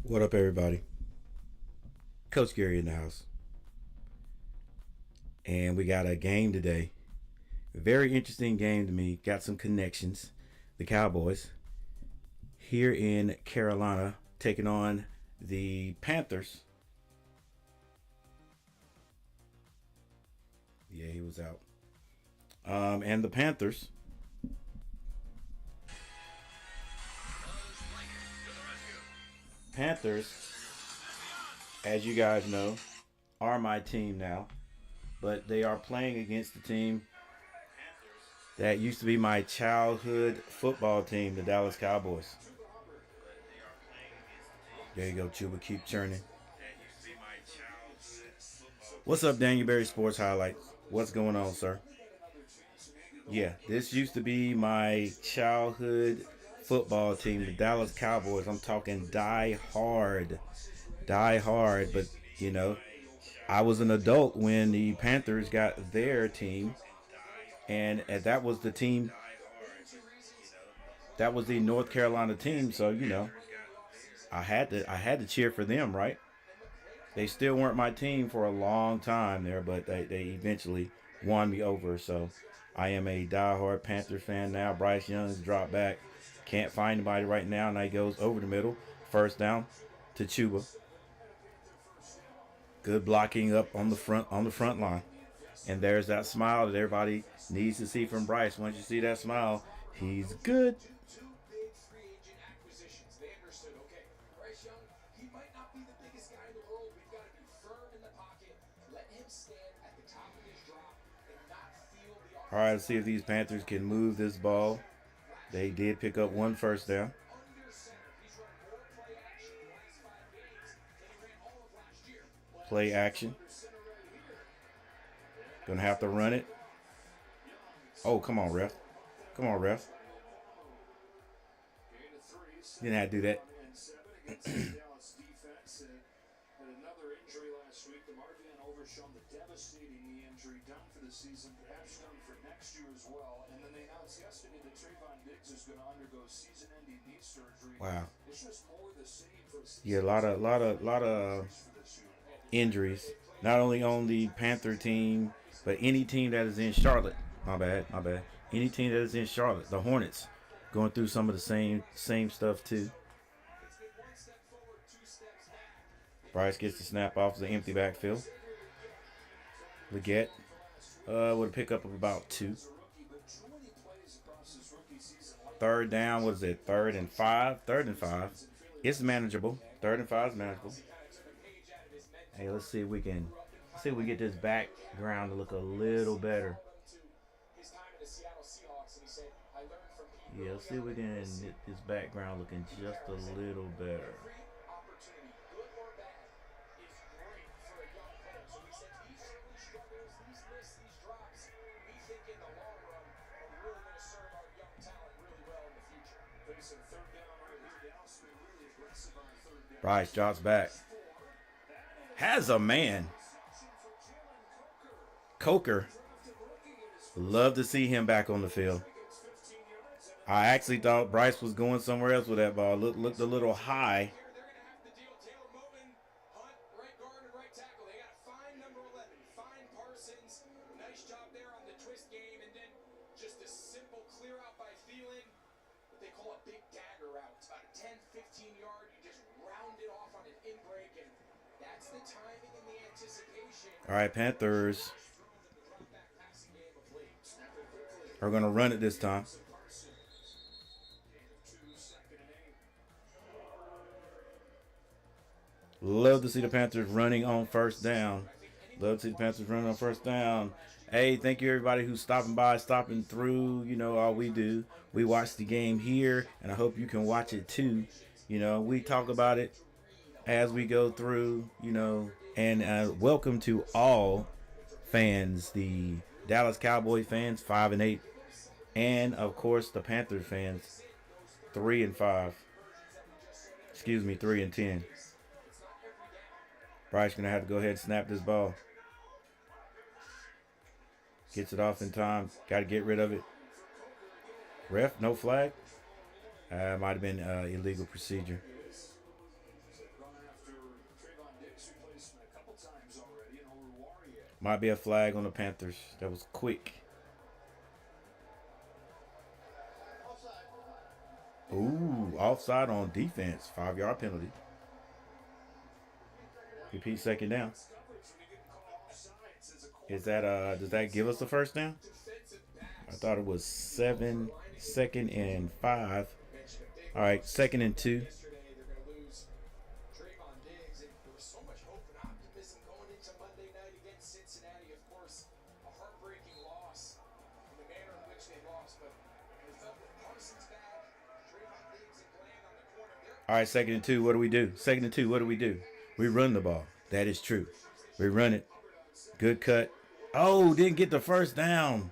What up, everybody? Coach Gary in the house. And we got a game today. Very interesting game to me. Got some connections. The Cowboys here in Carolina taking on the Panthers. Yeah, he was out. And the Panthers. Panthers, as you guys know, are my team now. But they are playing against the team that used to be my childhood football team, the Dallas Cowboys. There you go, Chuba. Keep churning. What's up, Daniel Berry Sports Highlights? What's going on, sir? Yeah, this used to be my childhood football team, the Dallas Cowboys. I'm talking die hard. Die hard. But, you know, I was an adult when the Panthers got their team. And that was the team. That was the North Carolina team. So, I had to cheer for them, right? They still weren't my team for a long time there, but they eventually won me over. So I am a diehard Panthers fan now. Bryce Young's dropped back. Can't find anybody right now. Now he goes over the middle. First down to Chuba. Good blocking up on the front line. And there's that smile that everybody needs to see from Bryce. Once you see that smile, he's good. All right, let's see if these Panthers can move this ball. They did pick up one first down. Play action. Gonna have to run it. Oh, come on, ref. Come on, ref. Didn't have to do that. Wow. Yeah, a lot of injuries. Not only on the Panther team, but any team that is in Charlotte. My bad. Any team that is in Charlotte, the Hornets, going through some of the same stuff too. Bryce gets the snap off the empty backfield. Leggett with a pickup of about 2. Third down, what is it? Third and 5. It's manageable. Third and 5 is manageable. Hey, let's see if we get this background to look a little better. Yeah, let's see if we can get this background looking just a little better. Bryce drops back. Has a man. Coker. Love to see him back on the field. I actually thought Bryce was going somewhere else with that ball. Looked a little high. All right, Panthers are going to run it this time. Love to see the Panthers running on first down. Hey, thank you everybody who's stopping by, stopping through. You know, all we do. We watch the game here, and I hope you can watch it too. You know, we talk about it as we go through, and welcome to all fans, the Dallas Cowboy fans, 5-8, and of course the Panthers fans, 3-5. 3-10. Bryce gonna have to go ahead and snap this ball. Gets it off in time. Got to get rid of it. Ref, no flag. Might have been illegal procedure. Might be a flag on the Panthers. That was quick. Ooh, offside on defense. 5-yard penalty. Repeat, second down. Is that does that give us the first down? I thought it was 2nd and 5. All right, 2nd and 2. All right, 2nd and 2. What do we do? 2nd and 2. What do we do? We run the ball. That is true. We run it. Good cut. Oh, didn't get the first down.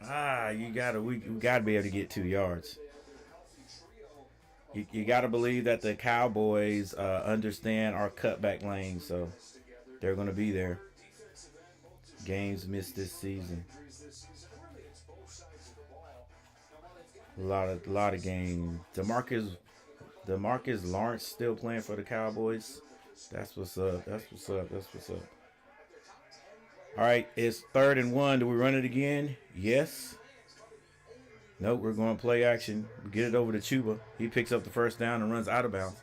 We gotta be able to get 2 yards. You gotta believe that the Cowboys understand our cutback lane, so they're gonna be there. Games missed this season. A lot of games. Demarcus Lawrence still playing for the Cowboys. That's what's up. All right, it's 3rd and 1. Do we run it again? Yes. Nope, we're going to play action. We get it over to Chuba. He picks up the first down and runs out of bounds.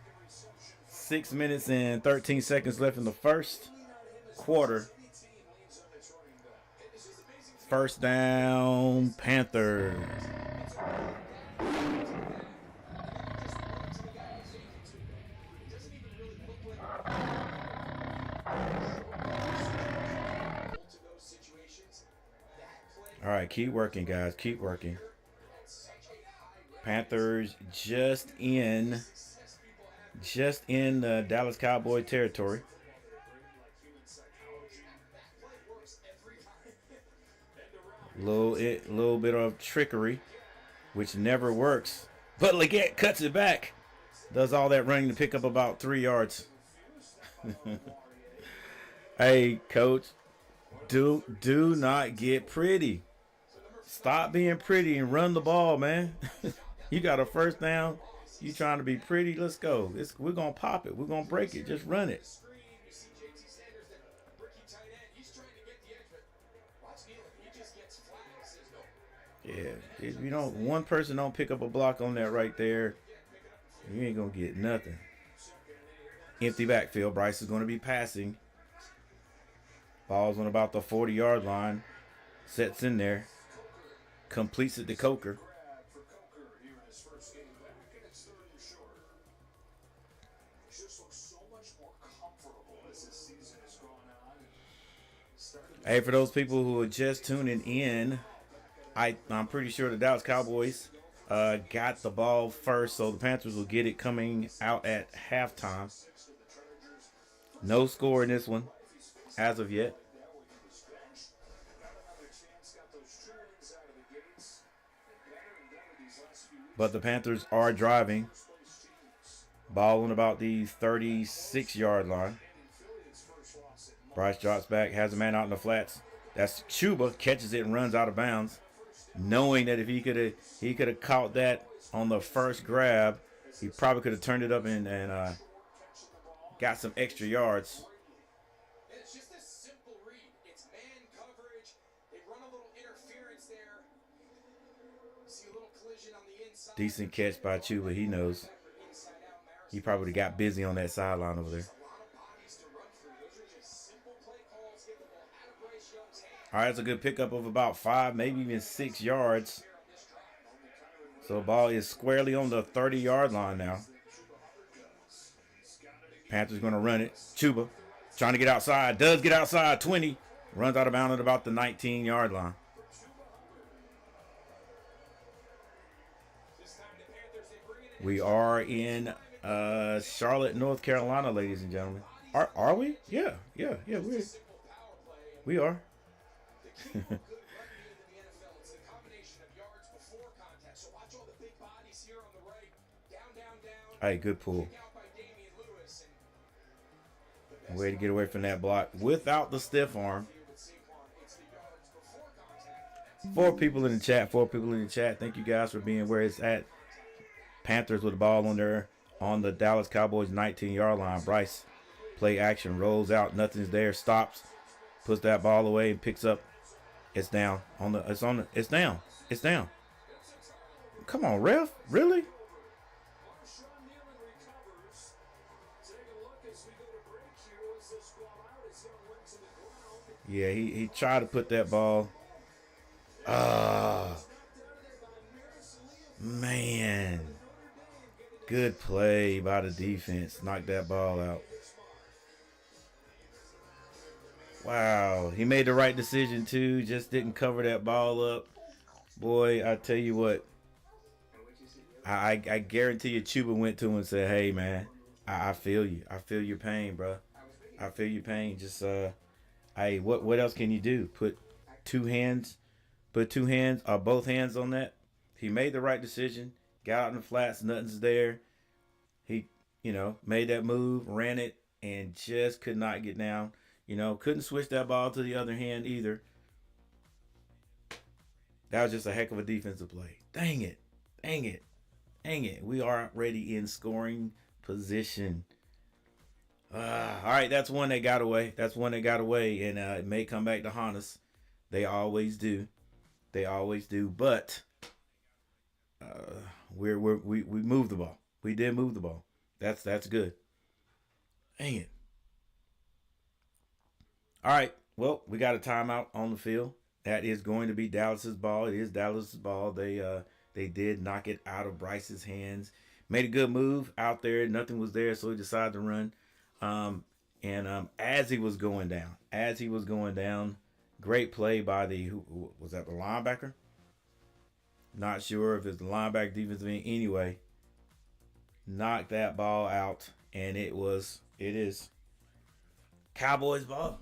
6 minutes and 13 seconds left in the first quarter. First down, Panthers. All right, keep working, guys. Keep working. Panthers just in the Dallas Cowboy territory. Little bit of trickery, which never works. But Leggett cuts it back. Does all that running to pick up about 3 yards. Hey, coach, do not get pretty. Stop being pretty and run the ball, man. You got a first down. You trying to be pretty? Let's go. We're going to pop it. We're going to break it. Just run it. Yeah. If you don't, one person don't pick up a block on that right there, you ain't going to get nothing. Empty backfield. Bryce is going to be passing. Ball's on about the 40-yard line. Sets in there. Completes it to Coker. Hey, for those people who are just tuning in, I'm pretty sure the Dallas Cowboys got the ball first, so the Panthers will get it coming out at halftime. No score in this one as of yet. But the Panthers are driving. Ball on about the 36-yard line. Bryce drops back, has a man out in the flats. That's Chuba, catches it and runs out of bounds, knowing that if he could have caught that on the first grab, he probably could have turned it up and got some extra yards. It's just a simple read. It's man coverage. They run a little interference there. See a little collision on the inside. Decent catch by Chuba. He knows. He probably got busy on that sideline over there. All right, it's a good pickup of about 5, maybe even 6 yards. So the ball is squarely on the 30-yard line now. Panthers going to run it. Chuba trying to get outside. Does get outside. 20. Runs out of bounds at about the 19-yard line. We are in Charlotte, North Carolina, ladies and gentlemen. Are we? Yeah, we are. Hey, good pull. Way to get away from that block without the stiff arm. 4 people in the chat. Thank you guys for being where it's at. Panthers with the ball on the Dallas Cowboys 19-yard line. Bryce Play action, rolls out, nothing's there, stops, puts that ball away and picks up. It's down. It's down. It's down. Come on, ref. Really? Yeah, he tried to put that ball. Ah, man. Good play by the defense. Knocked that ball out. Wow. He made the right decision, too. Just didn't cover that ball up. Boy, I tell you what. I guarantee you Chuba went to him and said, hey, man, I feel you. I feel your pain, bro. I feel your pain. Just, hey, what else can you do? Put two hands or both hands on that. He made the right decision. Got out in the flats. Nothing's there. He, made that move, ran it, and just could not get down. Couldn't switch that ball to the other hand either. That was just a heck of a defensive play. Dang it. Dang it. Dang it. We are already in scoring position. All right, that's one that got away. And it may come back to haunt us. They always do. But we moved the ball. We did move the ball. That's good. Dang it. All right. Well, we got a timeout on the field. That is going to be Dallas's ball. It is Dallas's ball. They did knock it out of Bryce's hands. Made a good move out there. Nothing was there, so he decided to run. As he was going down, great play by who was that, the linebacker? Not sure if it's the linebacker, defensive end. Anyway, knocked that ball out, and it is Cowboys ball.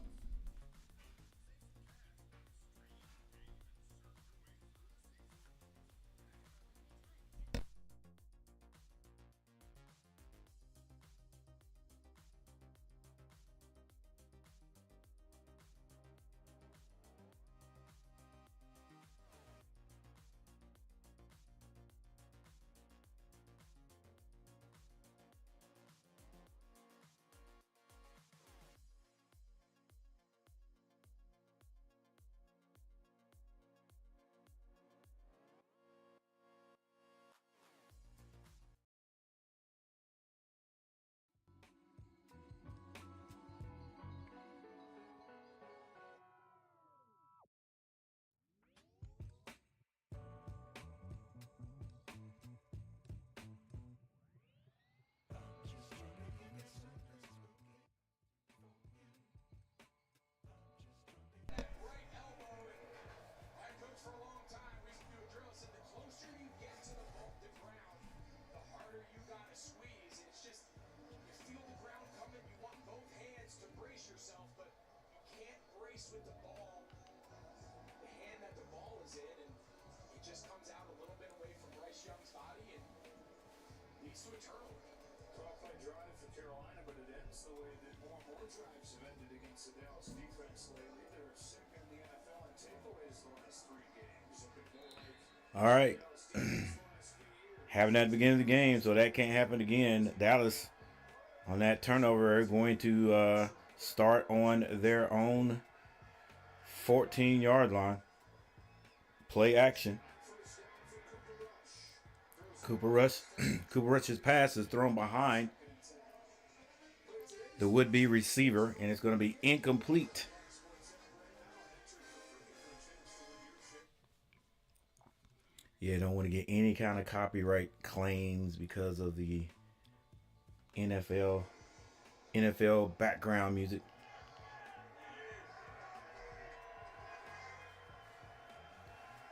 To a turnover. Tough play drive for Carolina, but it ends the way that more drives have ended against the Dallas defense lately. They're second in the NFL in takeaways the last 3 games. All right. Having that at the beginning of the game, so that can't happen again. Dallas, on that turnover, are going to start on their own 14-yard line. Play action. Cooper Rush's pass is thrown behind the would-be receiver, and it's going to be incomplete. Yeah, don't want to get any kind of copyright claims because of the NFL background music.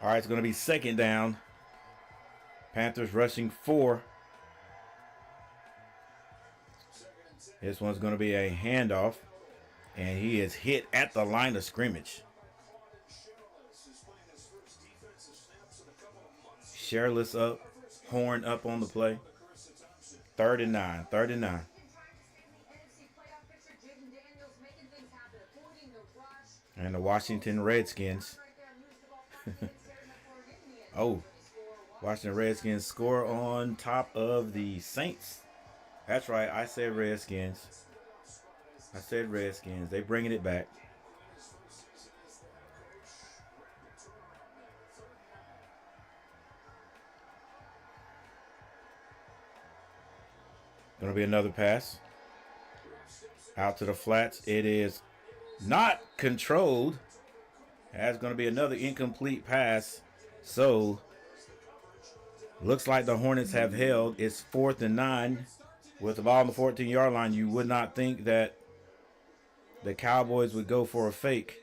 All right, it's going to be second down. Panthers rushing 4. This one's going to be a handoff, and he is hit at the line of scrimmage. Sherless up, Horn up on the play. 3rd and 9. And the Washington Redskins. Washington Redskins score on top of the Saints. That's right, I said Redskins. I said Redskins. They bringing it back. Gonna be another pass out to the flats. It is not controlled. That's gonna be another incomplete pass. So looks like the Hornets have held. It's 4th and 9 with the ball on the 14-yard line. You would not think that the Cowboys would go for a fake.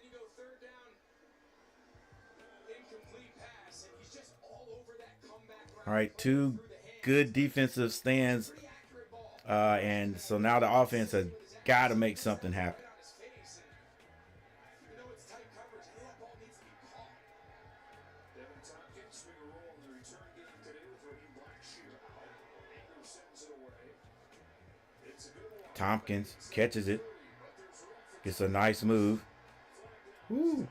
All right, two good defensive stands, and so now the offense has got to make something happen. Tompkins catches it, gets a nice move. Woo.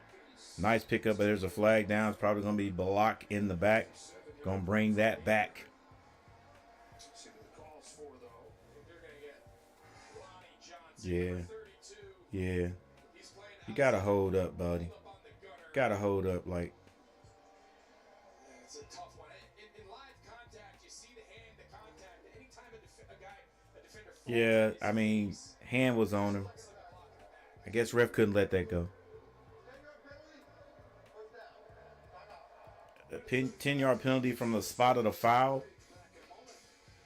Nice pickup, but there's a flag down. It's probably going to be blocked in the back. Going to bring that back. Yeah. Yeah. You got to hold up, buddy. Got to hold up. Like, yeah, I mean, hand was on him. I guess ref couldn't let that go. A 10-yard penalty from the spot of the foul.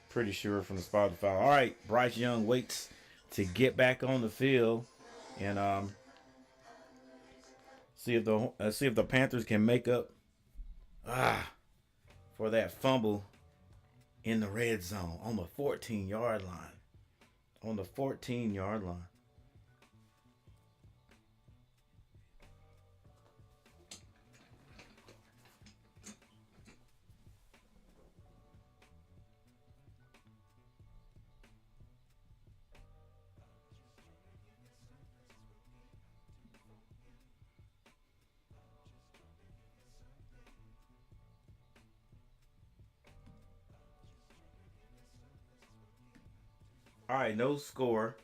Pretty sure from the spot of the foul. All right, Bryce Young waits to get back on the field and see if the Panthers can make up for that fumble in the red zone on the 14-yard line. On the 14-yard line. All right, no score.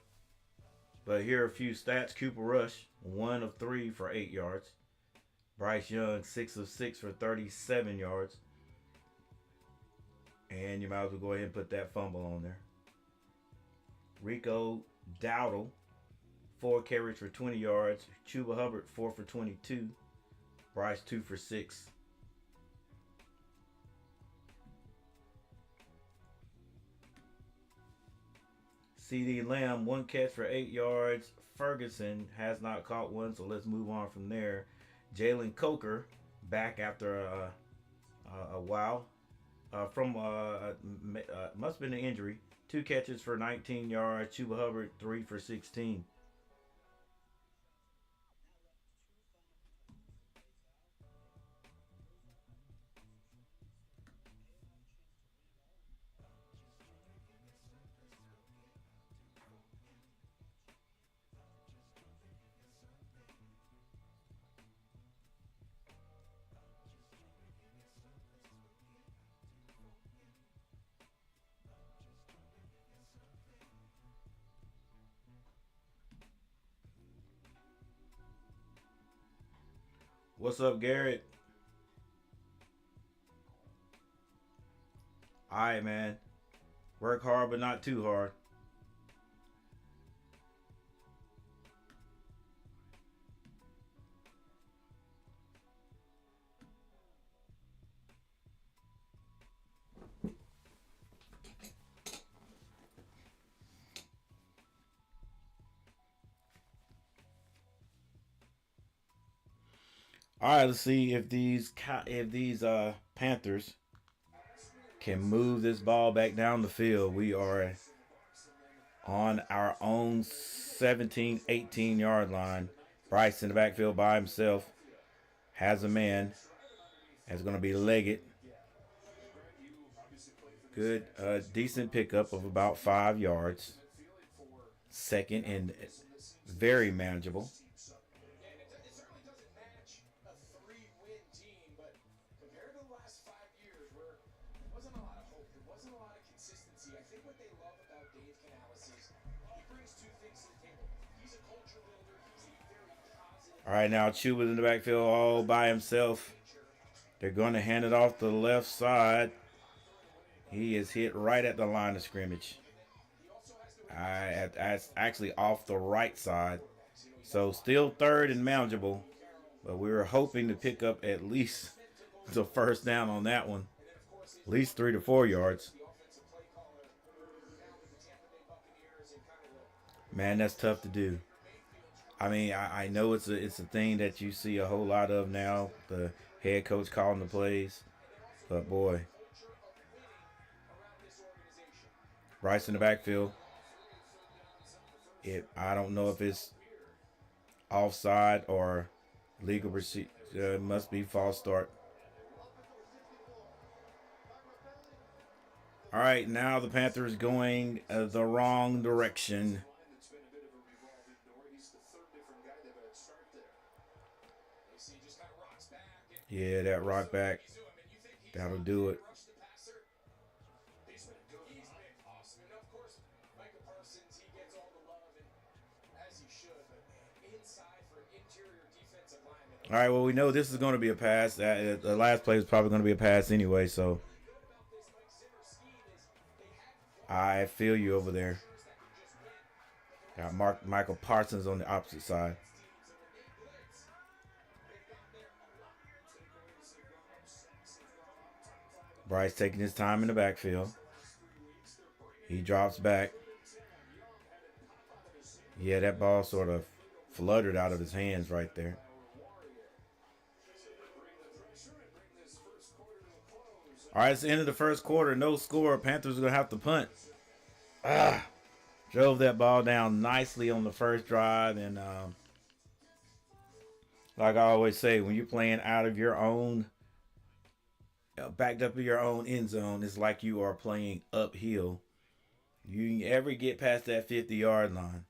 But here are a few stats. Cooper Rush, 1 of 3 for 8 yards. Bryce Young, 6 of 6 for 37 yards. And you might as well go ahead and put that fumble on there. Rico Dowdle, 4 carries for 20 yards. Chuba Hubbard, 4 for 22. Bryce, 2 for 6. CeeDee Lamb, 1 catch for 8 yards. Ferguson has not caught one, so let's move on from there. Jalen Coker, back after a while. Must have been an injury. 2 catches for 19 yards. Chuba Hubbard, 3 for 16. What's up, Garrett? All right, man. Work hard, but not too hard. All right, let's see if these Panthers can move this ball back down the field. We are on our own 17, 18-yard line. Bryce in the backfield by himself. Has a man. That's going to be Leggett. Good, decent pickup of about 5 yards. Second and very manageable. All right, now Chuba's in the backfield all by himself. They're going to hand it off the left side. He is hit right at the line of scrimmage. Actually off the right side. So still third and manageable. But we were hoping to pick up at least the first down on that one. At least 3 to 4 yards. Man, that's tough to do. I mean, I know it's a thing that you see a whole lot of now. The head coach calling the plays. But boy. Bryce in the backfield. I don't know if it's offside or legal procedure. It must be false start. All right, now the Panthers going the wrong direction. Yeah, that rock back. That'll do it. All right, well, we know this is going to be a pass. The last play is probably going to be a pass anyway, so I feel you over there. Got Michael Parsons on the opposite side. Bryce taking his time in the backfield. He drops back. Yeah, that ball sort of fluttered out of his hands right there. All right, it's the end of the first quarter. No score. Panthers are going to have to punt. Drove that ball down nicely on the first drive. And like I always say, when you're playing out of your own, backed up in your own end zone, it's like you are playing uphill. You ever get past that 50-yard line,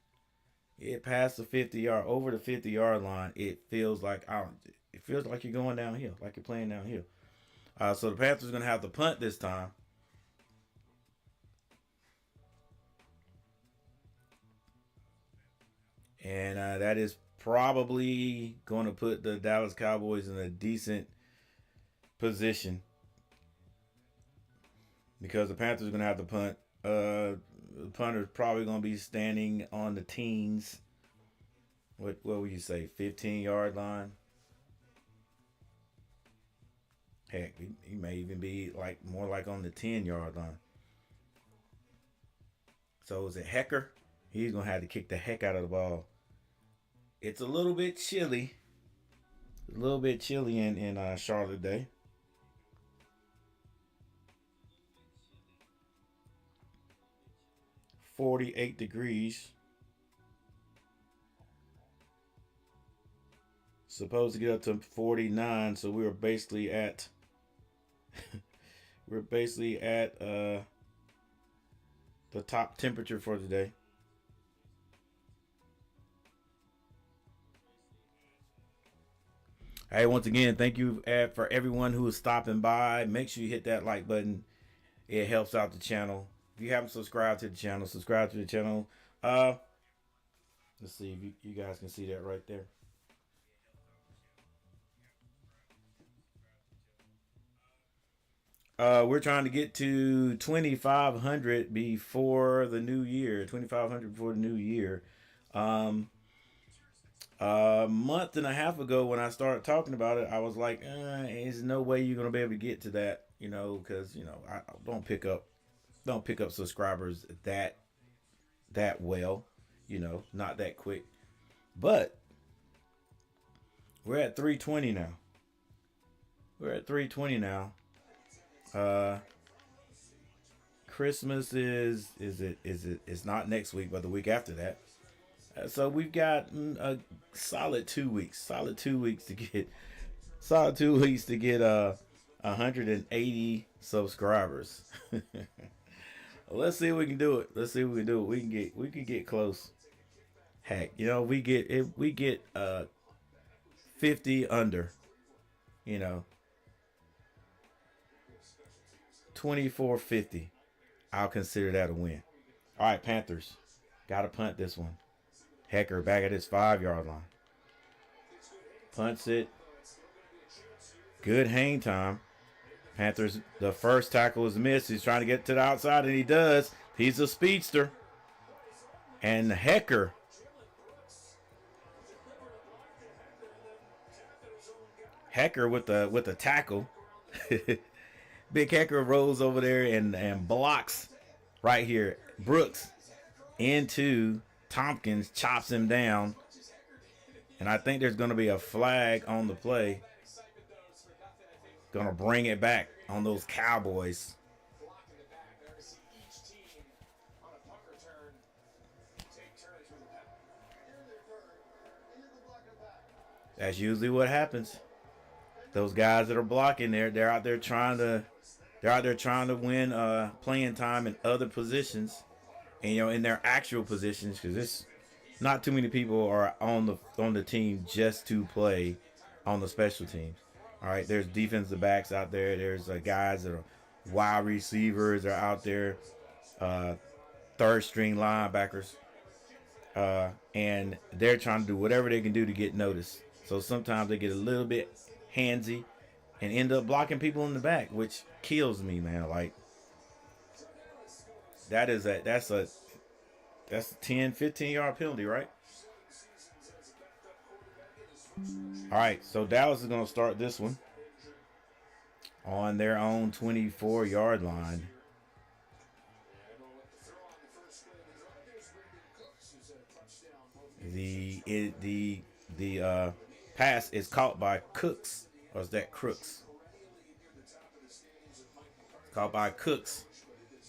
get past the 50-yard, over the 50-yard line, it feels like you're going downhill, like you're playing downhill. So the Panthers are going to have to punt this time. And that is probably going to put the Dallas Cowboys in a decent position. Because the Panthers are going to have to punt. The punter's probably going to be standing on the teens. What would you say? 15-yard line? Heck, he may even be more like on the 10-yard line. So is it Hecker? He's going to have to kick the heck out of the ball. It's a little bit chilly. In Charlotte today. .48 degrees. Supposed to get up to 49, so we were basically at the top temperature for today. Hey, once again, thank you for everyone who is stopping by. Make sure you hit that like button. It helps out the channel. If you haven't subscribed to the channel, subscribe to the channel. Let's see if you guys can see that right there. We're trying to get to 2,500 before the new year. 2,500 before the new year. A month and a half ago, when I started talking about it, I was like, "There's no way you're gonna be able to get to that," because I don't pick up subscribers that well, not that quick. But we're at 320 now. Christmas it's not next week, but the week after that. So we've got a solid 2 weeks. Solid 2 weeks to get 180 subscribers. Let's see if we can do it. We can get close. Heck, we get 50 under, 24-50. I'll consider that a win. All right, Panthers. Got to punt this one. Hecker back at his 5-yard line. Punts it. Good hang time. Panthers, the first tackle is missed. He's trying to get to the outside, and he does. He's a speedster. And Hecker. Hecker with the tackle. Big Hecker rolls over there and blocks right here. Brooks into Tompkins, chops him down. And I think there's going to be a flag on the play. Going to bring it back on those Cowboys. That's usually what happens. Those guys that are blocking they're out there trying to win playing time in other positions, and in their actual positions, because it's not too many people are on the team just to play on the special teams. All right, there's defensive backs out there. There's guys that are wide receivers are out there, third string linebackers, and they're trying to do whatever they can do to get noticed. So sometimes they get a little bit handsy and end up blocking people in the back, which kills me, man. Like that's a 10, 15-yard penalty, right? All right, so Dallas is going to start this one on their own 24-yard line. The pass is caught by Cooks, or is that Crooks? It's caught by Cooks.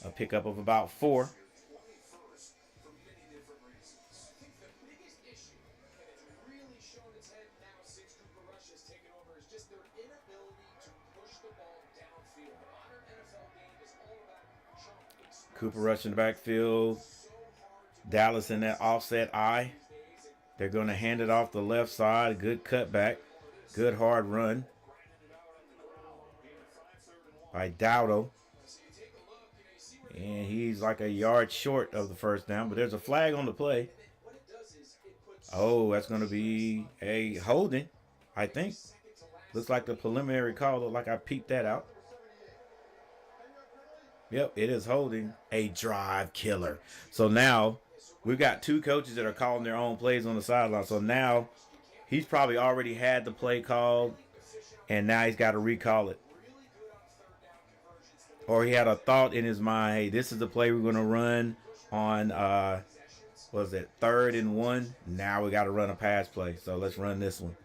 A pickup of about 4. Cooper Rush in the backfield. Dallas in that offset eye. They're going to hand it off the left side. Good cutback. Good hard run by Dowdo. And he's like a yard short of the first down. But there's a flag on the play. Oh, that's going to be a holding, I think. Looks like the preliminary call. Look like I peeped that out. Yep, it is holding. A drive killer. So now we've got 2 coaches that are calling their own plays on the sideline. So now he's probably already had the play called, and now he's got to recall it. Or he had a thought in his mind, hey, this is the play we're going to run on, 3rd and 1. Now we got to run a pass play. So let's run this one.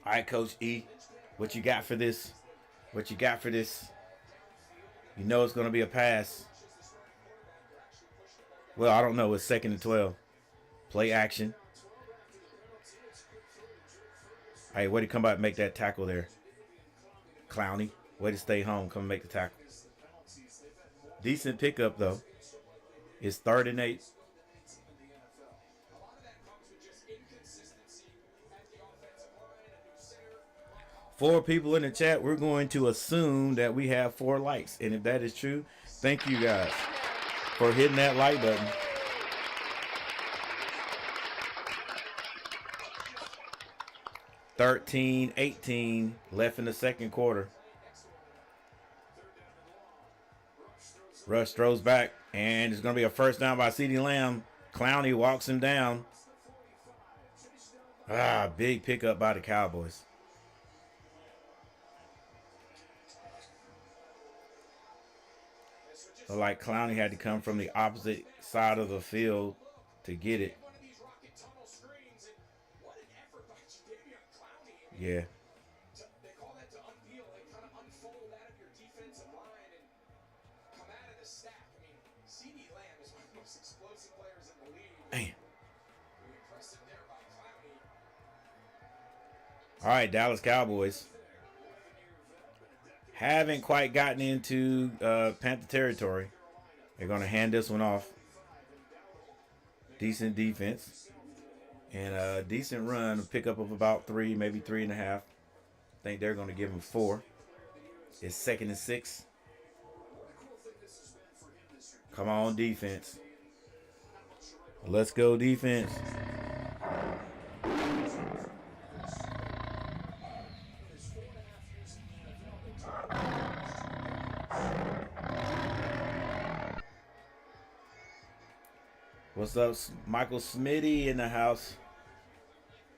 All right, Coach E, what you got for this? What you got for this? You know it's going to be a pass. Well, I don't know. It's 2nd and 12. Play action. Hey, way to come out and make that tackle there. Clowney, way to stay home. Come and make the tackle. Decent pickup, though. It's 3rd and 8. Four people in the chat. We're going to assume that we have 4 likes. And if that is true, thank you guys for hitting that like button. $13-18 left in the second quarter. Rush throws back, and it's going to be a first down by CeeDee Lamb. Clowney walks him down. Big pickup by the Cowboys. So like Clowney had to come from the opposite side of the field to get it. Yeah. Man. All right, Dallas Cowboys haven't quite gotten into Panther territory. They're going to hand this one off. Decent defense. And a decent run, a pickup of about 3, maybe 3.5. I think they're going to give him 4. It's 2nd and 6. Come on, defense. Let's go defense. What's up, Michael Smitty in the house?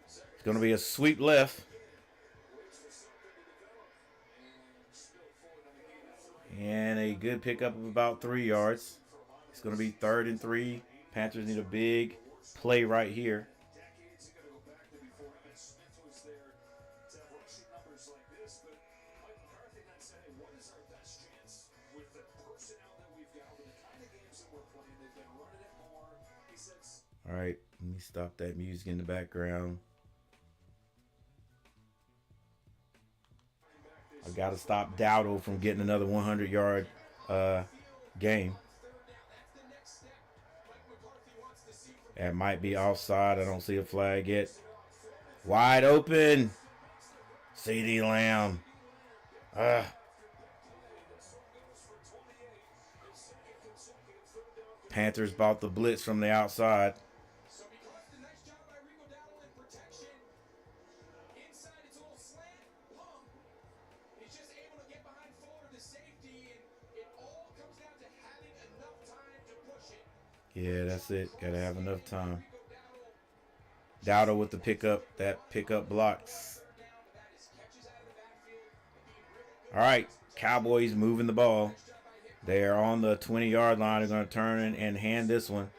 It's going to be a sweep left. And a good pickup of about 3 yards. It's going to be 3rd and 3. Panthers need a big play right here. All right, let me stop that music in the background. I got to stop Dowdle from getting another 100-yard game. That might be offside. I don't see a flag yet. Wide open. CeeDee Lamb. Panthers bought the blitz from the outside. Yeah, that's it. Gotta have enough time. Dowdle with the pickup. That pickup blocks. All right, Cowboys moving the ball. They are on the 20-yard line. They're going to turn and hand this one.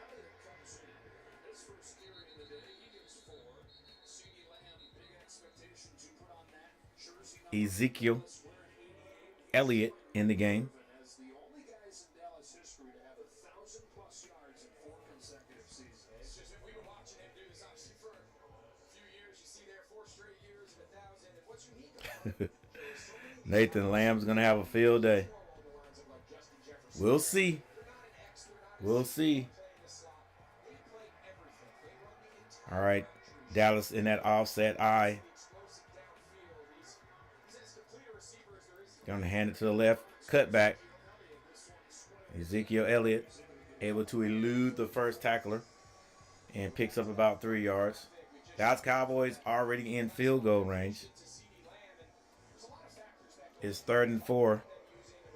Ezekiel Elliott in the game. Nathan Lamb's going to have a field day. We'll see. We'll see. All right. Dallas in that offset eye. Going to hand it to the left. Cut back. Ezekiel Elliott able to elude the first tackler and picks up about 3 yards. Dallas Cowboys already in field goal range. It's 3rd and 4.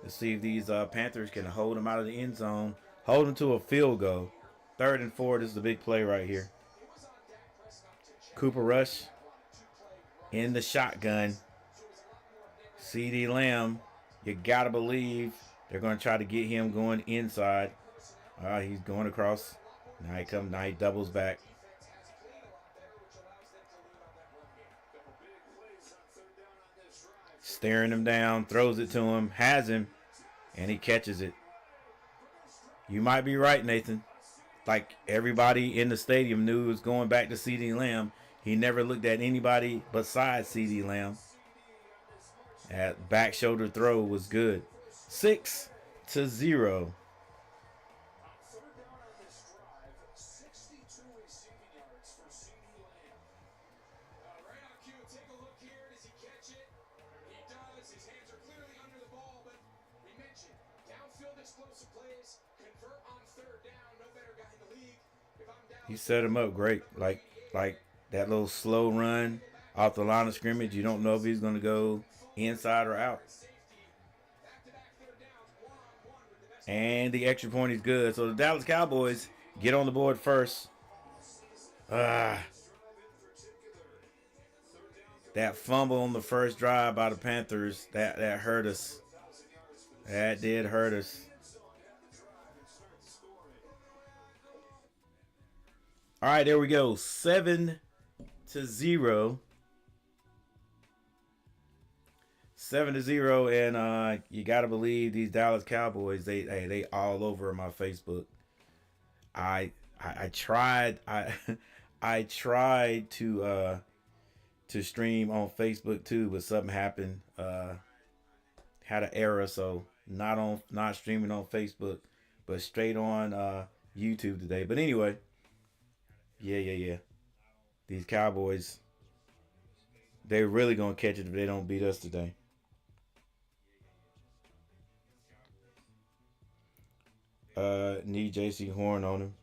Let's see if these Panthers can hold them out of the end zone. Hold them to a field goal. 3rd and 4. This is the big play right here. Cooper Rush in the shotgun. CeeDee Lamb. You got to believe they're going to try to get him going inside. He's going across. Now he doubles back. Staring him down, throws it to him, has him, and he catches it. You might be right, Nathan. Like everybody in the stadium knew it was going back to CeeDee Lamb. He never looked at anybody besides CeeDee Lamb. That back shoulder throw was good. 6-0. He set him up great. Like that little slow run off the line of scrimmage. You don't know if he's going to go inside or out. And the extra point is good. So the Dallas Cowboys get on the board first. That fumble on the first drive by the Panthers, that hurt us. That did hurt us. All right, there we go. 7-0. 7-0, and you gotta believe these Dallas Cowboys. They all over my Facebook. I tried I tried to stream on Facebook too, but something happened. Had an error, so not streaming on Facebook, but straight on YouTube today. But anyway. Yeah. These Cowboys, they're really going to catch it if they don't beat us today. Need JC Horn on him.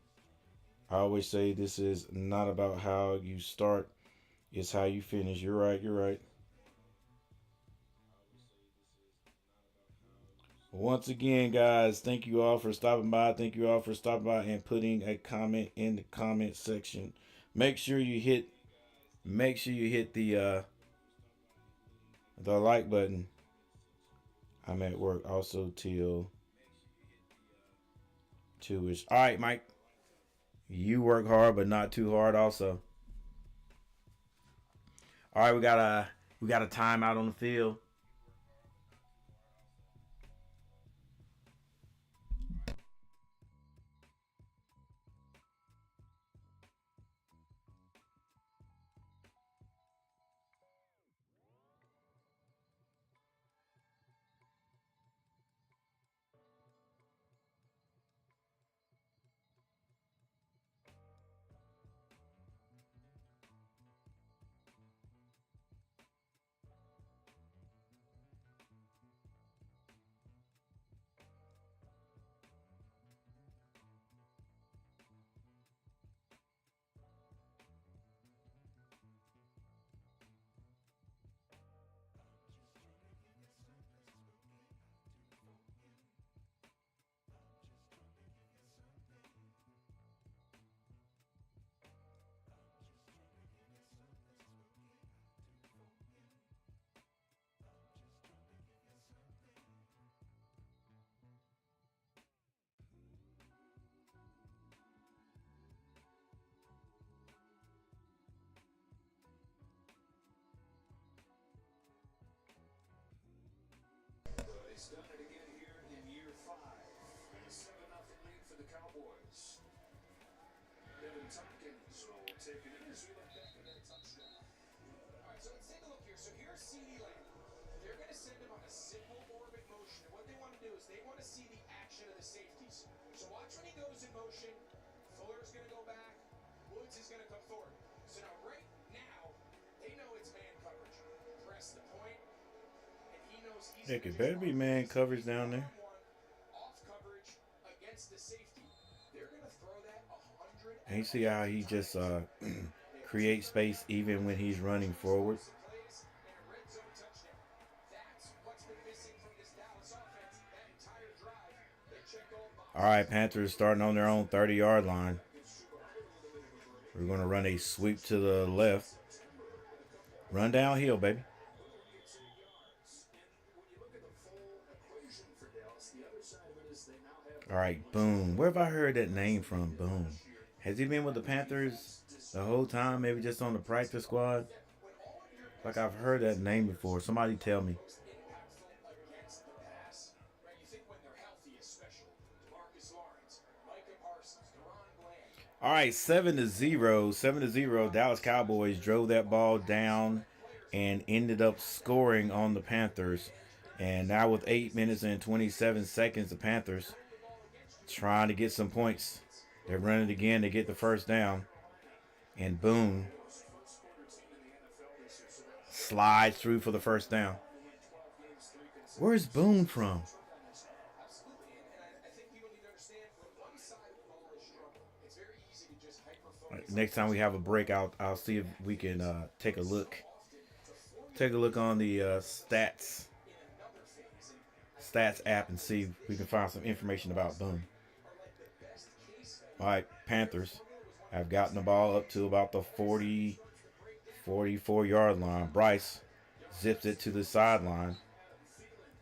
I always say this is not about how you start, it's how you finish. You're right, you're right. Once again, guys, thank you all for stopping by. Thank you all for stopping by and putting a comment in the comment section. Make sure you hit the like button. I'm at work also till 2ish. All right, Mike. You work hard, but not too hard. Also, all right. We got a timeout on the field. But he's done it again here in year 5. And a 7-0 lead for the Cowboys. Devin Tompkins will take it easy like that for that touchdown. All right, so let's take a look here. So here's CeeDee Lamb. They're going to send him on a simple orbit motion. And what they want to do is they want to see the action of the safeties. So watch when he goes in motion. Fuller's going to go back. Woods is going to come forward. So now, right now, they know it's man coverage. Press the point, and he knows he's Heck, going it to just better be run man coverage down there. off coverage against the safety. They're going to throw that 100. And you see how he just creates space even when he's running forward. All right, Panthers starting on their own 30-yard line. We're going to run a sweep to the left. Run downhill, baby. All right, Boom. Where have I heard that name from? Boom. Has he been with the Panthers the whole time? Maybe just on the practice squad? Like I've heard that name before. Somebody tell me. All right, 7-0. 7-0. Dallas Cowboys drove that ball down and ended up scoring on the Panthers. And now with 8 minutes and 27 seconds, the Panthers trying to get some points. They're running again to get the first down. And Boom slides through for the first down. Where's Boone from? Next time we have a break, I'll see if we can take a look. Take a look on the stats app and see if we can find some information about Boone. All right, Panthers have gotten the ball up to about the 44-yard line. Bryce zips it to the sideline.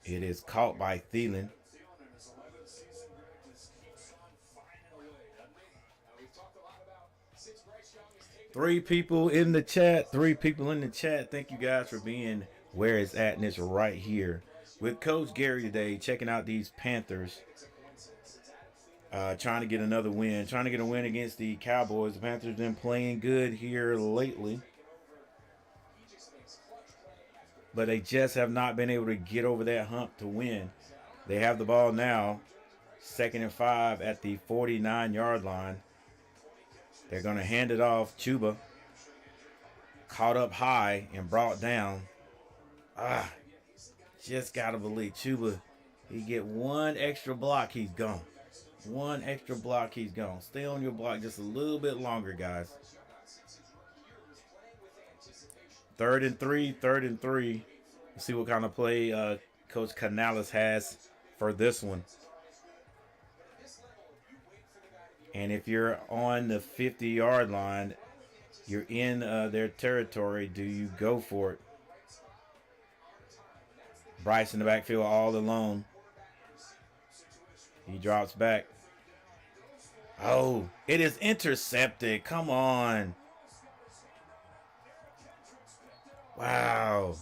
It is caught by Thielen. Three people in the chat. Thank you guys for being where it's at, and it's right here with Coach Gary today, checking out these Panthers. Trying to get another win. Trying to get a win against the Cowboys. The Panthers have been playing good here lately, but they just have not been able to get over that hump to win. They have the ball now. 2nd and 5 at the 49-yard line. They're going to hand it off. Chuba caught up high and brought down. Just got to believe Chuba. He get one extra block, he's gone. One extra block, he's gone. Stay on your block just a little bit longer, guys. 3rd and 3, 3rd and 3. Let's see what kind of play Coach Canales has for this one. And if you're on the 50-yard line, you're in their territory, do you go for it? Bryce in the backfield all alone. He drops back. Oh, it is intercepted. Come on. Wow.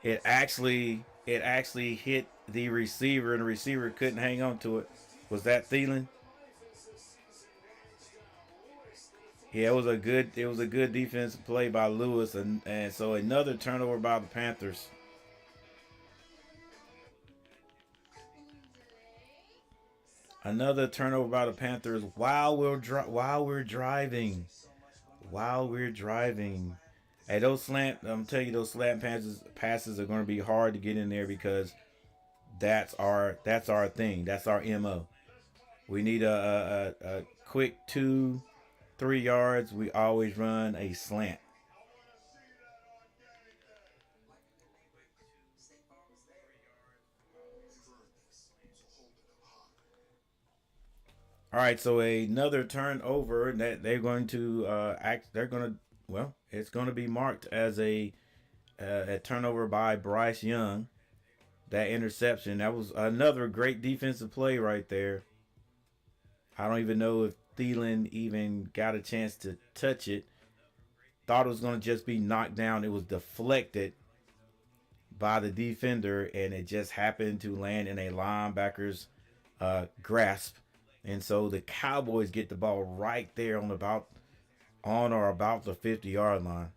It actually hit the receiver, and the receiver couldn't hang on to it. Was that Thielen? Yeah, it was a good defensive play by Lewis, and so another turnover by the Panthers. Another turnover by the Panthers while we're driving. While we're driving. Hey, I'm telling you, those slant passes are going to be hard to get in there because that's our thing. That's our MO. We need a quick 2-3 yards. We always run a slant. All right, so another turnover that they're going to it's going to be marked as a turnover by Bryce Young. That interception, that was another great defensive play right there. I don't even know if Thielen even got a chance to touch it. Thought it was going to just be knocked down. It was deflected by the defender, and it just happened to land in a linebacker's grasp. And so the Cowboys get the ball right there on or about the 50-yard line.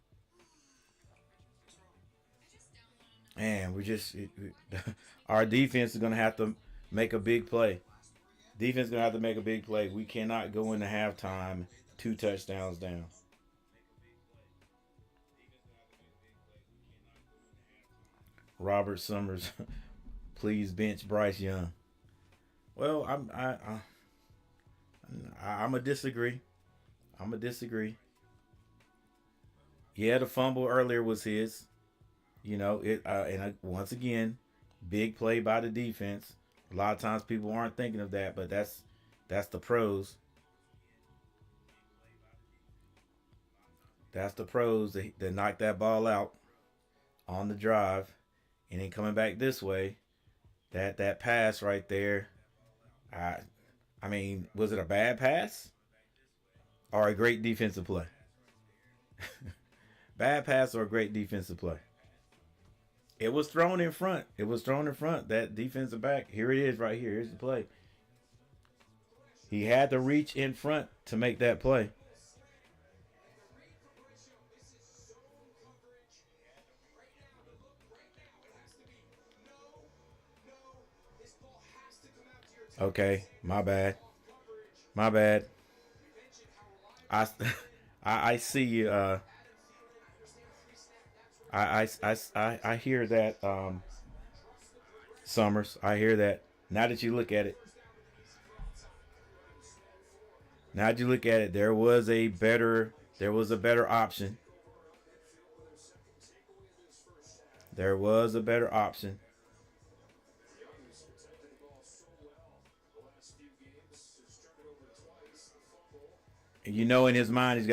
And our defense is going to have to make a big play. Defense is going to have to make a big play. We cannot go into halftime 2 touchdowns down. Robert Summers, please bench Bryce Young. Well, I'm a disagree. Yeah, the fumble earlier was his. Once again, big play by the defense. A lot of times people aren't thinking of that, but that's the pros. That's the pros that knock that ball out on the drive, and then coming back this way. That pass right there. I mean, was it a bad pass or a great defensive play? Bad pass or a great defensive play? It was thrown in front. That defensive back. Here it is right here. Here's the play. He had to reach in front to make that play. Okay, my bad. I see you. I hear that, Summers. I hear that. Now that you look at it, there was a better option. There was a better option. In his mind, he's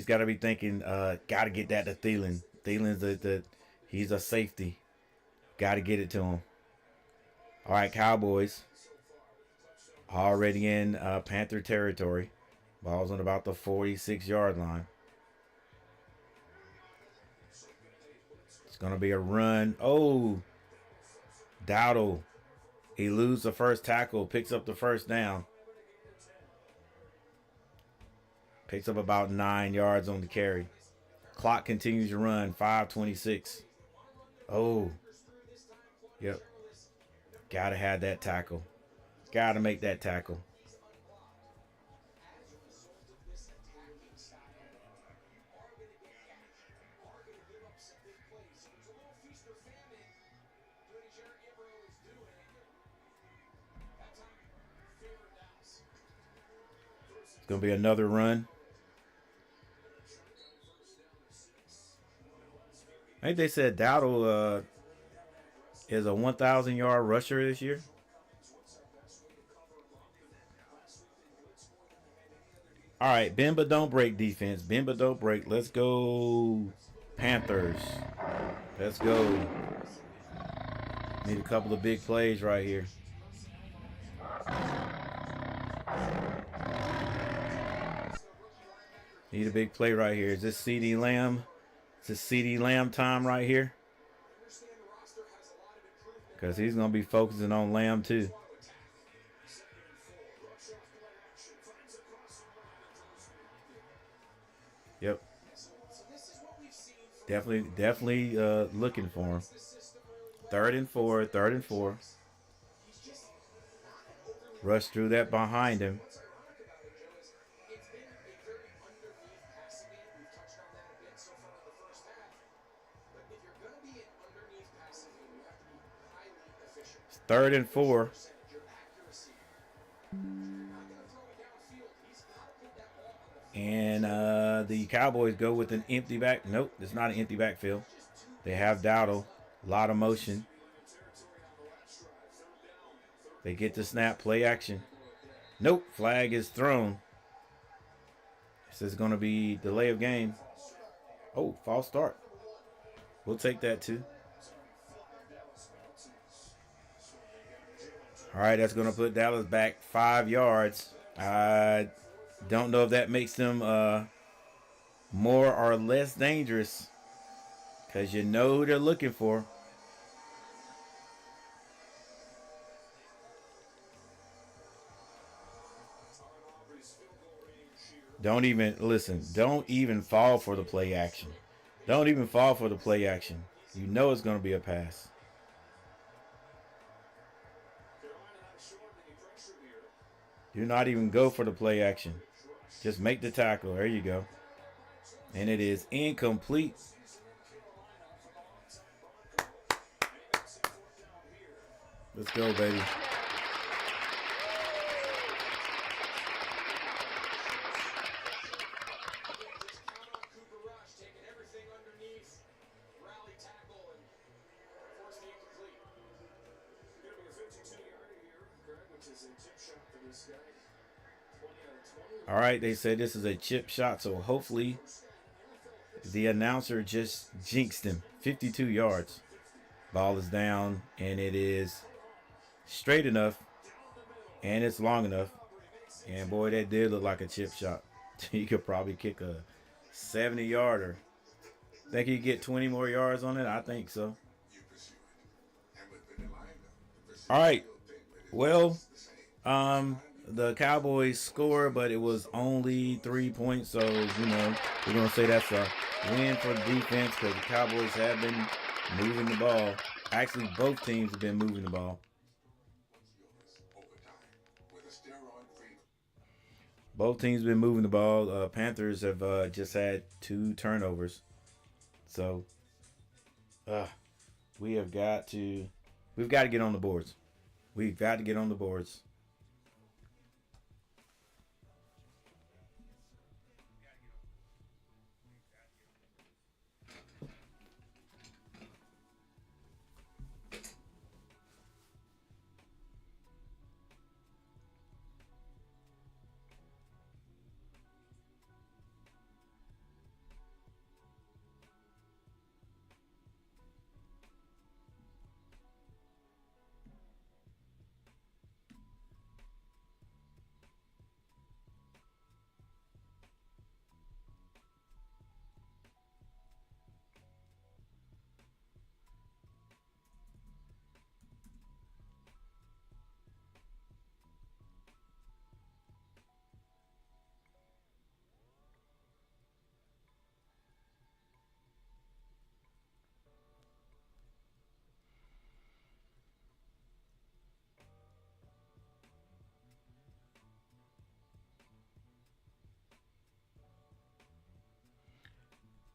got to be thinking, got to get that to Thielen. Thielen's he's a safety. Got to get it to him. All right, Cowboys already in Panther territory. Ball's on about the 46-yard line. It's going to be a run. Oh, Dowdle. He loses the first tackle, picks up the first down. Picks up about 9 yards on the carry. Clock continues to run. 5:26. Oh. Yep. Gotta have that tackle. Gotta make that tackle. It's gonna be another run. I think they said Dowdle is a 1,000-yard rusher this year. All right, bend but don't break defense. Bend but don't break. Let's go Panthers. Let's go. Need a couple of big plays right here. Need a big play right here. Is this CD Lamb? Is this CD Lamb time right here? Because he's going to be focusing on Lamb too. Yep. Definitely looking for him. 3rd and 4, 3rd and 4. Rush through that behind him. It's 3rd and 4. And the Cowboys go with an empty back. Nope, it's not an empty backfield. They have Dowdle. A lot of motion. They get the snap, play action. Nope, flag is thrown. This is going to be delay of game. Oh, false start. We'll take that too. All right, that's going to put Dallas back 5 yards. I don't know if that makes them more or less dangerous, because you know who they're looking for. Don't even fall for the play action. Don't even fall for the play action. You know it's going to be a pass. Do not even go for the play action. Just make the tackle. There you go. And it is incomplete. Let's go, baby. All right, they said this is a chip shot, so hopefully the announcer just jinxed him. 52 yards. Ball is down, and it is straight enough, and it's long enough. And boy, that did look like a chip shot. He could probably kick a 70-yarder. Think he could get 20 more yards on it? I think so. All right. Well, the Cowboys score, but it was only 3 points. So, we're going to say that's a win for the defense, because the Cowboys have been moving the ball. Actually, both teams have been moving the ball. Both teams have been moving the ball. Panthers have just had 2 turnovers. So, we've got to get on the boards. We've got to get on the boards.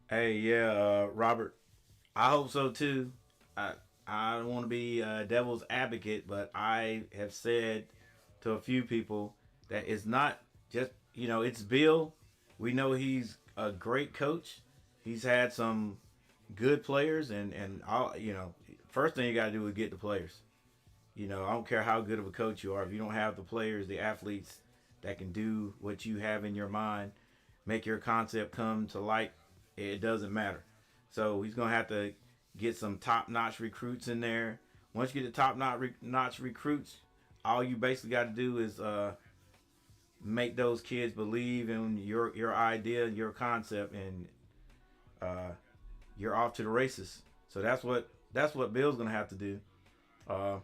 Hey, yeah, Robert. I hope so too. I I don't want to be a devil's advocate, but I have said to a few people that it's not just it's Bill. We know he's a great coach. He's had some good players, and all first thing you got to do is get the players. I don't care how good of a coach you are. If you don't have the players, the athletes that can do what you have in your mind, make your concept come to light, it doesn't matter. So he's gonna have to get some top-notch recruits in there. Once you get the top-notch recruits, all you basically got to do is make those kids believe in your idea, your concept, and uh, you're off to the races. So that's what Bill's gonna have to do. Uh,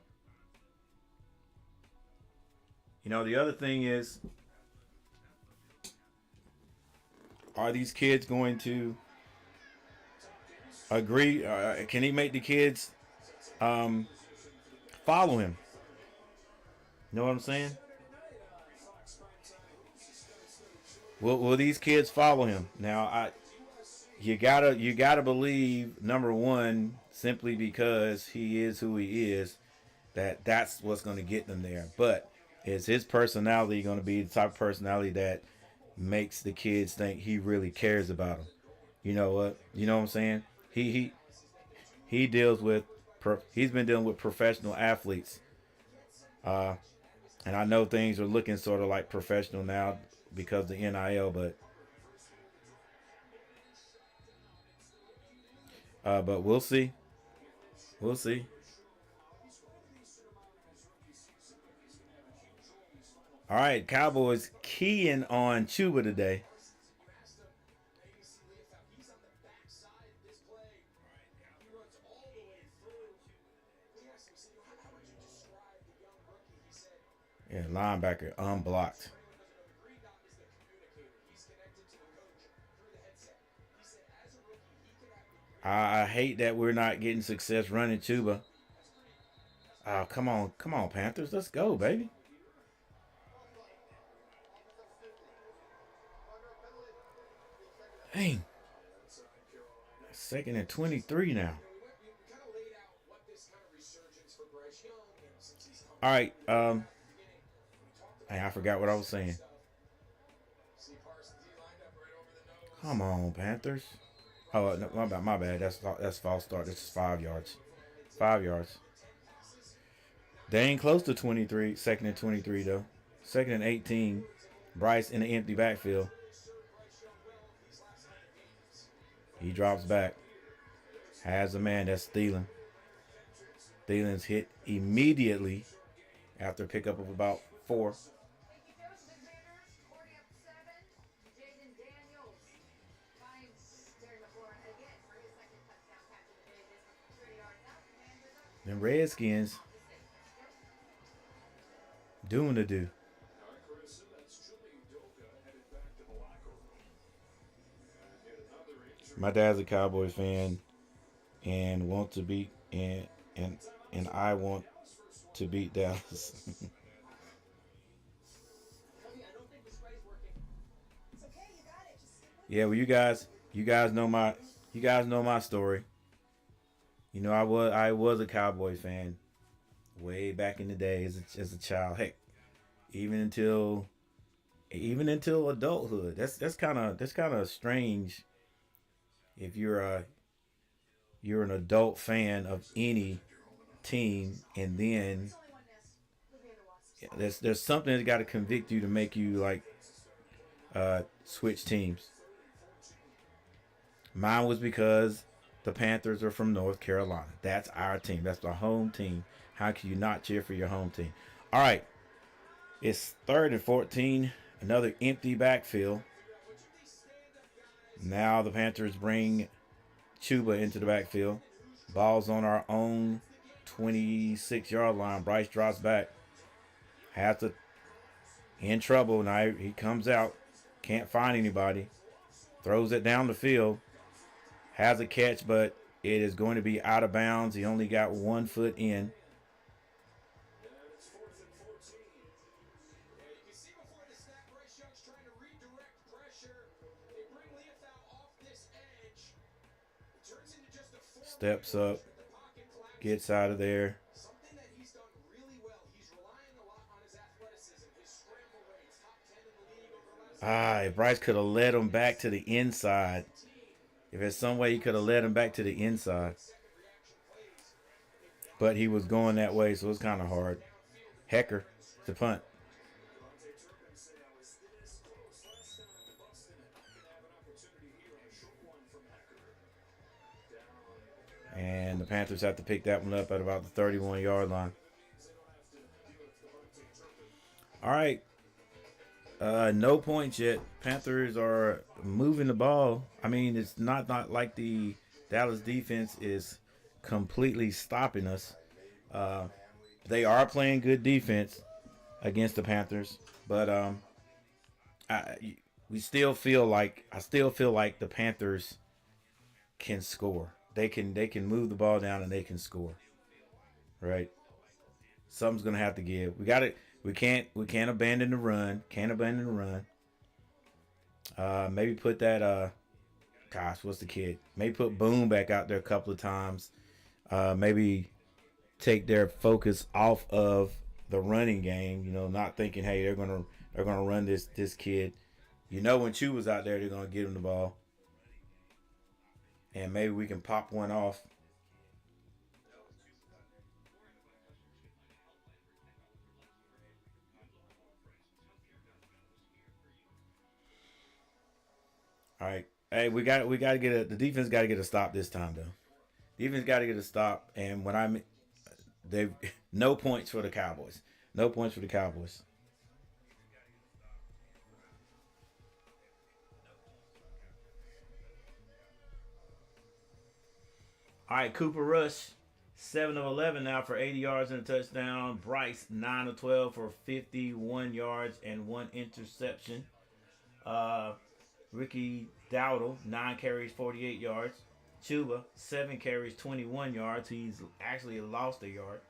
the other thing is, are these kids going to agree? Can he make the kids um, follow him? You know what I'm saying? Will these kids follow him? Now, you gotta believe, number one, simply because he is who he is, that's what's going to get them there. But is his personality going to be the type of personality that makes the kids think he really cares about them? You know what? You know what I'm saying? He deals with he's been dealing with professional athletes, uh, and I know things are looking sort of like professional now because of the NIL, but we'll see. We'll see. All right, Cowboys keying on Chuba today. Yeah, linebacker unblocked. I hate that we're not getting success running Chuba. Oh, come on, Panthers, let's go, baby. Dang, 2nd and 23 now. All right, hey, I forgot what I was saying. Come on, Panthers. Oh, no, my bad, my bad. That's false start. This is 5 yards. 5 yards. They ain't close to 23. 2nd and 23 though. 2nd and 18. Bryce in the empty backfield. He drops back. Has a man that's Thielen. Thielen's hit immediately after a pickup of about 4. Then Redskins doing the do. My dad's a Cowboys fan and want to beat and I want to beat Dallas. Yeah, well, you guys know my story. I was a Cowboys fan way back in the day as a child. Heck, even until adulthood. That's kind of strange if you're an adult fan of any team, and then there's something that's got to convict you to make you like switch teams. Mine was because the Panthers are from North Carolina. That's our team. That's the home team. How can you not cheer for your home team? All right, it's 3rd and 14. Another empty backfield. Now the Panthers bring Chuba into the backfield. Ball's on our own 26-yard line. Bryce drops back. Has to in trouble. Now he comes out. Can't find anybody. Throws it down the field. Has a catch, but it is going to be out of bounds. He only got 1 foot in. Steps up. Gets out of there. If Bryce could have led him back to the inside. If there's some way he could have led him back to the inside. But he was going that way, so it's kind of hard. Hecker to punt. And the Panthers have to pick that one up at about the 31-yard line. All right. No points yet. Panthers are moving the ball. I mean, it's not like the Dallas defense is completely stopping us. They are playing good defense against the Panthers, but I still feel like the Panthers can score. They can move the ball down and they can score. Right? Something's gonna have to give. We got it. We can't abandon the run. Can't abandon the run. Maybe put that gosh, what's the kid? Maybe put Boone back out there a couple of times. Maybe take their focus off of the running game. You know, not thinking, hey, they're gonna run this kid. You know, when Chu was out there, they're gonna give him the ball, and maybe we can pop one off. All right, hey, we got to get the defense got to get a stop this time though. Defense got to get a stop, and when they no points for the Cowboys. No points for the Cowboys. All right, Cooper Rush, 7 of 11 now for 80 yards and a touchdown. Bryce, 9 of 12 for 51 yards and 1 interception. Ricky Dowdle, 9 carries, 48 yards. Chuba, 7 carries, 21 yards. He's actually lost a yard.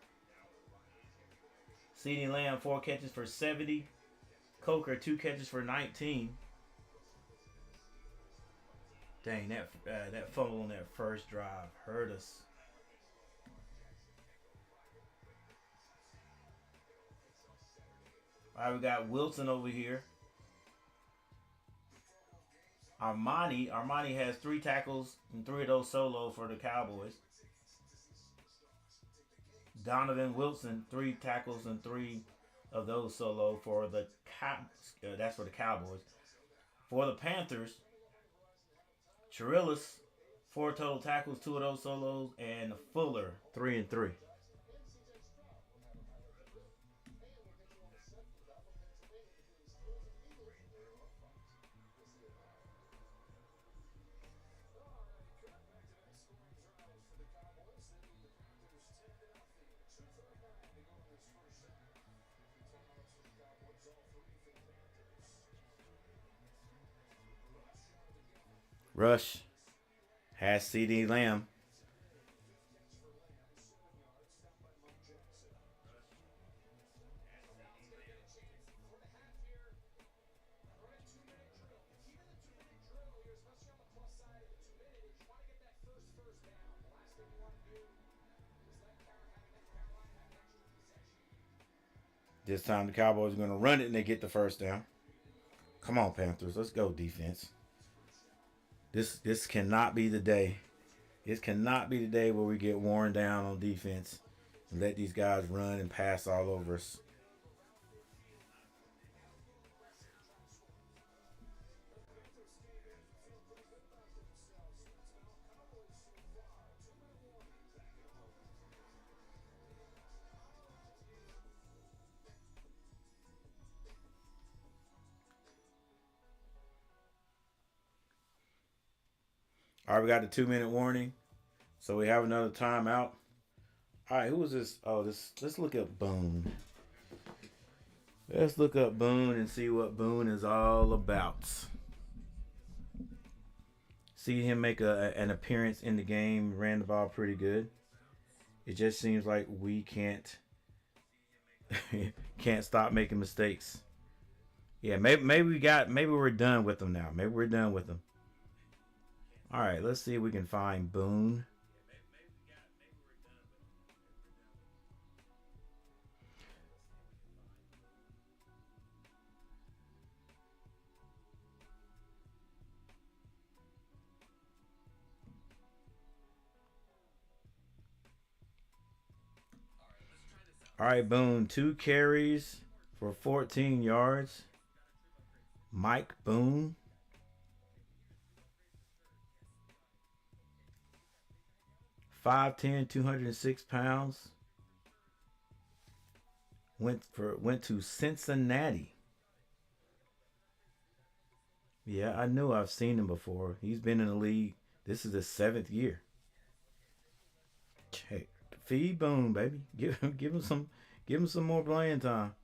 CeeDee Lamb, 4 catches for 70. Coker, 2 catches for 19. Dang, that fumble on that first drive hurt us. All right, we got Wilson over here. Armani has 3 tackles and 3 of those solo for the Cowboys. Donovan Wilson, 3 tackles and 3 of those solo for the that's for the Cowboys. For the Panthers, Chirillis, 4 total tackles, 2 of those solos, and Fuller, 3 and 3. Rush has CeeDee Lamb. This time the Cowboys are going to run it and they get the first down. Come on, Panthers. Let's go, defense. This cannot be the day. This cannot be the day where we get worn down on defense and let these guys run and pass all over us. All right, we got the 2-minute warning. So we have another timeout. All right, who is this? Oh, let's look up Boone. Let's look up Boone and see what Boone is all about. See him make an appearance in the game. Ran the ball pretty good. It just seems like we can't stop making mistakes. Yeah, maybe we're done with them now. Maybe we're done with them. All right, let's see if we can find Boone. All right, Boone, 2 carries for 14 yards. Mike Boone. 5'10", 206 pounds. Went to Cincinnati. Yeah, I knew I've seen him before. He's been in the league. This is his 7th year. Hey, feed Boone, baby. Give him some more playing time.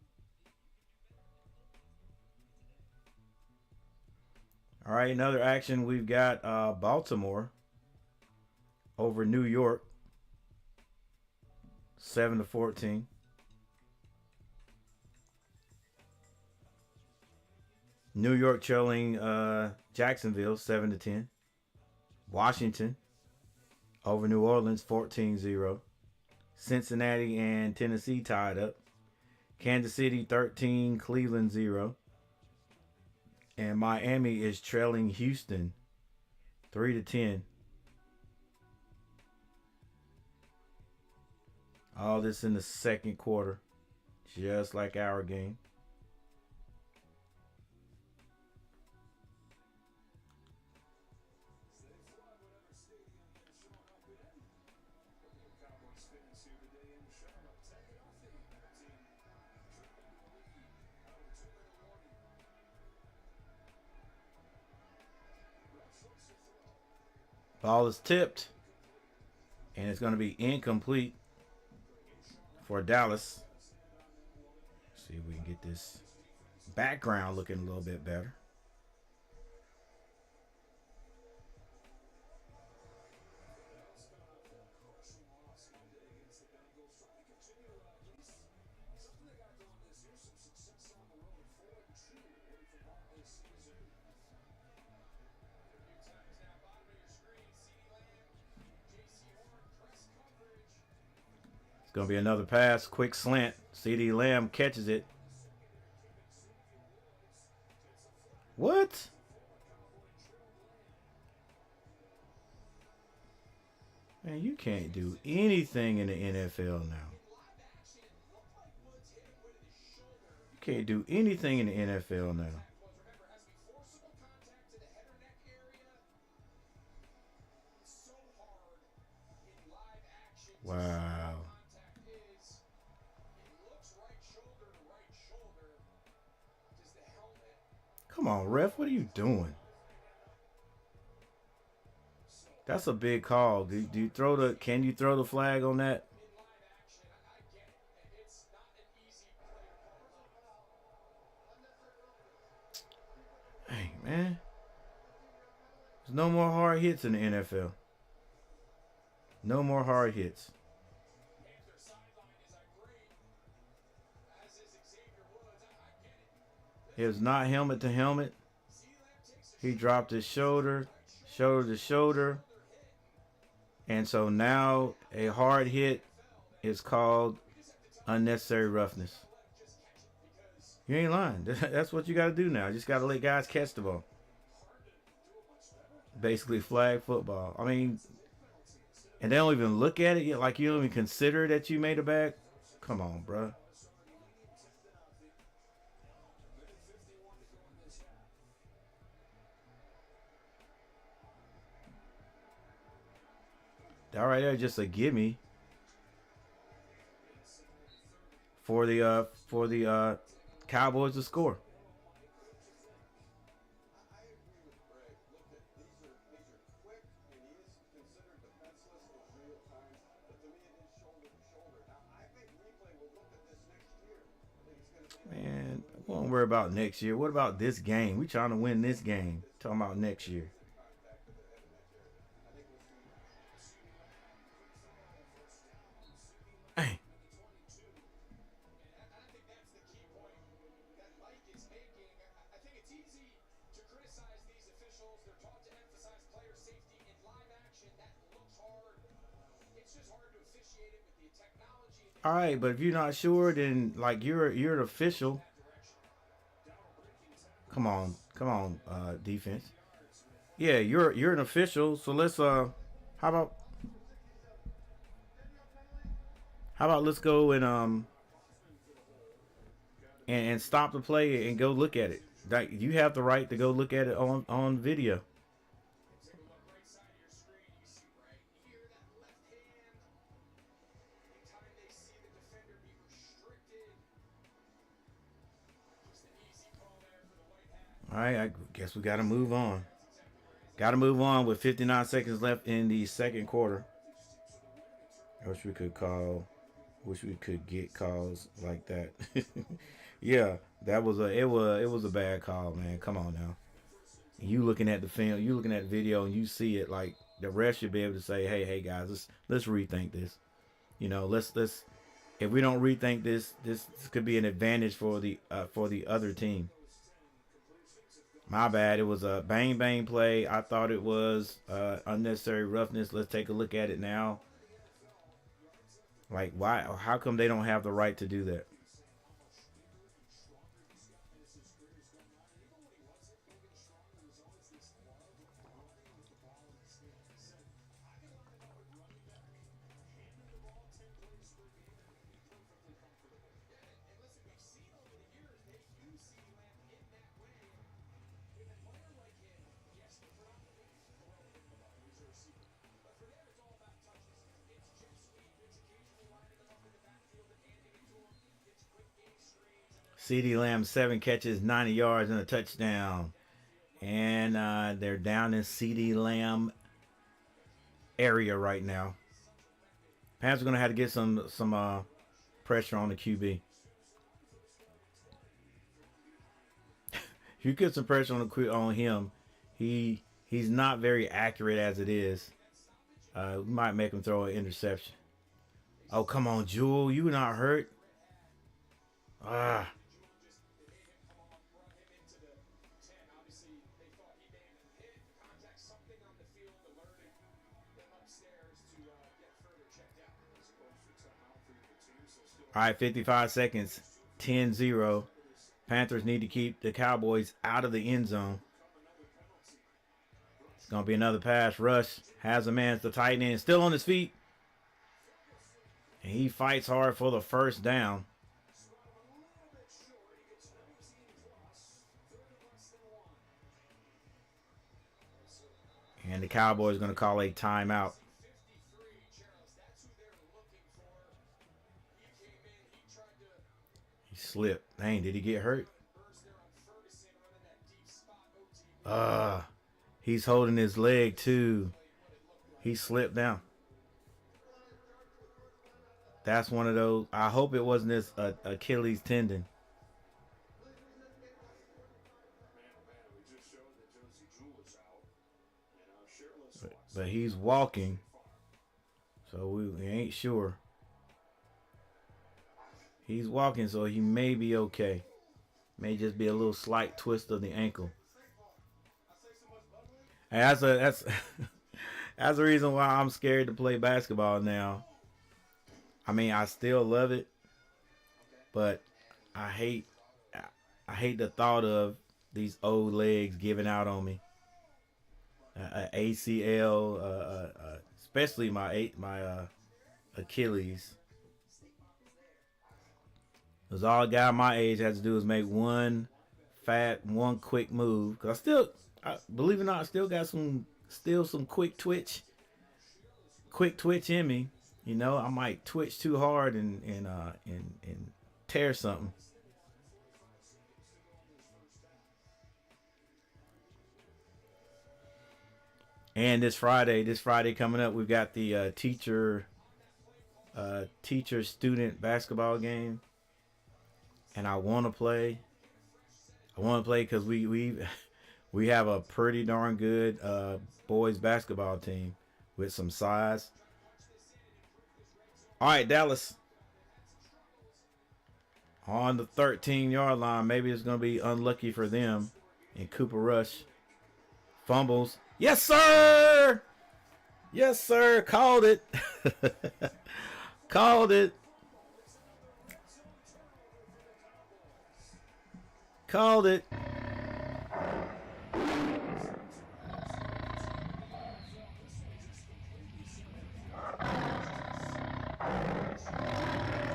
All right, another action. We've got Baltimore over New York, 7-14. New York trailing Jacksonville 7-10. Washington over New Orleans 14-0. Cincinnati and Tennessee tied up. Kansas City 13, Cleveland 0. And Miami is trailing Houston 3-10. All this in the second quarter, just like our game. Cowboys fans here today in Charlotte. 10-0. Team trailing the lead out of a 2-minute warning. Rush looks to throw. Ball is tipped, and it's going to be incomplete for Dallas. See if we can get this background looking a little bit better. It's going to be another pass, quick slant. CeeDee Lamb catches it. What? Man, you can't do anything in the NFL now. You can't do anything in the NFL now. Wow. Come on, ref. What are you doing? That's a big call. Do you throw the? Can you throw the flag on that? Hey, man. There's no more hard hits in the NFL. No more hard hits. It was not helmet to helmet. He dropped his shoulder, shoulder to shoulder. And so now a hard hit is called unnecessary roughness. You ain't lying. That's what you got to do now. You just got to let guys catch the ball. Basically flag football. I mean, and they don't even look at it. Like you don't even consider that you made a bag. Come on, bro. That right there, just a gimme for the Cowboys to score. Man, we won't worry about next year. What about this game? We trying to win this game. Talking about next year. Hey. All right, but if you're not sure, then like you're an official. Come on, defense. Yeah, you're an official. So let's how about let's go and and stop the play and go look at it. Like, you have the right to go look at it on video. Take a look right side of your screen. You see right here that left hand. Anytime they see the defender be restricted, just an easy call there for the white hat. All right, I guess we got to move on. Got to move on with 59 seconds left in the second quarter. I wish we could call. Wish we could get calls like that. Yeah, that was it was a bad call, man. Come on now. You looking at the film, you looking at the video, and you see it. Like, the ref should be able to say, hey guys, let's rethink this. You know, let's if we don't rethink this could be an advantage for the other team. My bad. It was a bang play. I thought it was unnecessary roughness. Let's take a look at it now. Like, why? How come they don't have the right to do that? CeeDee Lamb, 7 catches, 90 yards, and a touchdown. And they're down in CeeDee Lamb area right now. Panthers are going to have to get some pressure on the QB. If you get some pressure on him, he's not very accurate as it is. We might make him throw an interception. Oh, come on, Jewel. You not hurt? Ah. All right, 55 seconds, 10-0. Panthers need to keep the Cowboys out of the end zone. It's going to be another pass rush. Has a man, the tight end, still on his feet. And he fights hard for the first down. And the Cowboys are going to call a timeout. He slipped. Dang, did he get hurt? He's holding his leg too. He slipped down. That's one of those. I hope it wasn't his Achilles tendon. But he's walking, so we ain't sure. He's walking, so he may be okay. May just be a little slight twist of the ankle. And that's that's the reason why I'm scared to play basketball now. I mean, I still love it, but I hate the thought of these old legs giving out on me. ACL, especially my Achilles. Because all a guy my age has to do is make one quick move. Because believe it or not, I still got some quick twitch in me. You know, I might twitch too hard and tear something. And this Friday coming up, we've got the teacher-student basketball game. And I want to play. Because we have a pretty darn good boys basketball team with some size. All right, Dallas. On the 13-yard line. Maybe it's going to be unlucky for them. And Cooper Rush fumbles. Yes, sir! Yes, sir. Called it. Called it. Called it.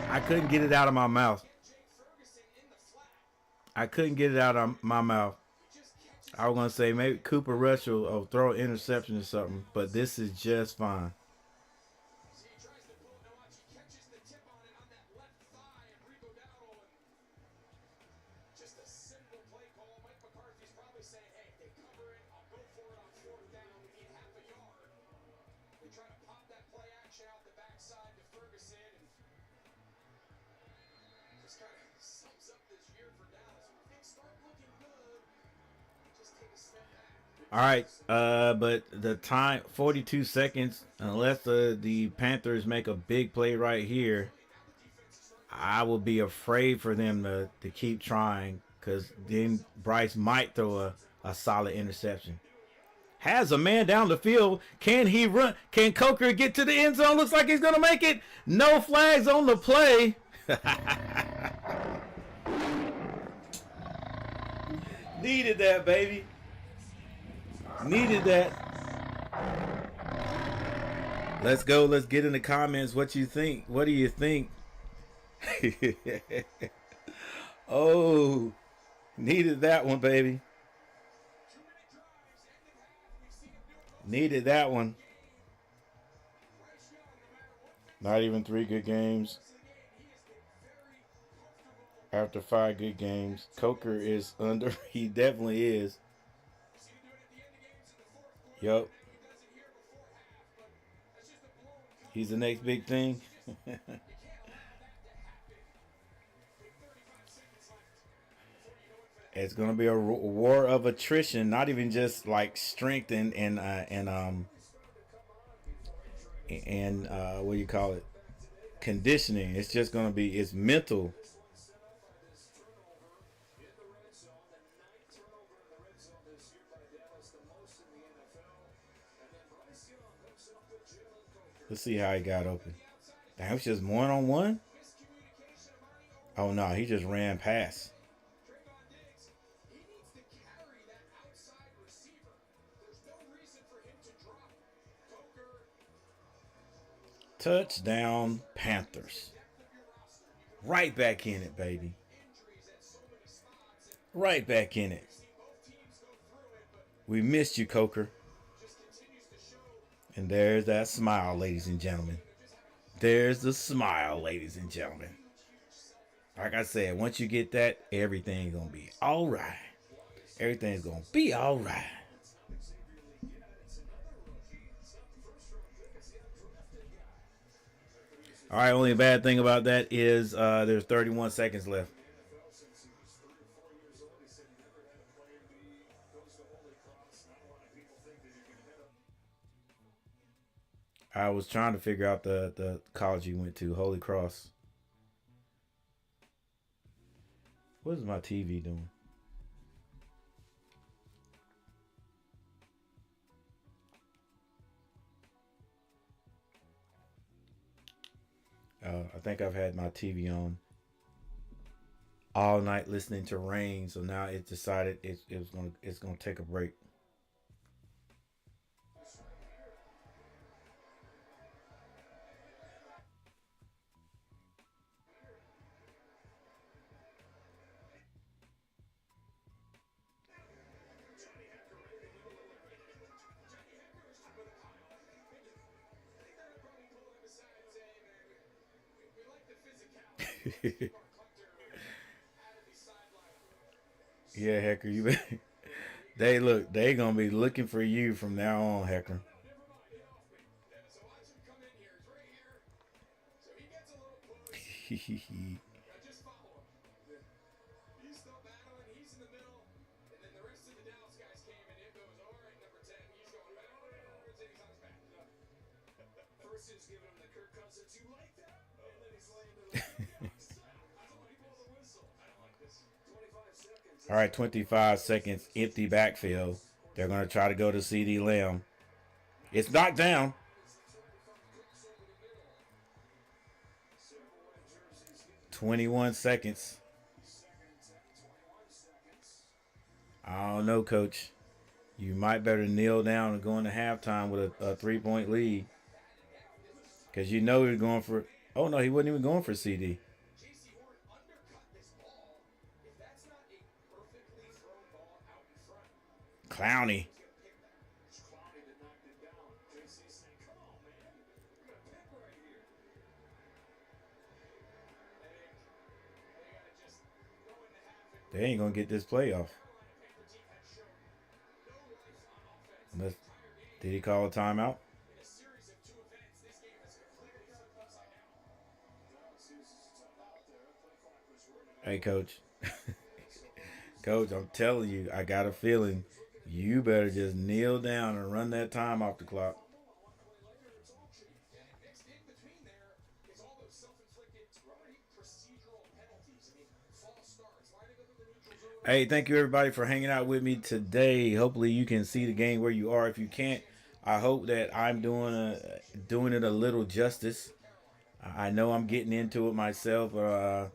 I couldn't get it out of my mouth. I couldn't get it out of my mouth. I was gonna say maybe Cooper Rush will throw an interception or something, but this is just fine. See, he tries to pull it. Now watch, he catches the tip on it on that left thigh of Rico Dowdle. And just a simple play call. Mike McCarthy's probably saying, hey, if they cover it, I'll go for it on fourth down. We need half a yard. They try to pop that play action out the backside to Ferguson. And just kind of sums up this year for Dallas. When things start looking good, just take a step back. All right, but the time 42 seconds. Unless the Panthers make a big play right here, I will be afraid for them to keep trying, because then Bryce might throw a solid interception. Has a man down the field. Can he run? Can Coker get to the end zone? Looks like he's going to make it. No flags on the play. Needed that, baby. Needed that. Let's go. Let's get in the comments what you think. What do you think? Oh, needed that one, baby. Needed that one. Not even 3 good games. After 5 good games, Coker is under. He definitely is. Yup. He's the next big thing. It's gonna be a war of attrition, not even just like strength and what do you call it? Conditioning. It's just gonna be it's mental. Let's see how he got open. That was just 1-on-1. Oh no, he just ran past. Touchdown, Panthers. Right back in it, baby. Right back in it. We missed you, Coker. And there's that smile, ladies and gentlemen. There's the smile, ladies and gentlemen. Like I said, once you get that, everything's going to be all right. Everything's going to be all right. All right, only bad thing about that is there's 31 seconds left. I was trying to figure out the college he went to, Holy Cross. What is my TV doing? I think I've had my TV on all night listening to rain, so now it decided it's gonna take a break. Yeah, Hecker, you they gonna be looking for you from now on, Hecker. All right, 25 seconds, empty backfield. They're going to try to go to CD Lamb. It's knocked down. "21 seconds. I don't know, Coach. You might better kneel down and go into halftime with a 3-point lead. Because you know you're going for... Oh, no, he wasn't even going for CD. Clowney. Clowney that knocked it down. JC saying, come on, man. We got a pick right here. They gotta just go into half and They ain't gonna get this playoff. Carolina Panther team has shown no life on offense Unless, the entire game. did he call a timeout? In a series of 2 events, this game has completely flipped upside down. Hey, coach. Coach, I'm telling you, I got a feeling you better just kneel down and run that time off the clock. And mixed in between there is all those self-inflicted procedural penalties. I mean, false starts, lining up in the neutral zone. Hey, thank you everybody for hanging out with me today. Hopefully you can see the game where you are. If you can't, I hope that I'm doing it a little justice. I know I'm getting into it myself, but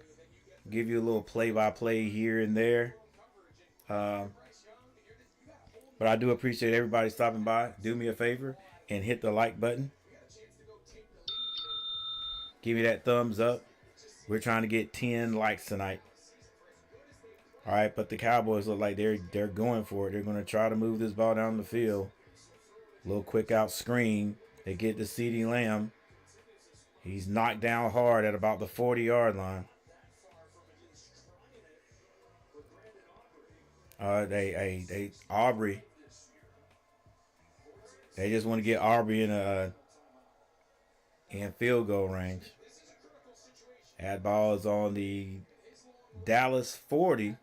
give you a little play-by-play here and there. But I do appreciate everybody stopping by. Do me a favor and hit the like button. Give me that thumbs up. We're trying to get 10 likes tonight. All right, but the Cowboys look like they're going for it. They're going to try to move this ball down the field. A little quick out screen. They get to CeeDee Lamb. He's knocked down hard at about the 40-yard line. Aubrey. They just want to get Aubrey in field goal range. That ball is on the Dallas 40.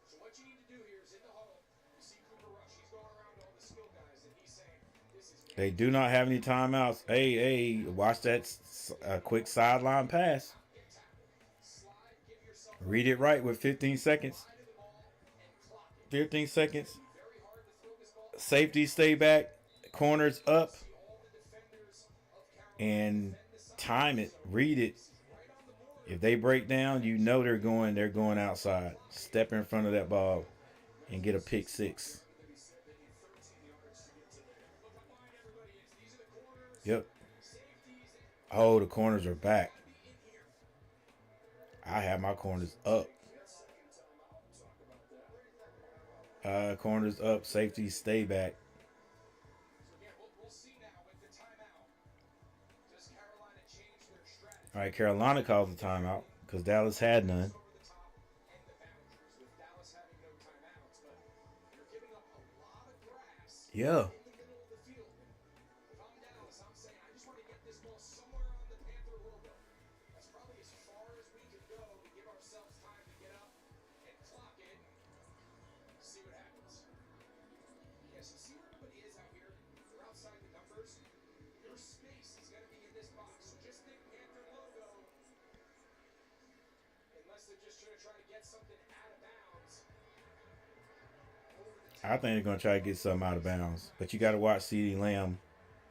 So what you need to do here is in the huddle, you see Cooper Rush. He's going around all the skill guys, and he's saying, this is They do not have any timeouts. Hey, watch that quick sideline pass. Read it right with 15 seconds. 15 seconds. Safety stay back. Corners up. And time it. Read it. If they break down, you know they're going outside. Step in front of that ball and get a pick six. Yep. Oh, the corners are back. I have my corners up. Corners up. Safety stay back. we'll see now with the timeout. Does Carolina change their strategy? All right, Carolina calls the timeout because Dallas had none. Over the top and the boundaries with Dallas having no timeouts, but you're giving up a lot of grass Yeah. in the middle of the field. If I'm Dallas, I'm saying I just want to get this ball somewhere on the Panther logo. That's probably as far as we can go to give ourselves time to get up and clock it. See what happens. Yes, you see where everybody is out here. They're outside the numbers. Your space is going to be in this box. So just think Panther logo. Unless they're just going to try to get something out of bounds. I think they're going to try to get something out of bounds. But you got to watch CeeDee Lamb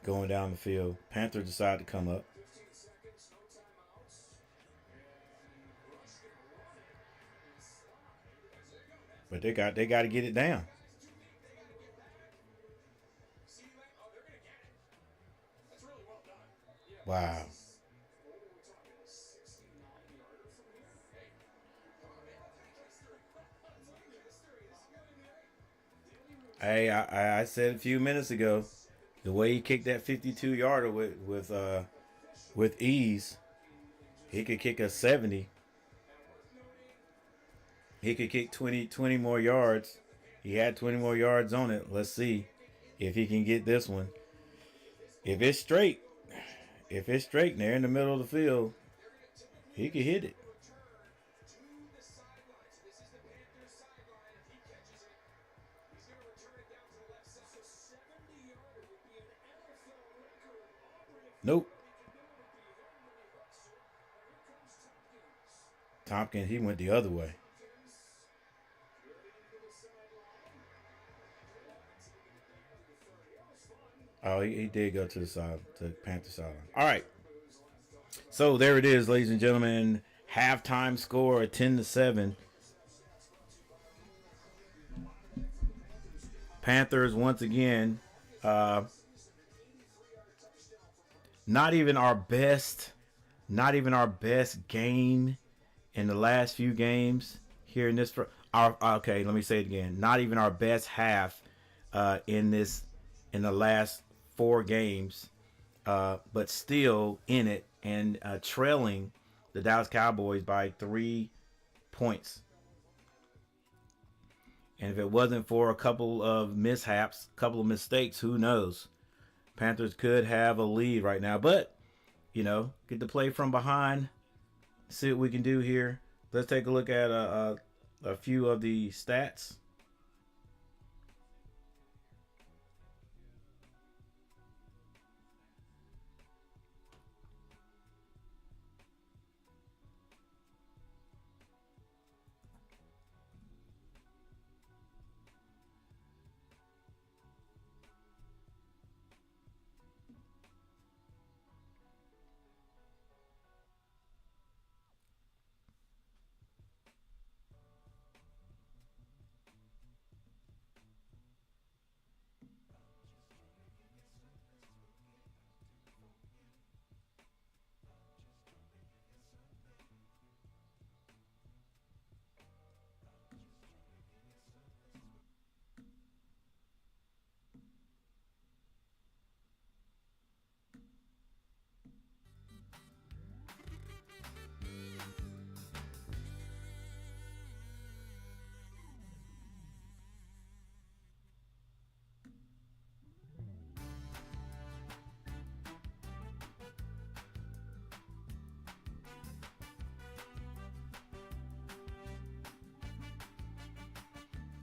going down the field. Panthers decide to come up. 15 seconds, no timeouts. And Rush gonna run it and slide. But they got to get it down. Wow. Hey, I said a few minutes ago, the way he kicked that 52-yarder with ease, he could kick a 70. He could kick 20 more yards. He had 20 more yards on it. Let's see if he can get this one. If it's straight and they're in the middle of the field, he could hit it. Nope. Tompkins, he went the other way. Oh, he did go to the side, to the Panther sideline. All right. So there it is, ladies and gentlemen. Halftime score, 10-7. Panthers once again. Not even our best game in the last few games here in this. Okay, let me say it again. Not even our best half in the last 4 games, but still in it and trailing the Dallas Cowboys by 3 points. And if it wasn't for a couple of mishaps, a couple of mistakes, who knows? Panthers could have a lead right now, but get to play from behind. See what we can do here. Let's take a look at a few of the stats.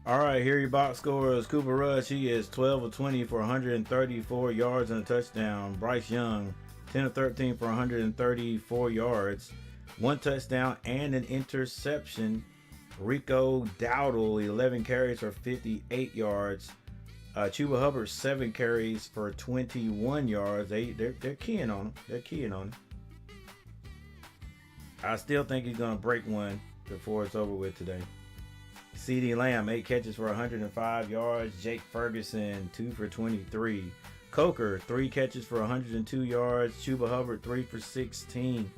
All right, here are your box scores. Cooper Rush, he is 12 of 20 for 134 yards and a touchdown. Bryce Young, 10 of 13 for 134 yards, 1 touchdown and an interception. Rico Dowdle, 11 carries for 58 yards. Chuba Hubbard, 7 carries for 21 yards. They're keying on him. They're keying on him. I still think he's going to break one before it's over with today. CeeDee Lamb, 8 catches for 105 yards. Jake Ferguson, 2 for 23. Coker, 3 catches for 102 yards. Chuba Hubbard, 3 for 16.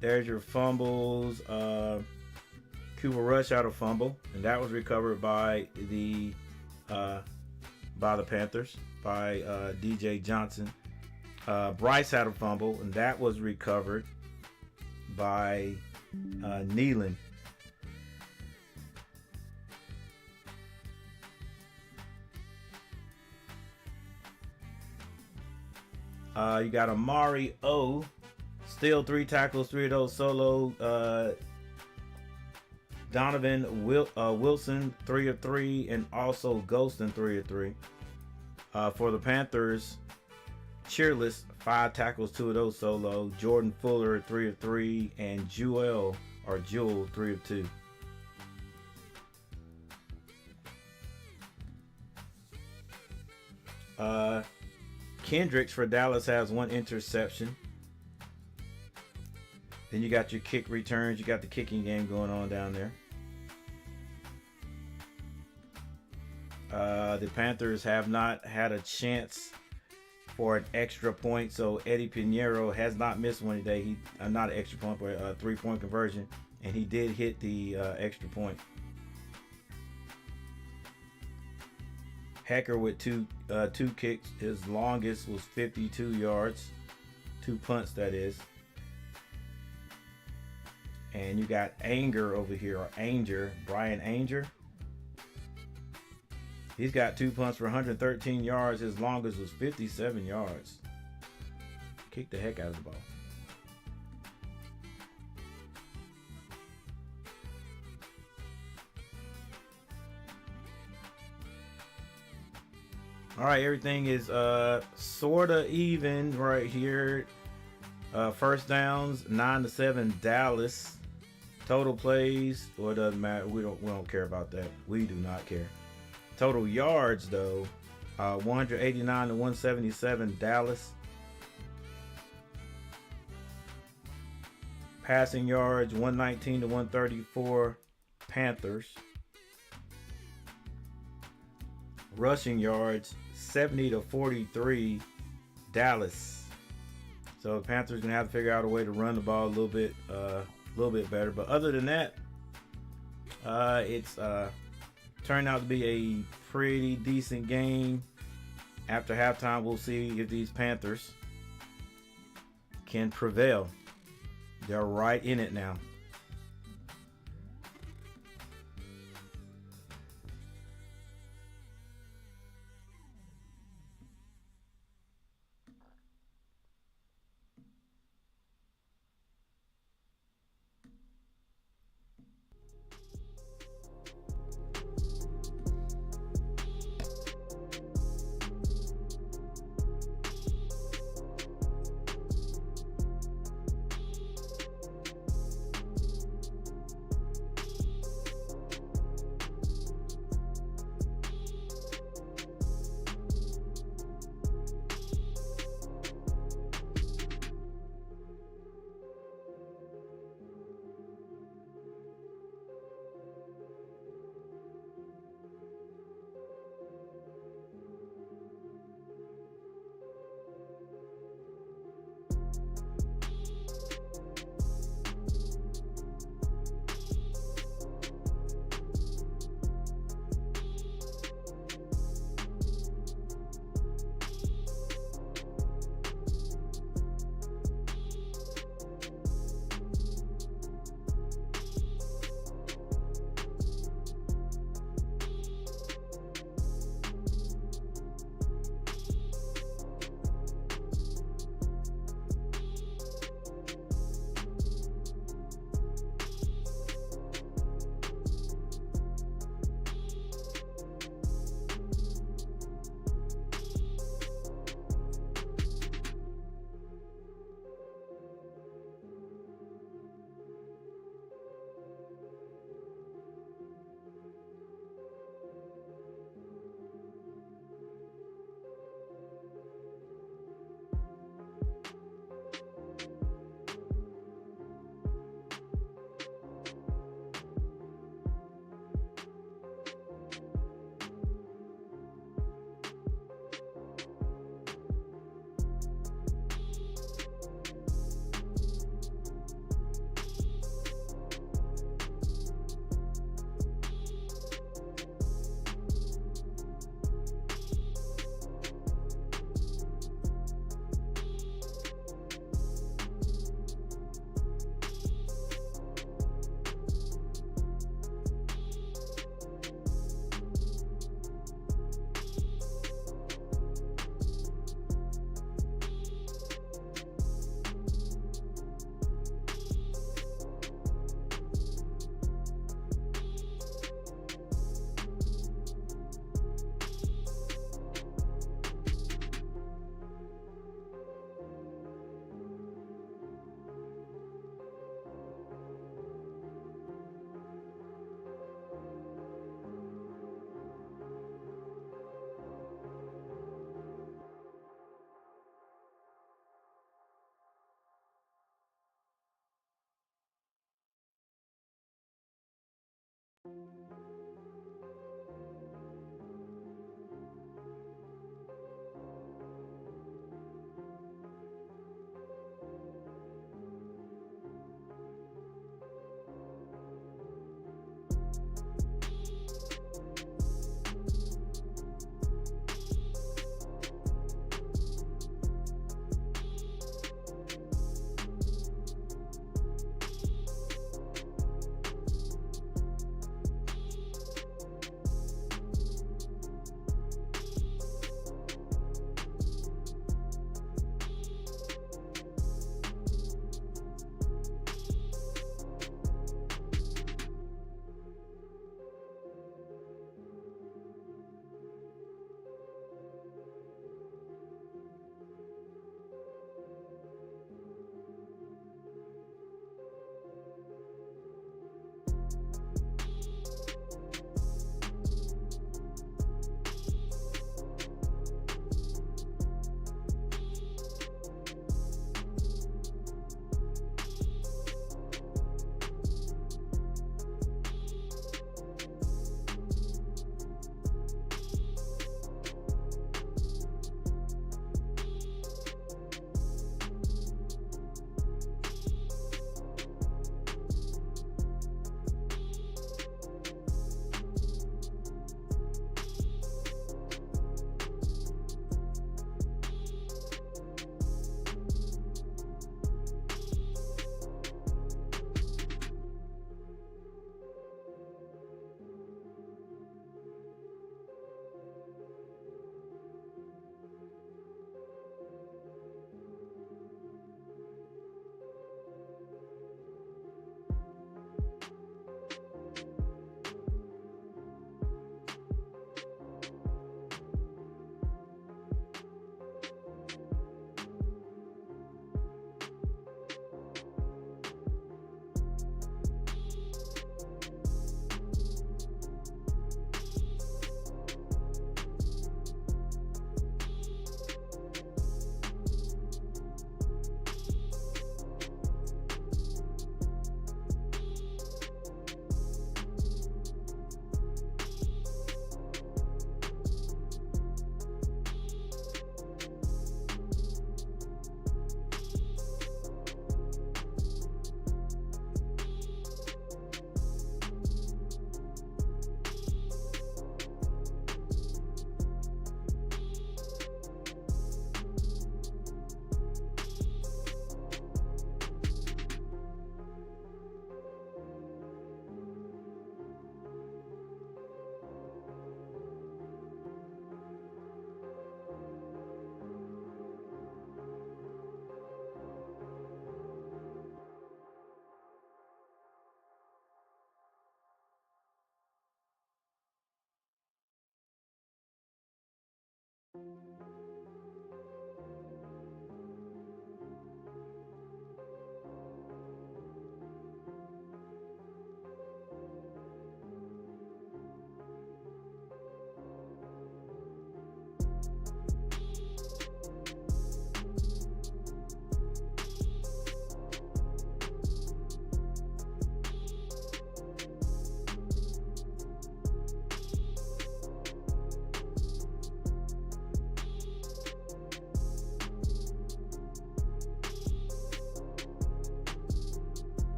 There's your fumbles. Cooper Rush had a fumble, and that was recovered by the Panthers, by DJ Johnson. Bryce had a fumble, and that was recovered by Nealon. You got Amari O, still 3 tackles, 3 of those solo. Donovan Wilson, 3 of 3, and also Golston, 3 of 3. For the Panthers, Cheerless, 5 tackles, 2 of those solo. Jordan Fuller, 3 of 3, and Jewel, 3 of 2. Kendricks for Dallas has 1 interception. Then you got your kick returns. You got the kicking game going on down there. The Panthers have not had a chance for an extra point, so Eddie Pinheiro has not missed one today. He not an extra point, but a 3-point conversion, and he did hit the extra point. Hecker with two kicks. His longest was 52 yards. 2 punts, that is. And you got Anger over here, or Anger, Brian Anger. He's got 2 punts for 113 yards. His longest was 57 yards. Kicked the heck out of the ball. All right, everything is sort of even right here. First downs, 9-7 Dallas. Total plays, well, it doesn't matter. We don't care about that. We do not care. Total yards, though, 189 to 177 Dallas. Passing yards, 119 to 134 Panthers. Rushing yards, 70 to 43 Dallas. So the Panthers gonna have to figure out a way to run the ball a little little bit better. But other than that, it's turned out to be a pretty decent game. After halftime, we'll see if these Panthers can prevail. They're right in it now.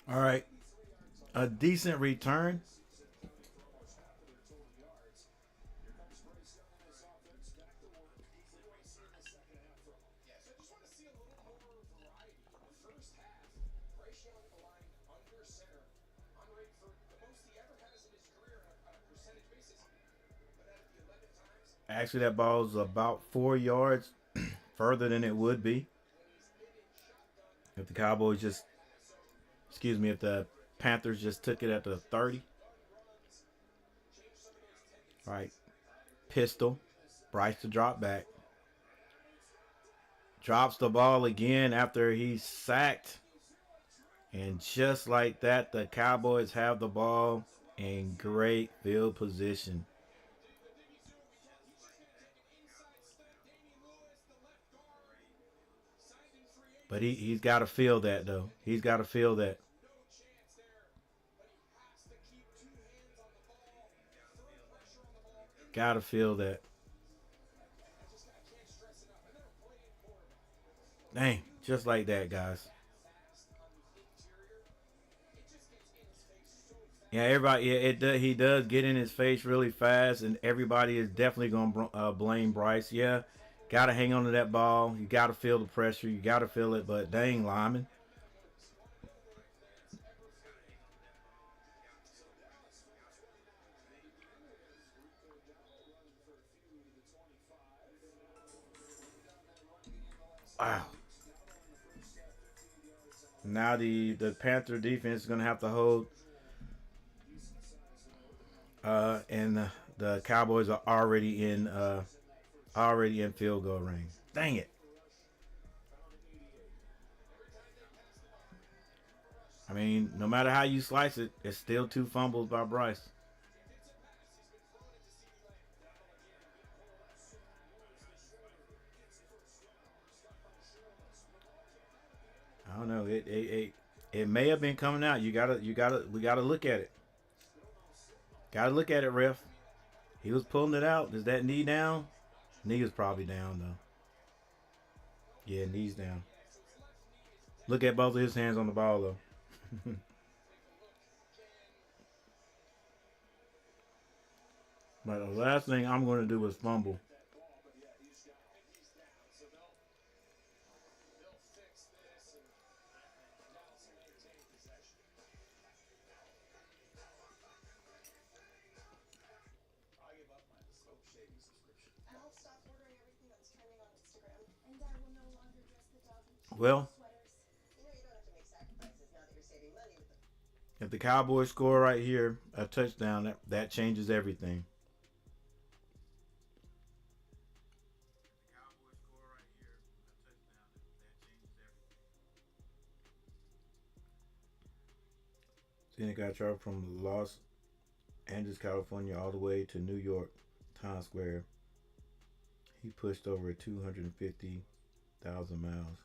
All right, a decent return. Yeah, so I just want to see a little more variety. In the first half, Bryce Young aligned under center on rate for the most he ever has in his career on a percentage basis. But out of the 11 times Actually, that ball is about 4 yards further than it would be when he's hit in shotgun, if the Cowboys just, excuse me, if the Panthers just took it at the 30. shotgun runs, change some of those tendencies. All right, pistol, Bryce to drop back. Drops the ball again after he's sacked. And just like that, the Cowboys have the ball in great field position. But he's got to feel that, though. He's got to feel that. No chance there, but he has to keep two hands on the ball, throw pressure on the ball. Got to feel that. I can't stress enough. Another brilliant quarterback. Dang, just like that, guys. Fast on the interior, it just gets in his face so fast. Yeah, everybody. Yeah, he does get in his face really fast, and everybody is definitely gonna blame Bryce. Yeah, got to hang on to that ball. You got to feel the pressure. You got to feel it. But dang, Lyman. Wow. Now the Panther defense is gonna have to hold. And the Cowboys are already in field goal range. Dang it. I mean, no matter how you slice it, it's still 2 fumbles by Bryce. I don't know. It may have been coming out. We gotta look at it. Gotta look at it, ref. He was pulling it out. Is that knee down? Knee is probably down though. Yeah, knee's down. Look at both of his hands on the ball, though. But the last thing I'm going to do is fumble. I'll stop ordering everything that's trending on Instagram. And I will no longer dress the dog in cute Well, sweaters. You know you don't have to make sacrifices now that you're saving money with the if the Cowboys score right here a touchdown, that changes everything. Then it got traveled from Los Angeles, California, all the way to New York, Times Square. He pushed over 250,000 miles.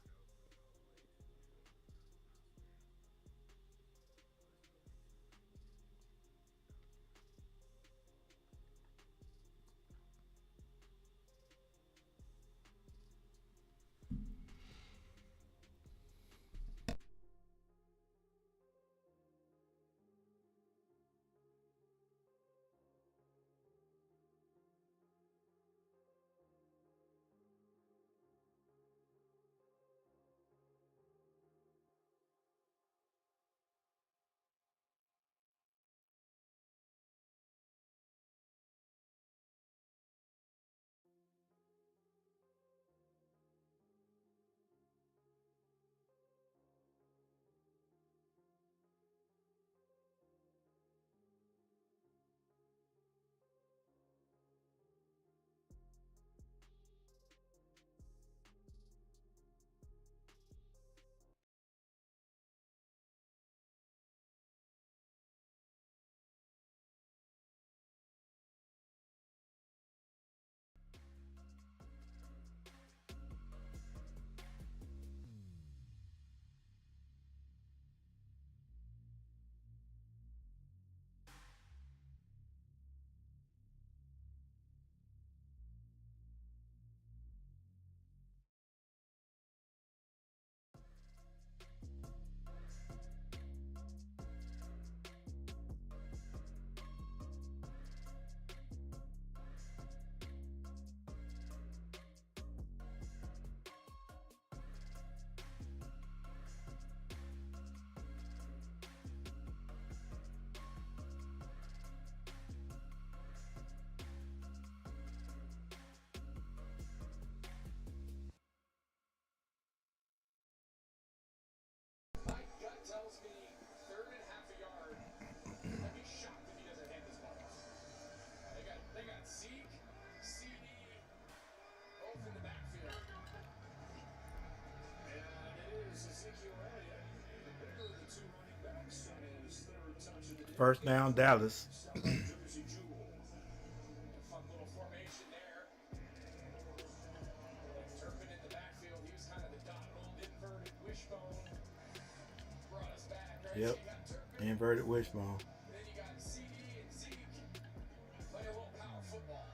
My gut tells me third and half a yard. I'd be shocked if he doesn't hand this ball off. They got Zeke, CD, both in the backfield. And it is Ezekiel Elliott, the bigger of the two running backs, on his third touch of the day. First down, Dallas. South Jersey Jewel. A fun little formation there. Turpin in the backfield. He was kind of the dot roll inverted wishbone. Brought us back, right? Yep. So you got Turpin. Inverted wishbone. Then you got CD and Zeke. Play a little power football.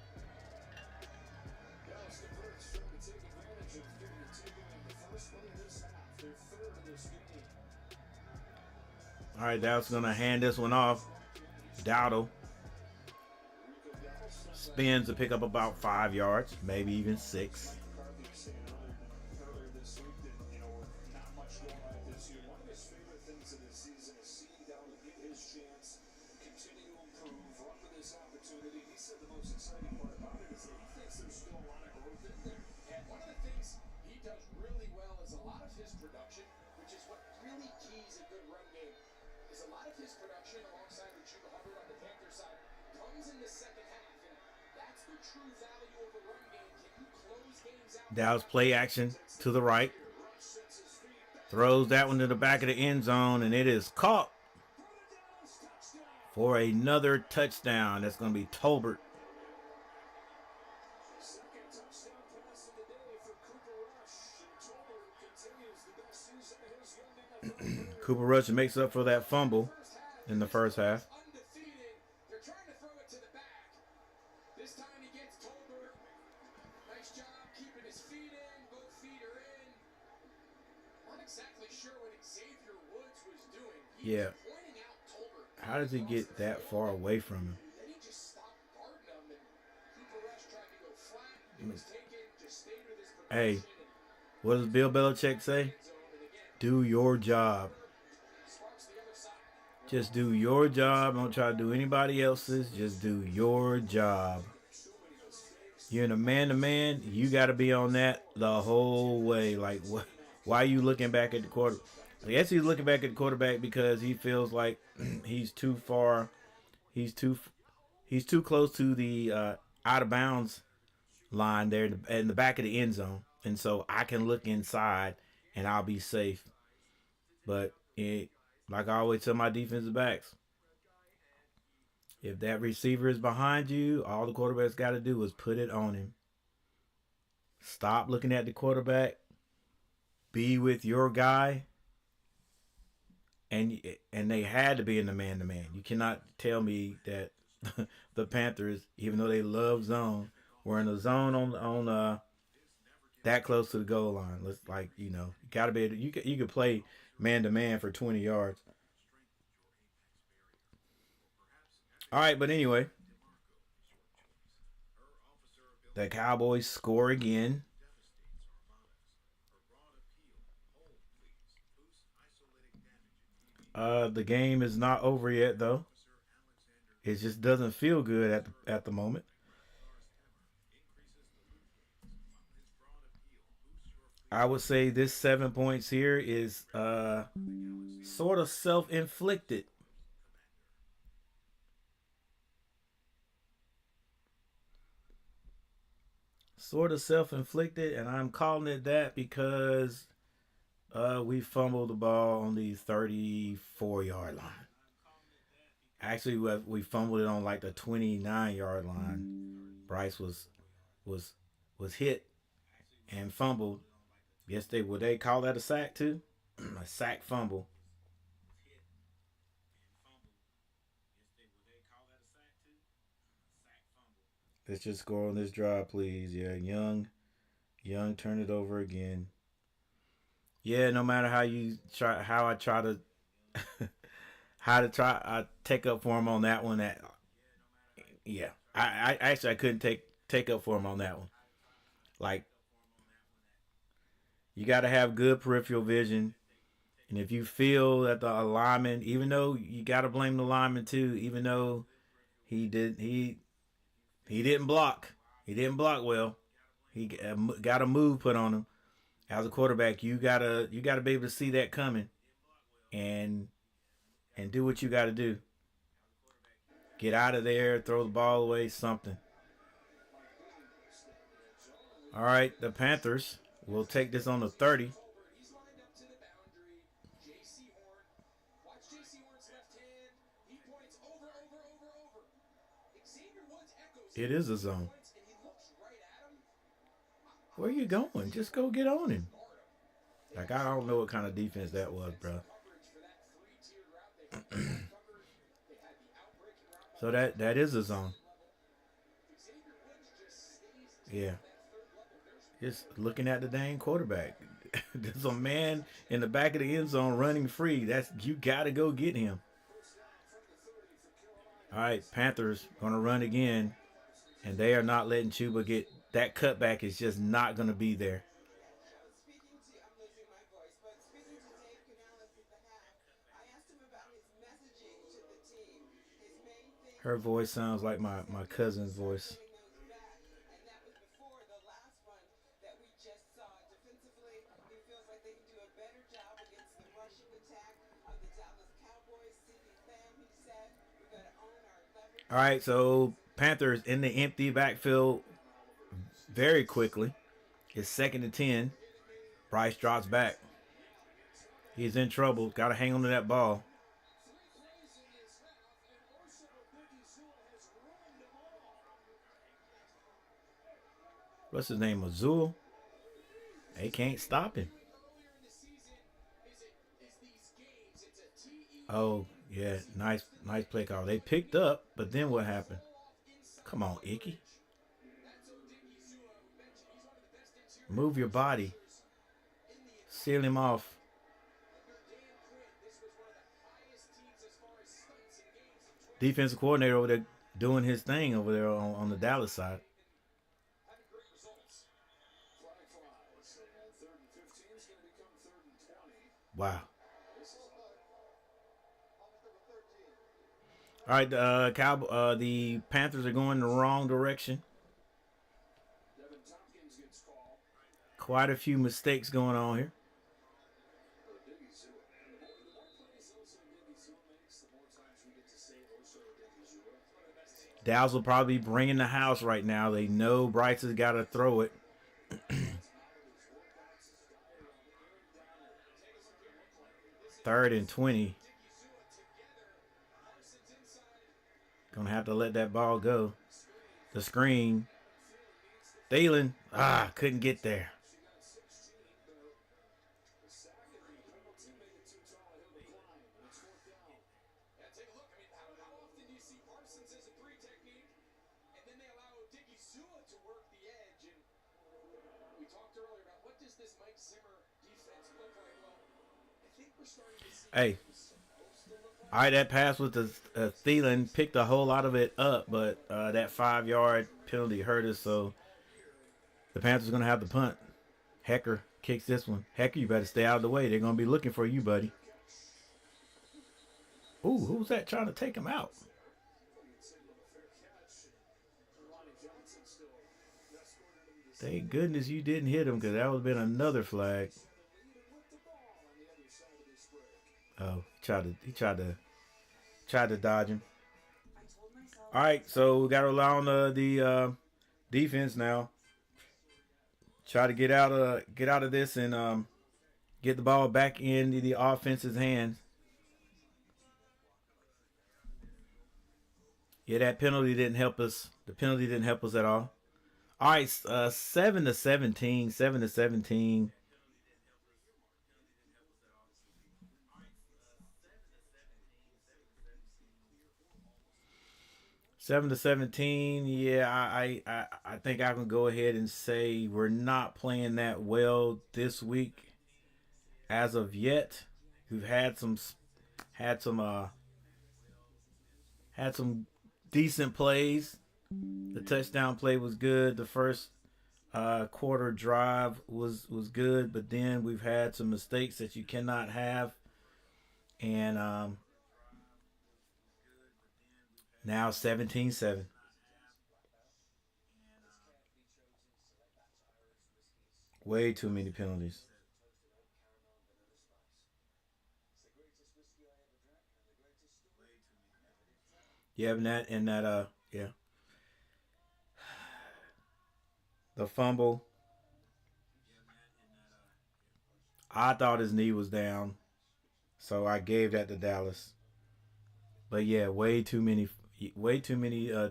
Dallas converts, trying to take advantage of getting a takeaway in the first one of this half. Their third of this game. All right, Dallas going to hand this one off. Dowdle spins to pick up about 5 yards, maybe even 6. McCarthy was saying earlier this week that, with not much going on this year, one of his favorite things of the season is seeing Dowdle get his chance, continue to improve, run with this opportunity. He said the most exciting part about it is that he thinks there's still a lot of growth in there. And one of the things he does really well is a lot of his production, which is what really keys a good run game, is a lot of his production alongside with Chuba Hubbard on the Panther side comes in the second half. And that's the true value of a run game. Can you close games out? Dallas play action to the right. Throws that one to the back of the end zone, and it is caught for another touchdown. That's going to be Tolbert. Second touchdown pass of the day for Cooper Rush. And Tolbert continues the best season of his young NFL career. Cooper Rush makes up for that fumble in the first half. Undefeated. They're trying to throw it to the back. This time he gets Tolbert. Nice job keeping his feet in. Both feet are in. Not exactly sure what Yeah. How does he get that far away from him? Then he just stopped guarding him, and Cooper Rush tried to go flat. It was taken, just stayed with his Hey, progression, and what does Bill Belichick say? end zone. And again, Do your job. sparks the other side. Just do your job. Don't try to do anybody else's. Just do your job. You're in a man-to-man. You got to be on that the whole way. Like, why are you looking back at the quarter? I guess he's looking back at the quarterback because he feels like he's too far. He's too close to the out of bounds line there in the back of the end zone, and so I can look inside and I'll be safe. But like I always tell my defensive backs, if that receiver is behind you, all the quarterback's got to do is put it on him. Stop looking at the quarterback. Be with your guy. And they had to be in the man-to-man. You cannot tell me that the Panthers, even though they love zone, were in the zone on that close to the goal line. Let's you gotta be able to, you could play man-to-man for 20 yards. All right, but anyway, the Cowboys score again. The game is not over yet, though. It just doesn't feel good at the moment. I would say this 7 points here is sort of self-inflicted. Sort of self-inflicted, and I'm calling it that because we fumbled the ball on the 34-yard line. Actually, we fumbled it on like the 29-yard line. Bryce was hit and fumbled. Yes, would they call that a sack too? A sack fumble. Let's just score on this drive, please. Yeah, Young, turn it over again. Yeah, no matter how I try to, I take up for him on that one. Yeah, I actually I couldn't take up for him on that one. Like, you got to have good peripheral vision, and if you feel that the lineman, even though you got to blame the lineman too, even though he didn't block, well. He got a move put on him. As a quarterback, you gotta be able to see that coming, and do what you got to do. Get out of there, throw the ball away, something. All right, the Panthers will take this on the 30. He's lined up to the boundary. J.C. Horn. Watch J.C. Horn's left hand. He points over. Xavier Woods echoes. It is a zone. Points, and he looks right at him. Where you going? Just go get on him. Like, I don't know what kind of defense that was, bro. So that is a zone. Yeah. Just looking at the dang quarterback. There's a man in the back of the end zone running free. You gotta go get him. All right, Panthers gonna run again, and they are not letting Chuba get that cutback. Is just not gonna be there. Her voice sounds like my cousin's voice. All right, so Panthers in the empty backfield very quickly. It's 2nd and 10. Bryce drops back. He's in trouble. Got to hang on to that ball. What's his name? Azul. They can't stop him. Oh, yeah. Nice play call. They picked up, but then what happened? Come on, Icky. Move your body. Seal him off. defensive coordinator over there doing his thing over there on the Dallas side. Having great results. Flag flies. And third and 15 is going to become third and 20. Wow. This is All right, the Panthers are going the wrong direction. Devin Tompkins gets called. Quite a few mistakes going on here. Or Diggy Zua, man. The more plays Oso Diggy Zua makes, the more times we get to say Oso Diggy Zua. Dallas will probably be bringing the house right now. They know Bryce has got to throw it. Third and 20. Gonna have to let that ball go. The screen. Thielen. Couldn't get there. Yeah, take a look. I mean, how often do you see Parsons as a three technique, and then they allow Diggy Zua to work the edge? And we talked earlier about what does this Mike Zimmer defense look like? Well, I think we're starting to see Hey. what it was supposed to look like. All right, that pass with the Thielen picked a whole lot of it up, but that 5-yard penalty hurt us, so the Panthers are going to have to punt. Hecker kicks this one. Hecker, you better stay out of the way. They're going to be looking for you, buddy. Ooh, who's that trying to take him out? Thank goodness you didn't hit him, because that would have been another flag. Oh, he tried to dodge him. All right, so we got to rely on the defense now. Try to get out of this and get the ball back into the offense's hands. Yeah, that penalty didn't help us. The penalty didn't help us at all. All right, 7-17, 7-17. 7-17. Yeah, I think I can go ahead and say we're not playing that well this week as of yet. We've had some decent plays. The touchdown play was good. The first quarter drive was good, but then we've had some mistakes that you cannot have, and now 17-7. Way too many penalties. Yeah, yeah. The fumble. I thought his knee was down, so I gave that to Dallas. But yeah, way too many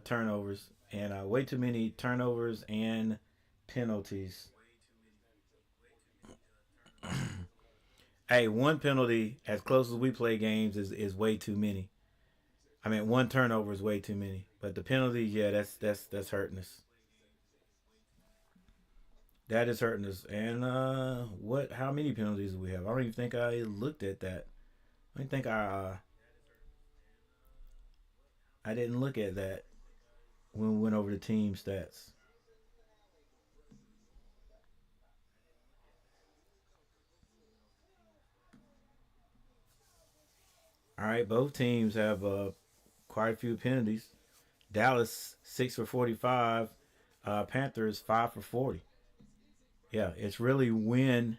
turnovers, and way too many turnovers and penalties. Hey, one penalty as close as we play games is way too many. I mean, one turnover is way too many. But the penalties, yeah, that's hurting us. That is hurting us. And what? How many penalties do we have? I don't even think I looked at that. I don't think I didn't look at that when we went over the team stats. All right, both teams have quite a few penalties. Dallas 6 for 45, Panthers 5 for 40. Yeah, it's really when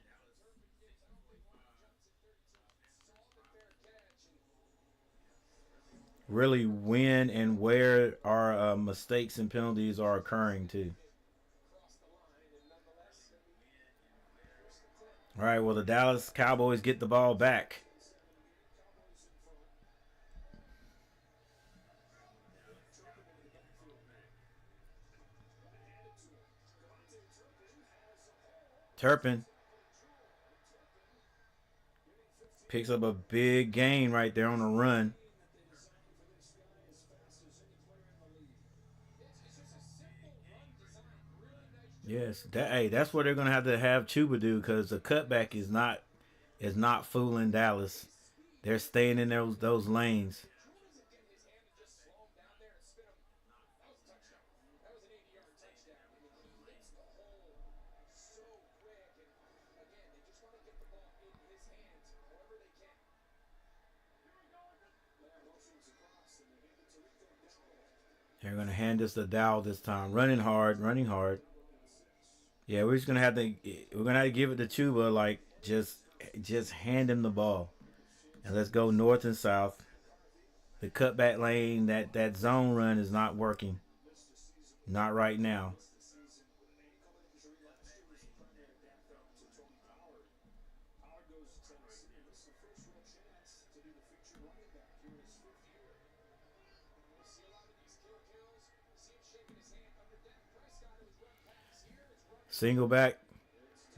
and where our mistakes and penalties are occurring too. All right, well, the Dallas Cowboys get the ball back. Turpin picks up a big gain right there on the run. Yes, that's what they're gonna have Chuba do, because the cutback is not fooling Dallas. They're staying in those lanes. just want to get the ball in his hands however they can. They're going to hand us the Dow this time. Running hard, running hard. Yeah, we're just going to have to give it to Chuba, like just hand him the ball. And let's go north and south. The cutback lane, that zone run is not working. Not right now. Single back.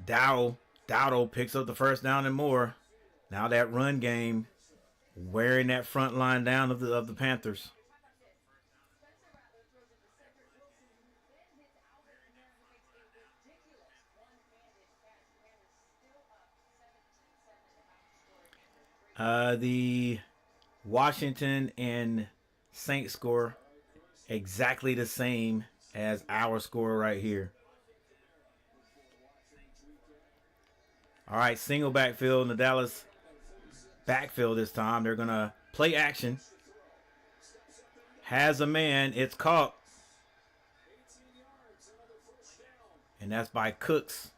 Dowdle picks up the first down and more. Now that run game wearing that front line down of the Panthers. The Washington and Saints score exactly the same as our score right here. All right, single backfield in the Dallas backfield this time. They're going to play action. Has a man. It's caught. And that's by Cooks.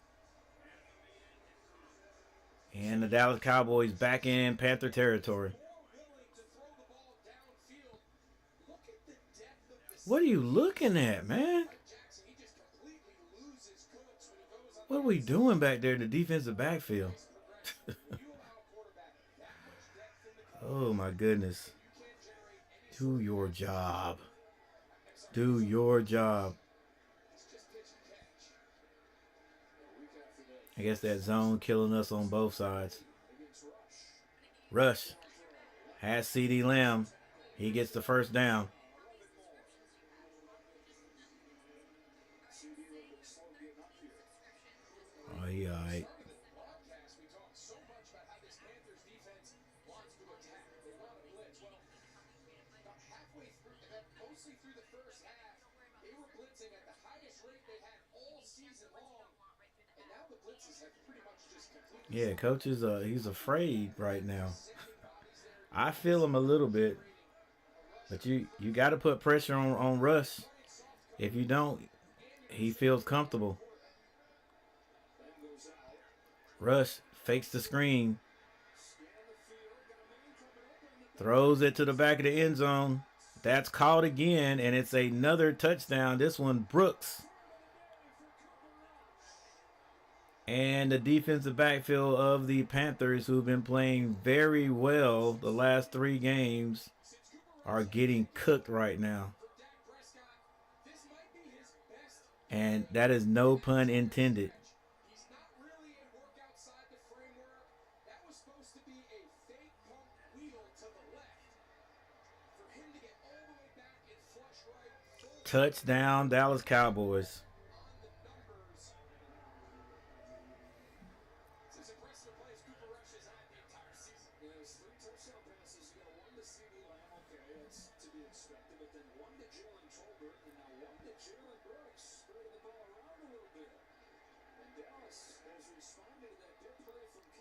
And the Dallas Cowboys back in Panther territory. What are you looking at, man? What are we doing back there in the defensive backfield? Oh, my goodness. Do your job. Do your job. I guess that zone killing us on both sides. Rush has CeeDee Lamb. He gets the first down. Oh, he all right. Yeah, coach is he's afraid right now. I feel him a little bit, but you got to put pressure on Russ. If you don't, he feels comfortable. Russ fakes the screen, throws it to the back of the end zone. That's caught again, and it's another touchdown. This one, Brooks. And the defensive backfield of the Panthers, who've been playing very well the last 3 games, are getting cooked right now. And that is no pun intended. Touchdown, Dallas Cowboys.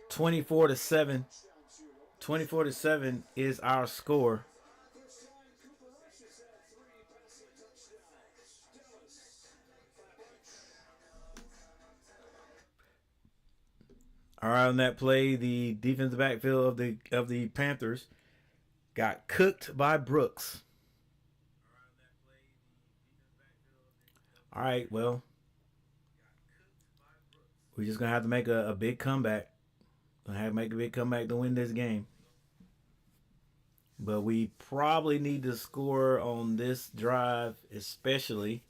(24-7). 24-7 is our score. All right, on that play, the defensive backfield of the Panthers got cooked by Brooks. All right, well, we're just gonna have to make a big comeback. Gonna have to make a big comeback to win this game. But we probably need to score on this drive, especially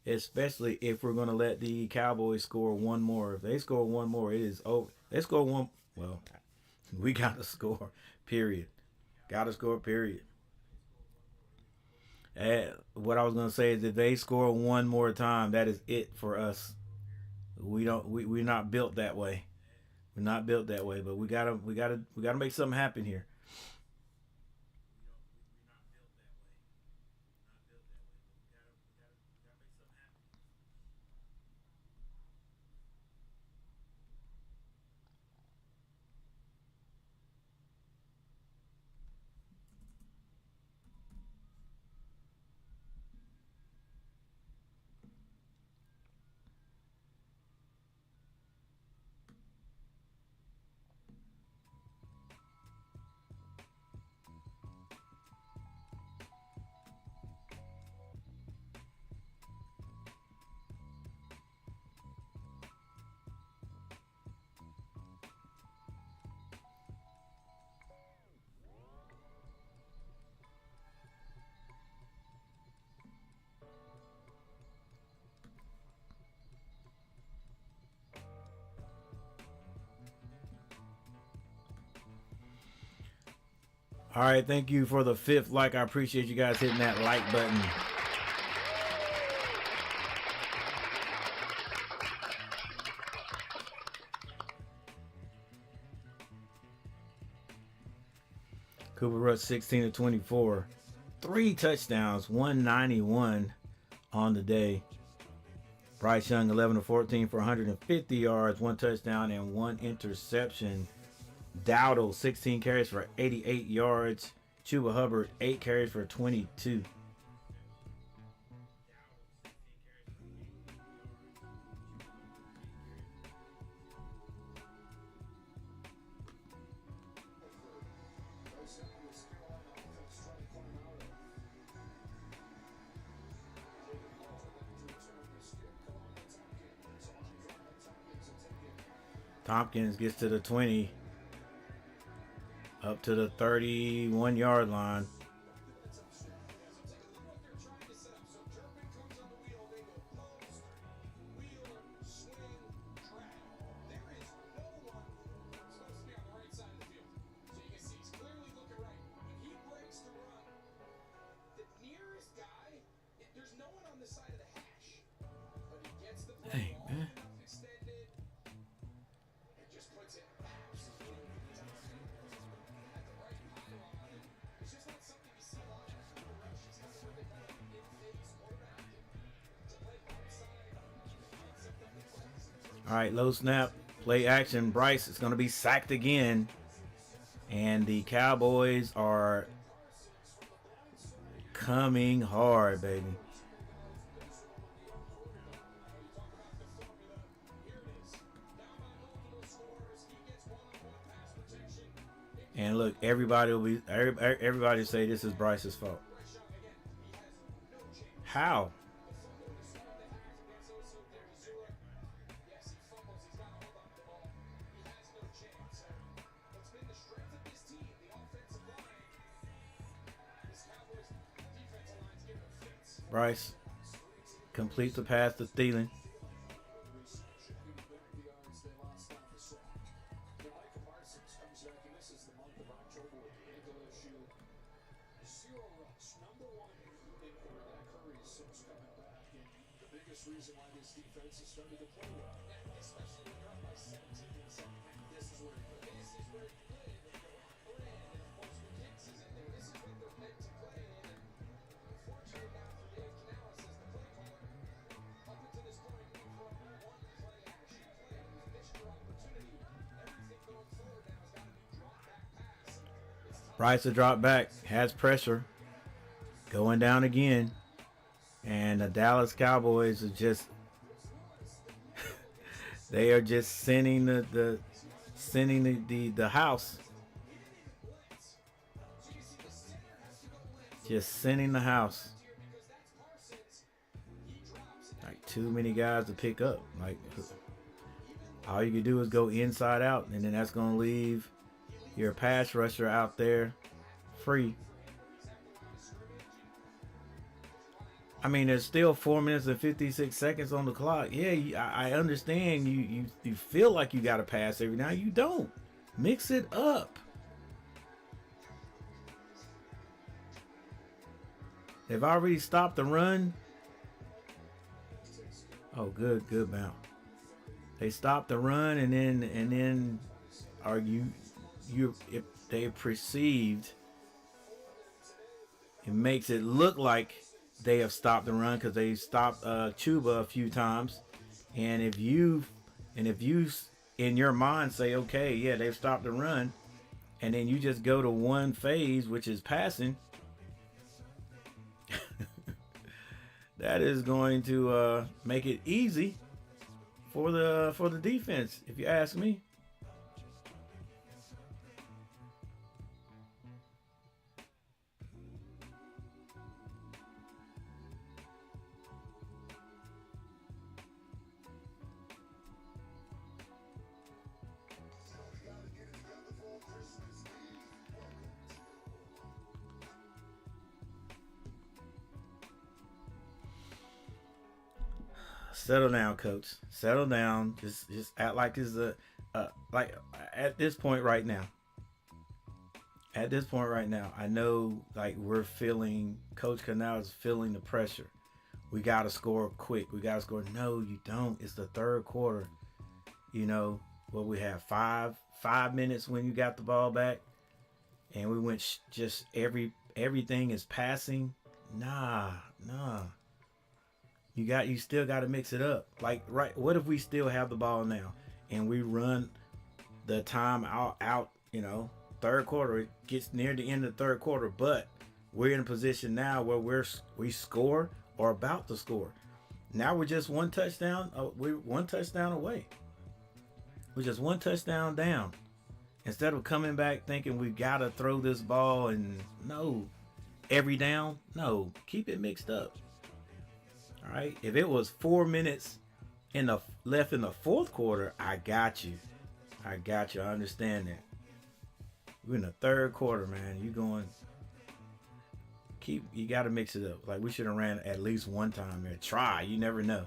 if we're gonna let the Cowboys score one more. If they score one more, it is over. They score one. Well, we gotta score. Period. Gotta score. Period. And what I was gonna say is, if they score one more time, that is it for us. We're not built that way. We're not built that way. But we gotta make something happen here. All right, thank you for the 5th like. I appreciate you guys hitting that like button. Cooper Rush 16 of 24. 3 touchdowns, 191 on the day. Bryce Young 11 of 14 for 150 yards, 1 touchdown and 1 interception. Dowdle 16 carries for 88 yards. Chuba Hubbard 8 carries for 22. Tompkins gets to the 20, up to the 31-yard line. Hey, man. All right, low snap, play action. Bryce is going to be sacked again. And the Cowboys are coming hard, baby. And look, everybody say this is Bryce's fault. How? Bryce complete the pass to Thielen. Reason why this defense is starting to play well, especially when you're up by 17 and 7. This is where you live. This is where you live. And of course, the Kicks is in there. This is what they're meant to play in. And unfortunately now for Dave Canales as the play caller, up until this point, we've run one play action play. We've missed your opportunity. Everything going forward now has got to be drop back pass. Bryce to drop back, has pressure, going down again. And the Dallas Cowboys are just they are just sending the house. Just sending the house. Like too many guys to pick up. Like all you can do is go inside out, and then that's gonna leave your pass rusher out there free. I mean, there's still 4 minutes and 56 seconds on the clock. Yeah, I understand you feel like you got to pass every now. You don't. Mix it up. They've already stopped the run. Oh, good bounce. They stopped the run, and then are you if they perceived, it makes it look like they have stopped the run because they stopped Chuba a few times, and if you in your mind say, okay, yeah, they've stopped the run, and then you just go to one phase, which is passing, that is going to make it easy for the defense, if you ask me. Settle down, coach. Settle down. Just act like it's like at this point right now. At this point right now, I know like we're feeling, Coach Canal is feeling the pressure. We got to score quick. We got to score. No, you don't. It's the third quarter. You know, well, we have five minutes when you got the ball back, and we went just everything is passing. Nah. You still got to mix it up. Like, right, what if we still have the ball now and we run the time out, third quarter, it gets near the end of the third quarter, but we're in a position now where we score or about to score. Now we're just one touchdown. We're one touchdown away. We're just one touchdown down. Instead of coming back thinking we gotta throw this ball and no, every down, no, keep it mixed up. All right. If it was 4 minutes left in the fourth quarter, I got you. I understand that. We're in the third quarter, man. You got to mix it up. Like, we should have ran at least one time there. Try, you never know.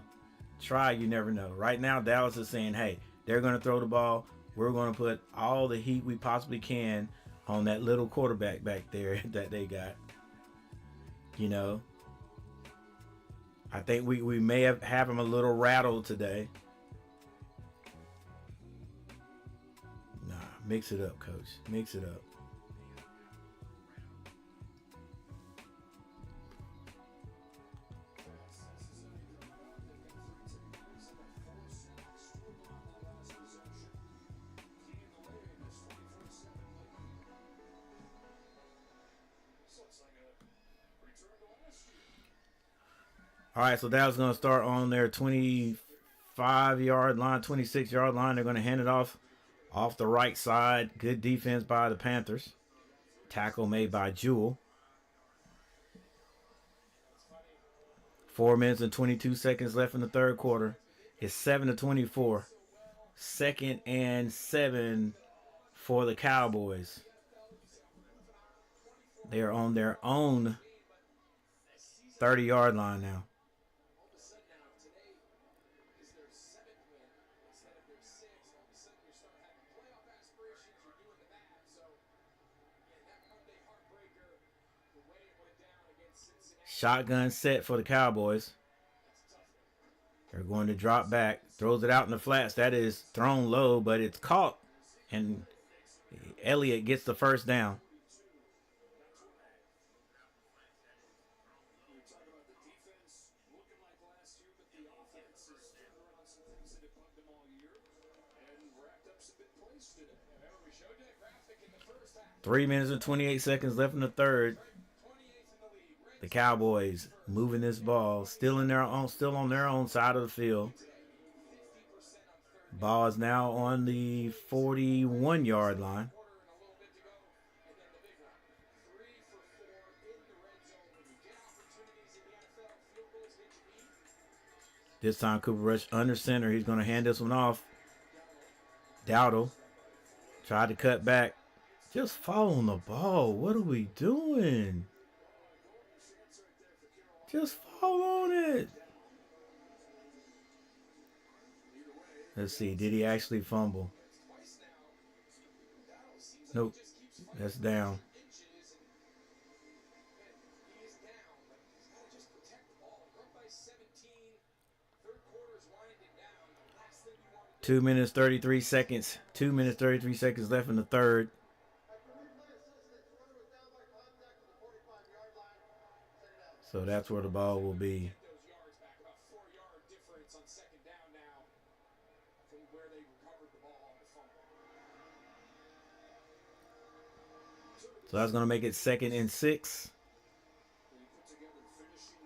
Right now, Dallas is saying, hey, they're going to throw the ball. We're going to put all the heat we possibly can on that little quarterback back there that they got. I think we may have him a little rattled today. Nah, mix it up, coach. Mix it up. All right, so that was going to start on their 25-yard line, 26-yard line. They're going to hand it off the right side. Good defense by the Panthers. Tackle made by Jewell. 4 minutes and 22 seconds left in the third quarter. It's 7-24. 2nd and 7 for the Cowboys. They are on their own 30-yard line now. 'Shotgun set for the Cowboys. They're going to drop back. Throws it out in the flats. That is thrown low, but it's caught. And Elliott gets the first down. Three minutes and 28 seconds left in the third. The Cowboys moving this ball, still on their own side of the field. Ball is now on the 41-yard line. This time Cooper Rush under center. He's going to hand this one off. Dowdle tried to cut back. Just following the ball. What are we doing? Just fall on it. Let's see. Did he actually fumble? Nope. That's down. Two minutes, 33 seconds. 2 minutes, 33 seconds left in the third. So that's where the ball will be. So that's going to make it 2nd and 6.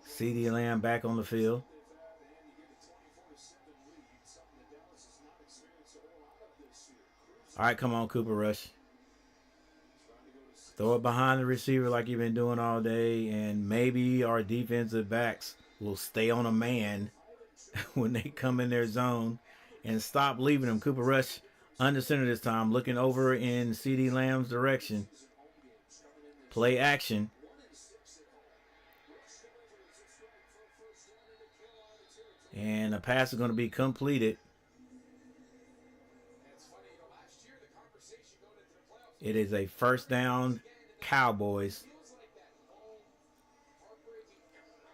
CeeDee Lamb back on the field. All right, come on, Cooper Rush. Throw it behind the receiver like you've been doing all day, and maybe our defensive backs will stay on a man when they come in their zone and stop leaving them. Cooper Rush under center this time, looking over in CeeDee Lamb's direction. Play action. And the pass is going to be completed. It is a first down Cowboys.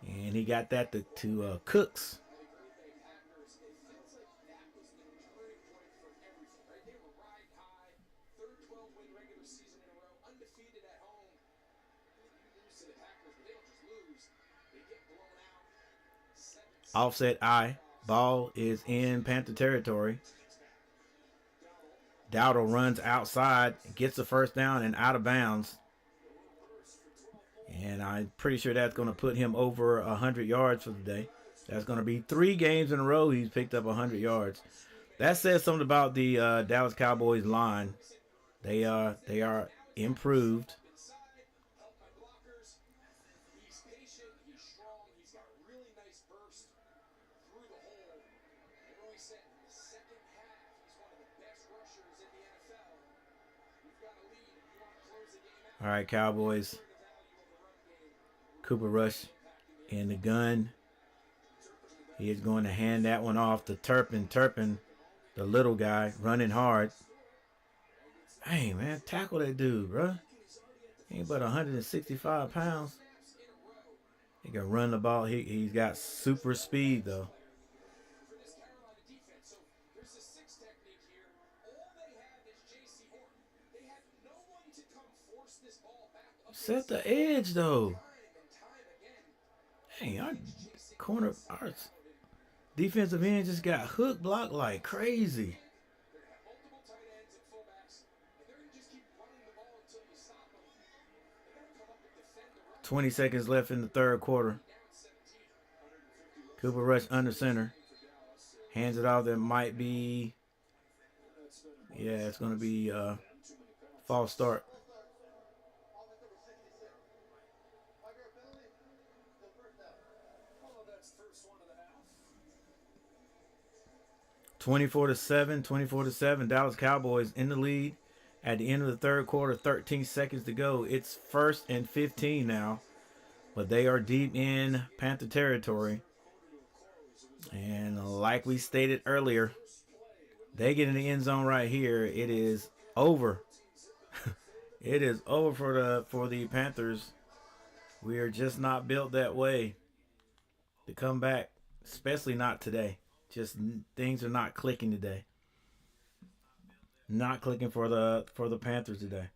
And he got that to Cooks. Offset I. Ball is in Panther territory. Dowdle runs outside, gets the first down and out of bounds. And I'm pretty sure that's going to put him over 100 yards for the day. That's going to be 3 games in a row he's picked up 100 yards. That says something about the Dallas Cowboys line. They are improved. All right, Cowboys. Cooper Rush in the gun. He is going to hand that one off to Turpin. Turpin, the little guy, running hard. Hey, man, tackle that dude, bro. He ain't but 165 pounds. He can run the ball. He's got super speed, though. Set the edge, though. Hey, our defensive end just got hook blocked like crazy. 20 seconds left in the third quarter. Cooper Rush under center. Hands it off. That might be... Yeah, it's going to be false start. 24-7, Dallas Cowboys in the lead at the end of the third quarter, 13 seconds to go. It's 1st and 15 now, but they are deep in Panther territory. And like we stated earlier, they get in the end zone right here. It is over. It is over for the Panthers. We are just not built that way to come back, especially not today. Just things are not clicking today. Not clicking for the Panthers today.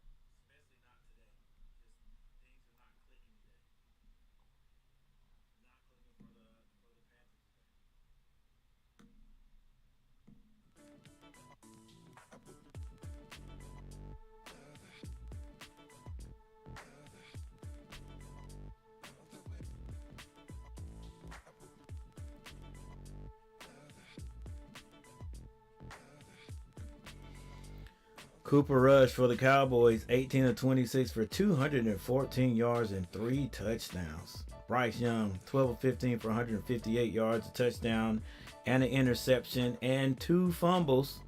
Cooper Rush for the Cowboys, 18 of 26 for 214 yards and 3 touchdowns. Bryce Young, 12 of 15 for 158 yards, a touchdown, and an interception, and 2 fumbles.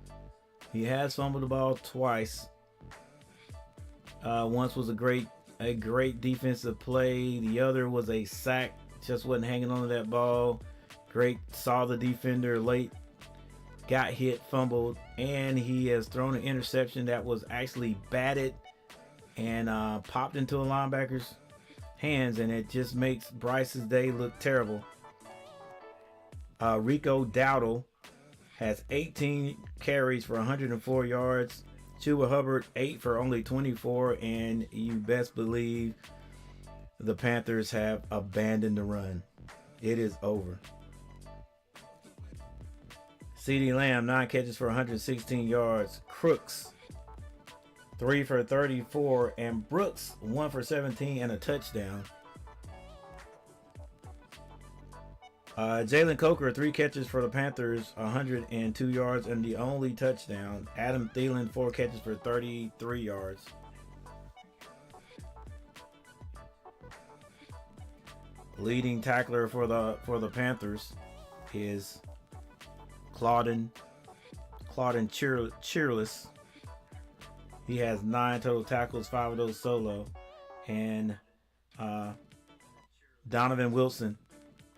He has fumbled the ball twice. Once was a great defensive play. The other was a sack. Just wasn't hanging on to that ball. Saw the defender late. Got hit, fumbled, and he has thrown an interception that was actually batted and popped into a linebacker's hands, and it just makes Bryce's day look terrible. Rico Dowdle has 18 carries for 104 yards. Chuba Hubbard, 8 for only 24, and you best believe the Panthers have abandoned the run. It is over. CeeDee Lamb, 9 catches for 116 yards. Crooks, 3 for 34. And Brooks, 1 for 17 and a touchdown. Jalen Coker, 3 catches for the Panthers, 102 yards and the only touchdown. Adam Thielen, 4 catches for 33 yards. Leading tackler for the Panthers is Claudin Cheerless. He has 9 total tackles, 5 of those solo. And Donovan Wilson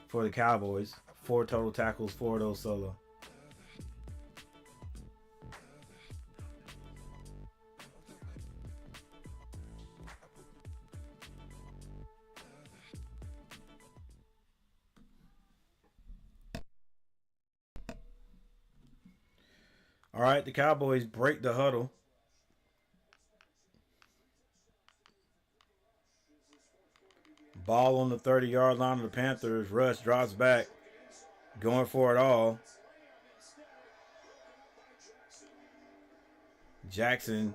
for the Cowboys, 4 total tackles, 4 of those solo. All right, the Cowboys break the huddle. Ball on the 30-yard line of the Panthers. Rush drops back, going for it all. Jackson,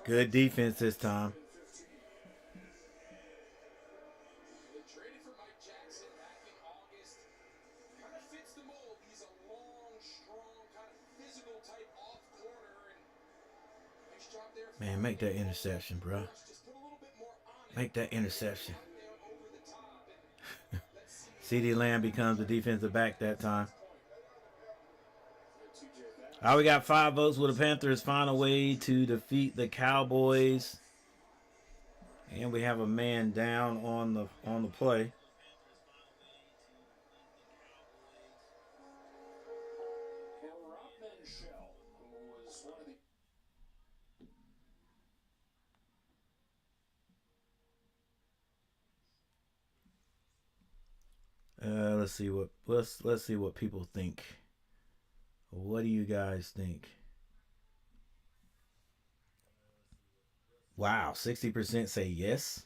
good defense this time. They traded for Mike Jackson back in August. Kind of fits the mold. He's a long, strong, kind of physical type off corner. And nice job there. Man, make that interception, bro. Just put a little bit more on it. Make that interception. Over the top. And let's see. CD Lamb becomes the defensive back that time. All right, we got 5 votes. Will the Panthers find a way to defeat the Cowboys? And we have a man down on the play. Let's see what people think. What do you guys think? Wow, 60% say yes.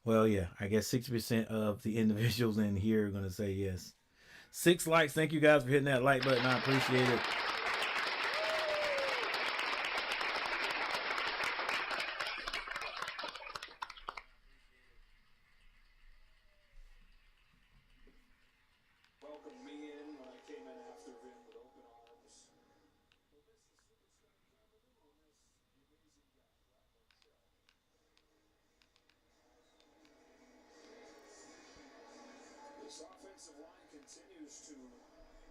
Well, yeah, I guess 60% of the individuals in here are going to say yes. 6 likes. Thank you guys for hitting that like button. I appreciate it. Welcomed me in when I came in after Vin with open arms. This offensive line continues to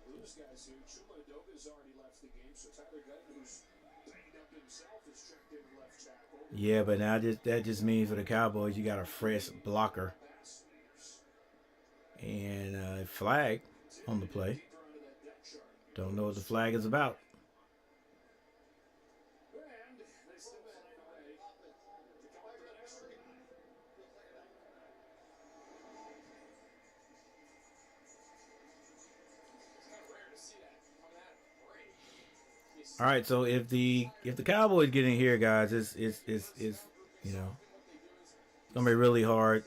lose guys here. Chuma Adoga's already left the game, so Tyler Guyton, who's banged up himself, is checked in left tackle. Yeah, but now that just means for the Cowboys, you got a fresh blocker. And a flag on the play. Don't know what the flag is about. All right, so if the Cowboys get in here, guys, it's you know, it's gonna be really hard,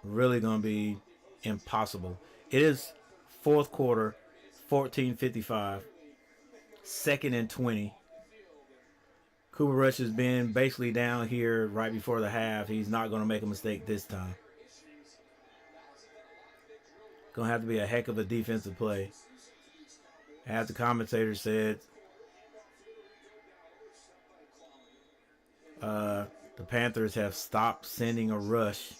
really gonna be impossible. It is 4th quarter, 14:55, 2nd and 20. Cooper Rush has been basically down here right before the half. He's not gonna make a mistake this time. Gonna have to be a heck of a defensive play. As the commentator said, the Panthers have stopped sending a rush.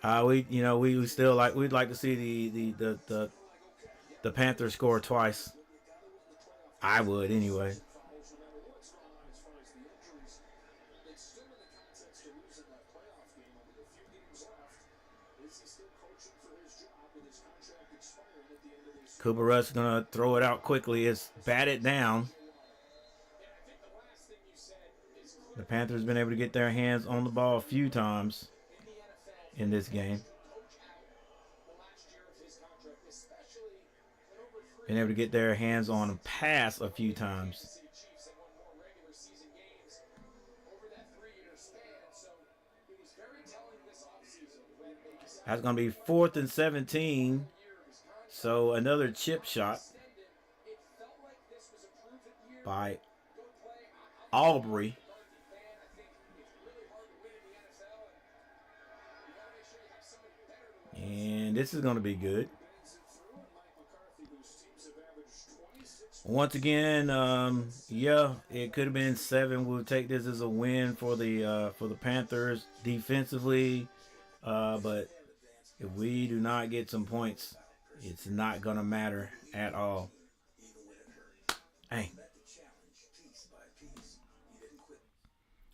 We still we'd like to see the Panthers score twice. I would anyway. Cooper Rush is going to throw it out quickly. It's batted down. The Panthers have been able to get their hands on the ball a few times in this game. Been able to get their hands on a pass a few times. That's going to be 4th and 17. So another chip shot by Aubrey. And this is going to be good. Once again, yeah, it could have been 7. We'll take this as a win for the Panthers defensively. But if we do not get some points, it's not gonna matter at all. Hey.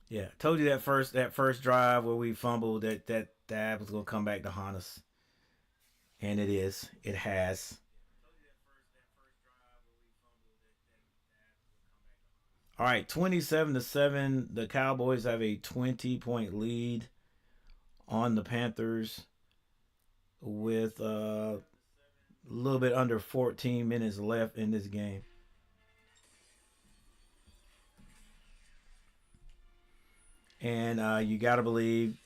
Yeah, told you that first drive where we fumbled that was gonna come back to haunt us. And it is. It has. All right, 27-7. The Cowboys have a 20-point lead on the Panthers with a little bit under 14 minutes left in this game. And you got to believe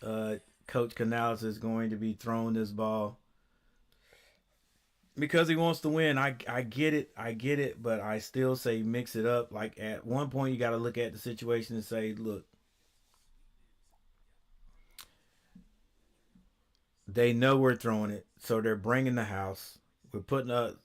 Coach Canales is going to be throwing this ball because he wants to win. I get it, but I still say mix it up. Like at one point, you got to look at the situation and say, look, they know we're throwing it, so they're bringing the house. We're putting a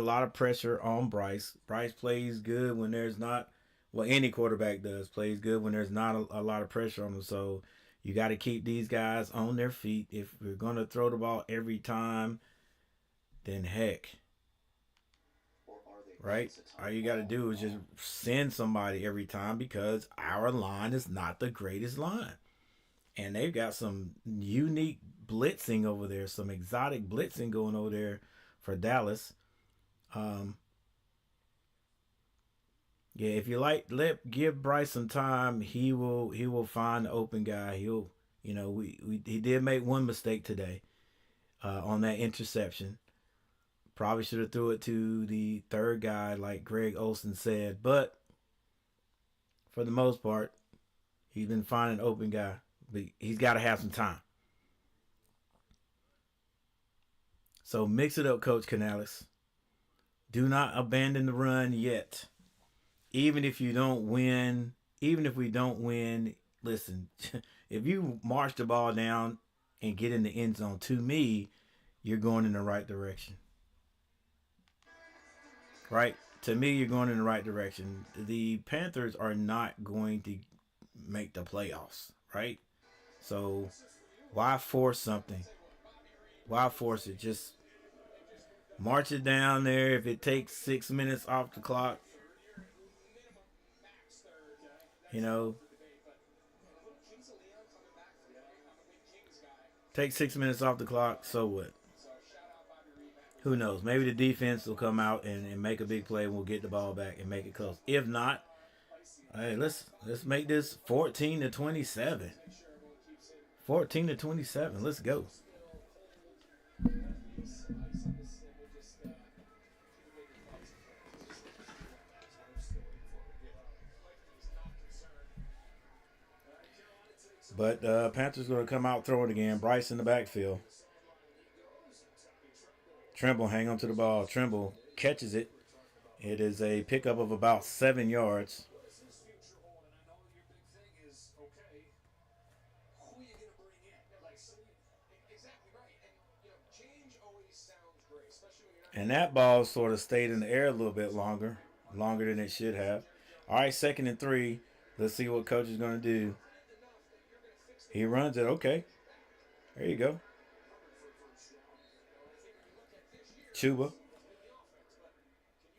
lot of pressure on Bryce. Bryce plays good when there's not. Well, any quarterback does plays good when there's not a lot of pressure on them. So you got to keep these guys on their feet. If we're gonna throw the ball every time, then heck, right? All you got to do is just send somebody every time because our line is not the greatest line. And they've got some unique blitzing over there, some exotic blitzing going over there for Dallas. Um, yeah, if you give Bryce some time, he will find the open guy. He did make one mistake today on that interception. Probably should have threw it to the third guy, like Greg Olsen said. But for the most part, he's been finding an open guy. But he's got to have some time. So mix it up, Coach Canales. Do not abandon the run yet. Even if you don't win, even if we don't win, listen, if you march the ball down and get in the end zone, to me, you're going in the right direction. Right? To me, you're going in the right direction. The Panthers are not going to make the playoffs, right? So why force something? Why force it? Just march it down there. If it takes 6 minutes off the clock, you know, take 6 minutes off the clock. So what? Who knows? Maybe the defense will come out and make a big play and we'll get the ball back and make it close. If not, hey, let's make this 14-27. 14-27. Let's go. But Panthers going to come out throwing again. Bryce in the backfield. Trimble hang on to the ball. Trimble catches it. It is a pickup of about 7 yards. And that ball sort of stayed in the air a little bit longer than it should have. All right, 2nd and 3. Let's see what coach is going to do. He runs it. Okay. There you go. Chuba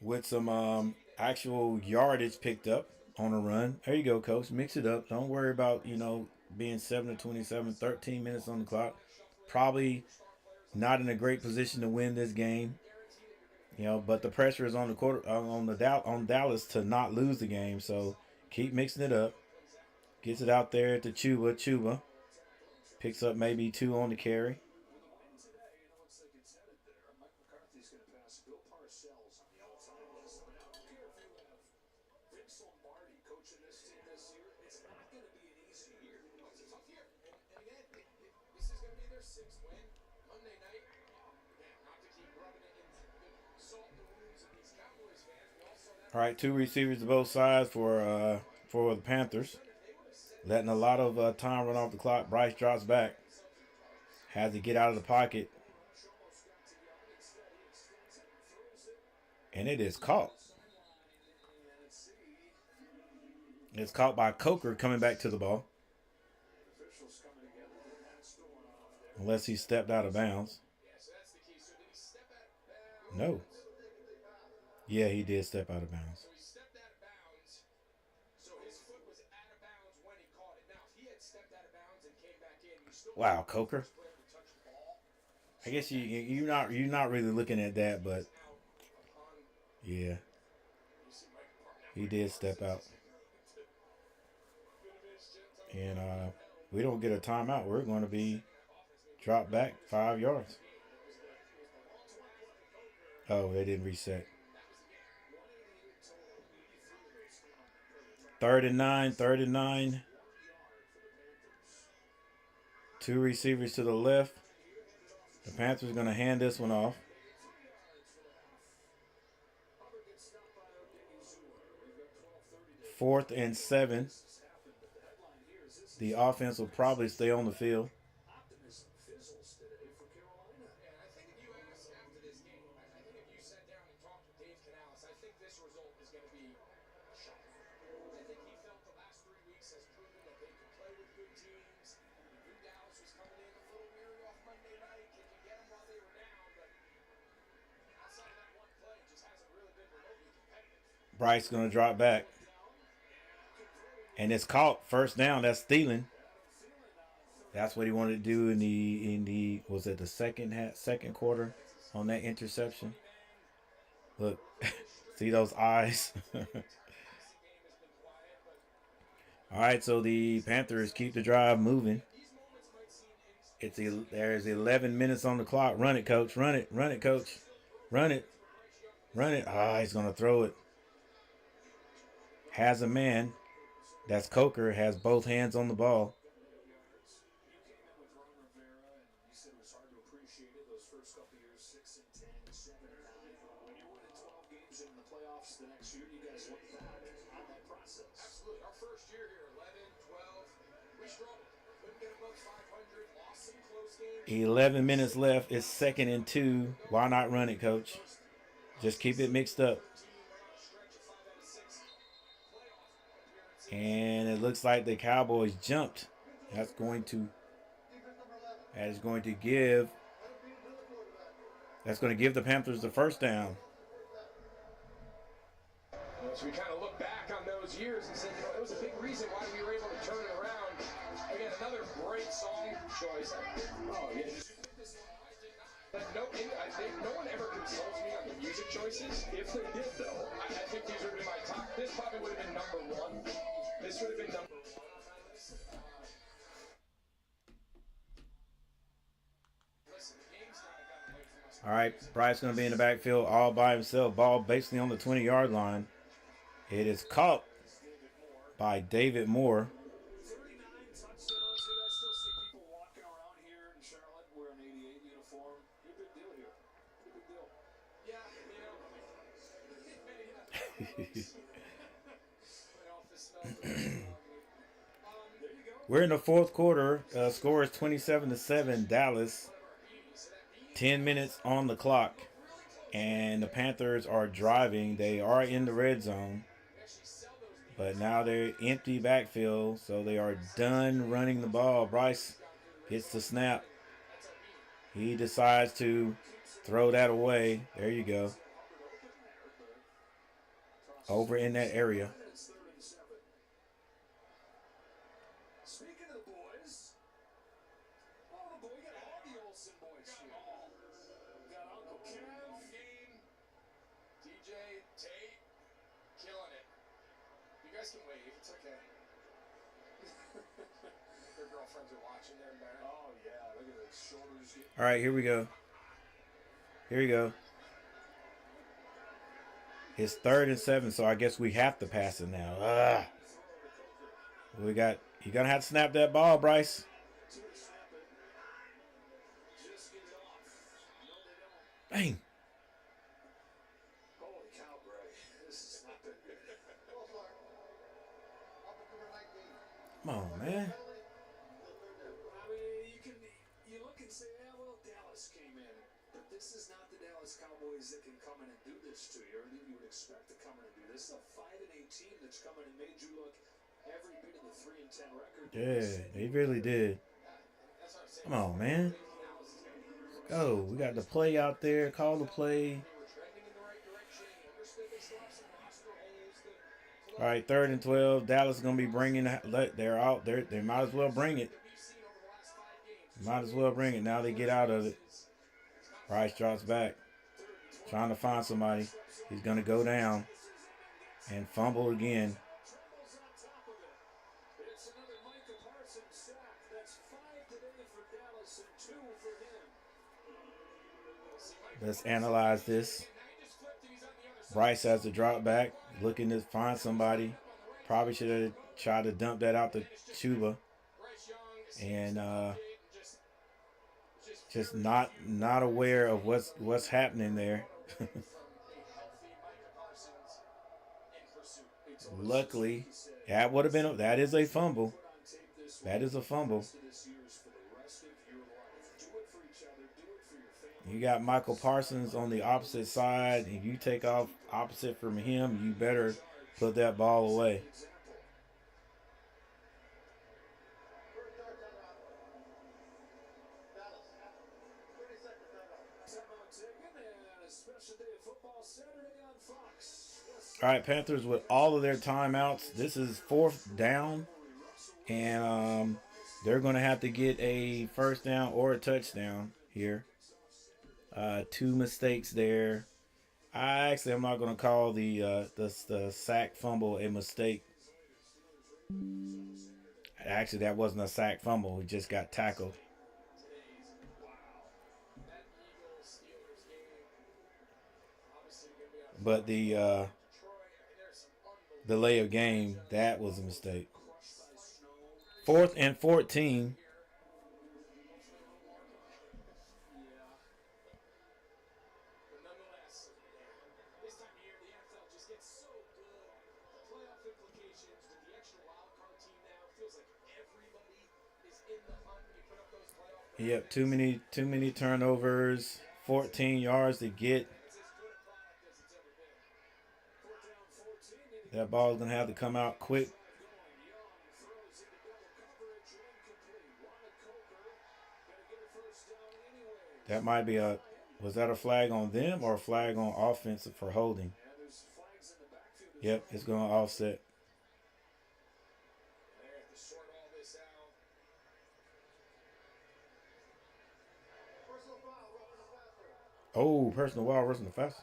with some actual yardage picked up on a run. There you go, coach. Mix it up. Don't worry about, being 7-27, 13 minutes on the clock. Probably not in a great position to win this game. But the pressure is on on Dallas to not lose the game. So keep mixing it up. Gets it out there to Chuba. Chuba picks up maybe 2 on the carry. All right, 2 receivers to both sides for the Panthers. Letting a lot of time run off the clock. Bryce drops back. Has to get out of the pocket. And it is caught. It's caught by Coker coming back to the ball. Unless he stepped out of bounds. No. Yeah, he did step out of bounds. Wow, Coker. I guess you're not really looking at that, but yeah, he did step out. And we don't get a timeout, we're going to be dropped back 5 yards. Oh, they didn't reset. 3rd and 9, 3rd and 9. 2 receivers to the left. The Panthers going to hand this one off. 4th and 7. The offense will probably stay on the field. Optimism fizzles today for Carolina. And I think if you ask after this game, I think if you sat down and talked with Dave Canales, I think this result is going to be shocking. I think he felt the last 3 weeks has proven that they can play with good teams. He knew Dallas was coming in a little weary off Monday night. They can get them while they were down, but outside of that one play, just hasn't really been remotely competitive. Bryce going to drop back. And it's caught. First down. That's Thielen. That's what he wanted to do in the was it the second quarter on that interception. Look, see those eyes. All right, so the Panthers keep the drive moving. There's 11 minutes on the clock. Run it, coach. Run it, coach. Run it. He's gonna throw it. Has a man. That's Coker. Has both hands on the ball. The next year, you guys look back on that process. Absolutely. Our first year here, 11, 12, we struggled. Couldn't get above 500, lost some close games. 11 minutes left. It's 2nd and 2. Why not run it, coach? Just keep it mixed up. And it looks like the Cowboys jumped. That is going to give the Panthers the first down. So we kind of look back on those years and said, that was a big reason why we were able to turn it around. Again, another great song choice. Oh, yeah. No one ever consults me on the music choices. If they did, though, I think these would have been my top. This probably would have been number 1. This would have been number 1 on my list. Listen, the game's kind of gotten away from us. All right, Bryce going to be in the backfield all by himself. Ball basically on the 20-yard line. It is caught by David Moore. 39 touchdowns. Dude, I still see people walking around here in Charlotte wearing an 88 uniform. You're a big deal here. You're a big deal. Yeah, We're in the 4th quarter. Score is 27-7 Dallas. 10 minutes on the clock. And the Panthers are driving. They are in the red zone. But now they're empty backfield, so they are done running the ball. Bryce gets the snap. He decides to throw that away. There you go. Over in that area. Speaking of the boys, we got all the Olsen boys here. We got Uncle Kev. DJ, Tate, killing it. You guys can wave. It's okay. Their girlfriends are watching. They're embarrassed. Oh, yeah. Look at those shoulders. All right, here we go. It's 3rd and 7, so I guess we have to pass it now. You're going to have to snap that ball, Bryce. Bang. Holy cow, Greg. This is not that good. Come on, man. I mean, you look and say, yeah, well, Dallas came in. But this is not the Dallas Cowboys that can come in and do this to you, or that you would expect to come in and do this. This is a 5-8 team that's come in and made you look every bit of the 3-10 record. Yeah, they really did. Come on, man. Go. We got the play out there. Call the play. All right, 3rd and 12. Dallas is going to be bringing – they're out there. They might as well bring it. Now they get out of it. Bryce drops back. Trying to find somebody. He's going to go down and fumble again. Carson sacked. That's 5 today for Dallas and 2 for him. Let's analyze this. Bryce has the drop back, looking to find somebody. Probably should have tried to dump that out to Chuba. And just not aware of what's happening there. Luckily, that is a fumble. That is a fumble. You got Michael Parsons on the opposite side. If you take off opposite from him, you better put that ball away. All right, Panthers with all of their timeouts. This is 4th down, and they're going to have to get a first down or a touchdown here. 2 mistakes there. I'm not going to call the sack fumble a mistake. Actually, that wasn't a sack fumble. He just got tackled. But the delay of game, that was a mistake. 4th and 14. Yep, too many turnovers. 14 yards to get. That ball's gonna have to come out quick. That might be was that a flag on them or a flag on offense for holding? Yep, it's gonna offset. Oh, personal foul, rushing the fast.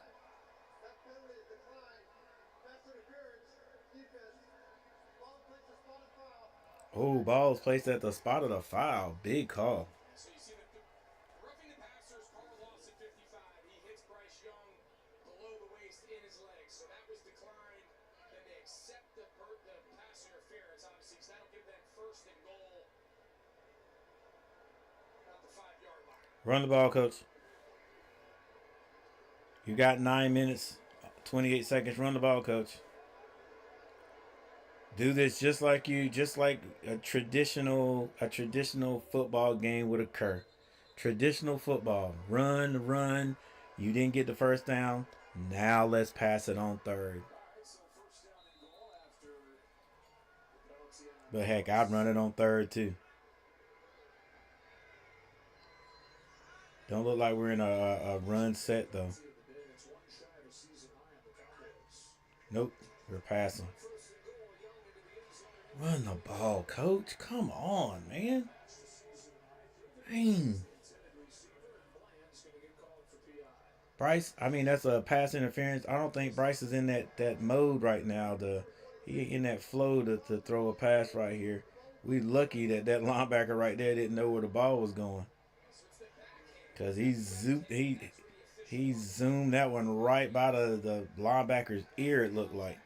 Oh, ball's placed at the spot of the foul. Big call. So you see the roughing the passers, call a loss at 55. He hits Bryce Young below the waist in his legs. So that was declined. Then they accept the pass interference, obviously, because that'll give them first and goal. About the 5-yard line. Run the ball, coach. You got 9 minutes, 28 seconds. Run the ball, coach. Do this just like a traditional football game would occur. Traditional football. Run. You didn't get the first down. Now let's pass it on 3rd. But heck, I'd run it on 3rd too. Don't look like we're in a run set though. Nope, we're passing. Run the ball, coach. Come on, man. Dang. Bryce, that's a pass interference. I don't think Bryce is in that mode right now. He in that flow to throw a pass right here. We lucky that linebacker right there didn't know where the ball was going. Because he zoomed that one right by the linebacker's ear, it looked like.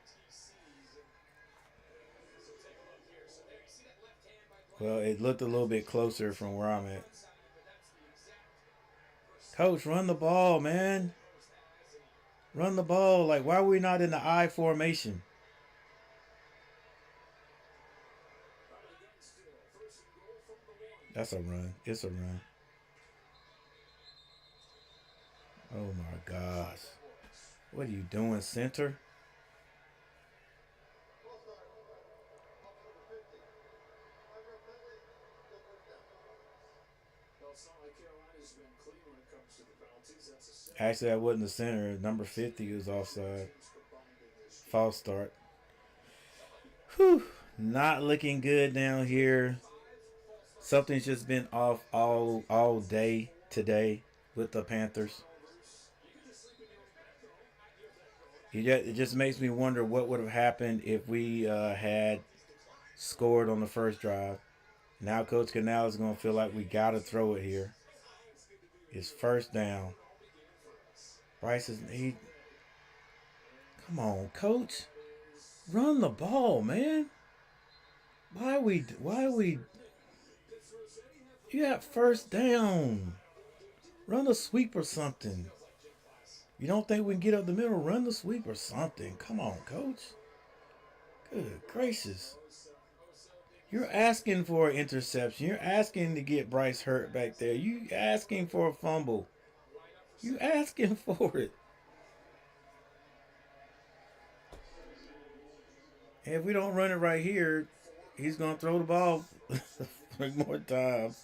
Well, it looked a little bit closer from where I'm at. Coach, run the ball, man. Run the ball. Like, why are we not in the I formation? That's a run. It's a run. Oh, my gosh. What are you doing, center? Actually, that wasn't the center. Number 50 was offside. False start. Whew. Not looking good down here. Something's just been off all day today with the Panthers. It just makes me wonder what would have happened if we had scored on the first drive. Now Coach Canal is going to feel like we got to throw it here. It's first down. Bryce is he. Come on, Coach. Run the ball, man. Why we? You got first down. Run a sweep or something. You don't think we can get up the middle? Run the sweep or something. Come on, Coach. Good gracious. You're asking for an interception. You're asking to get Bryce hurt back there. You asking for a fumble. You asking for it. And if we don't run it right here, he's going to throw the ball more times.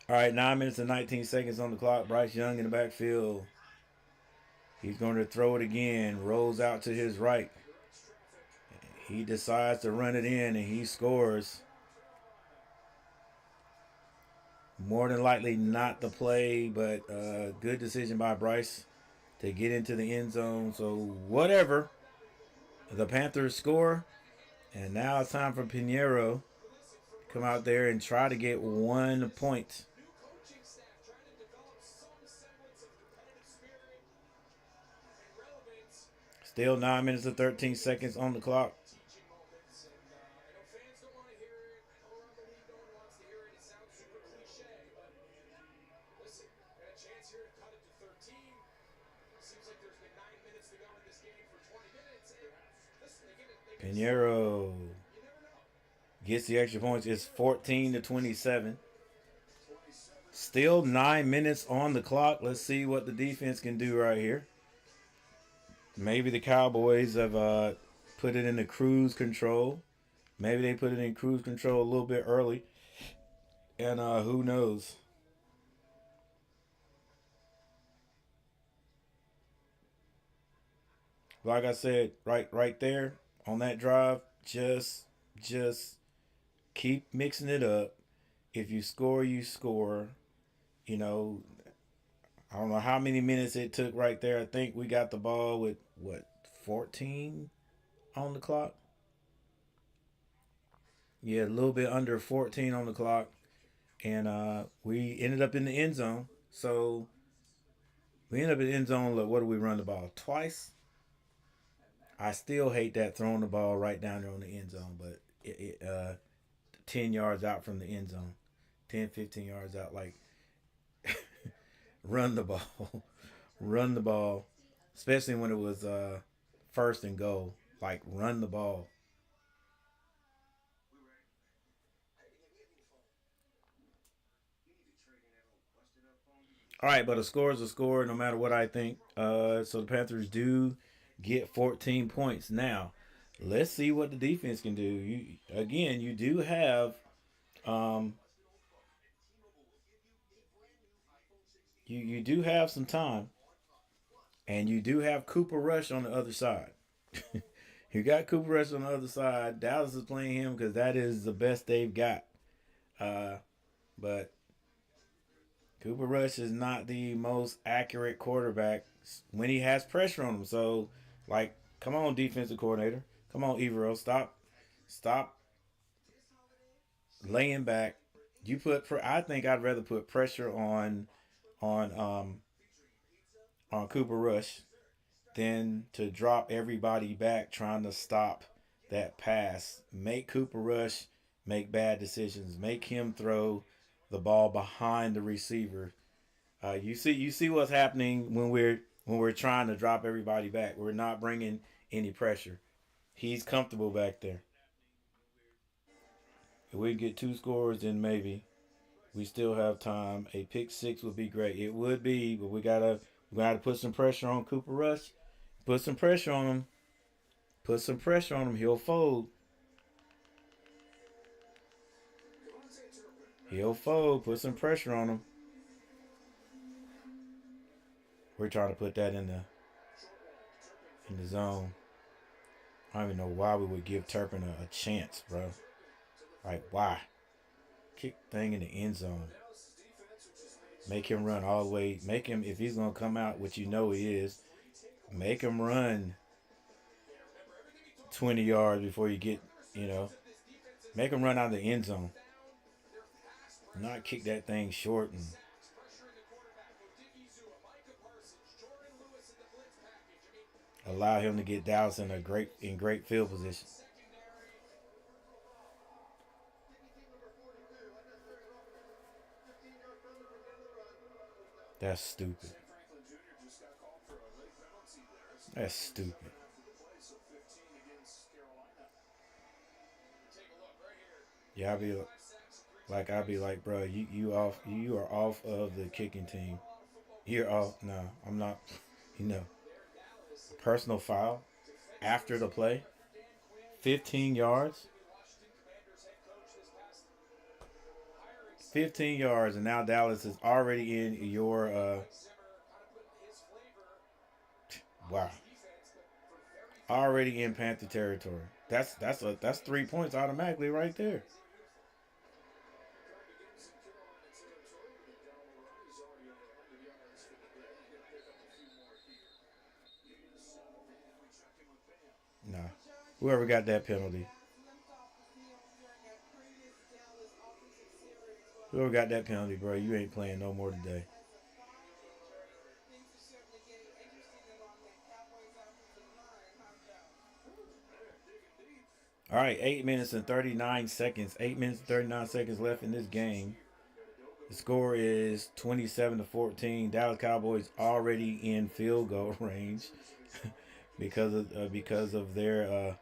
All right, 9 minutes and 19 seconds on the clock. Bryce Young in the backfield. He's going to throw it again. Rolls out to his right. He decides to run it in, and he scores. More than likely not the play, but good decision by Bryce to get into the end zone. So whatever. The Panthers score. And now it's time for Pinheiro to come out there and try to get 1 point. Still 9 minutes and 13 seconds on the clock. Pinheiro gets the extra points. It's 14-27. Still 9 minutes on the clock. Let's see what the defense can do right here. Maybe the Cowboys have put it into cruise control. Maybe they put it in cruise control a little bit early. And who knows? Like I said, right there on that drive, just keep mixing it up. If you score, you score. You know, I don't know how many minutes it took right there. I think we got the ball with, 14 on the clock? Yeah, a little bit under 14 on the clock. And we ended up in the end zone. So we ended up in the end zone. Look, what do we run the ball? Twice? I still hate that throwing the ball right down there on the end zone, but 10 yards out from the end zone. 10, 15 yards out. Like, run the ball. Run the ball. Especially when it was first and goal. Like, run the ball. All right, but a score is a score no matter what I think. So the Panthers do get 14 points. Now, let's see what the defense can do. You do have you do have some time, and you do have Cooper Rush on the other side. You got Cooper Rush on the other side. Dallas is playing him because that is the best they've got. But Cooper Rush is not the most accurate quarterback when he has pressure on him. So, like, come on, defensive coordinator. Come on, Evero. Stop laying back. I think I'd rather put pressure on Cooper Rush than to drop everybody back trying to stop that pass. Make Cooper Rush make bad decisions. Make him throw the ball behind the receiver. You see what's happening when we're trying to drop everybody back. We're not bringing any pressure. He's comfortable back there. If we get 2 scores, then maybe we still have time. A pick 6 would be great. It would be, but we gotta put some pressure on Cooper Rush. Put some pressure on him. Put some pressure on him. He'll fold. He'll fold. Put some pressure on him. We're trying to put that in the zone. I don't even know why we would give Turpin a chance, bro. Like, why? Kick thing in the end zone. Make him run all the way. Make him, if he's going to come out, which you know he is, make him run 20 yards before you get, make them run out of the end zone. Not kick that thing short and allow him to get Dallas in great field position. That's stupid. That's stupid. Yeah, I'd be like, bro, you are off of the kicking team. You're off. No, I'm not. You know, personal foul after the play, 15 yards. 15 yards, and now Dallas is already in your wow, already in Panther territory. That's 3 points automatically right there. Nah, whoever got that penalty, whoever got that penalty, bro, you ain't playing no more today. All right, 8 minutes and 39 seconds. 8 minutes and 39 seconds left in this game. The score is 27-14. Dallas Cowboys already in field goal range because of their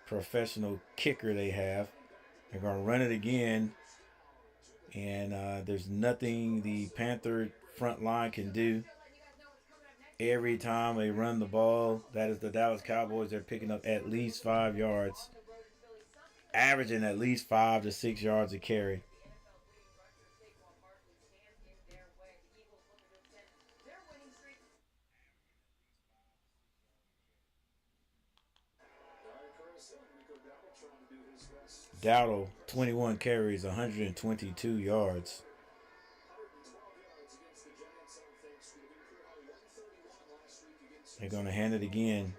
professional kicker they have. They're gonna run it again, and there's nothing the Panther front line can do. Every time they run the ball, that is the Dallas Cowboys. They're picking up at least 5 yards, averaging at least 5 to 6 yards a carry. Dowdle, 21 carries, 122 yards. They're going to hand it again.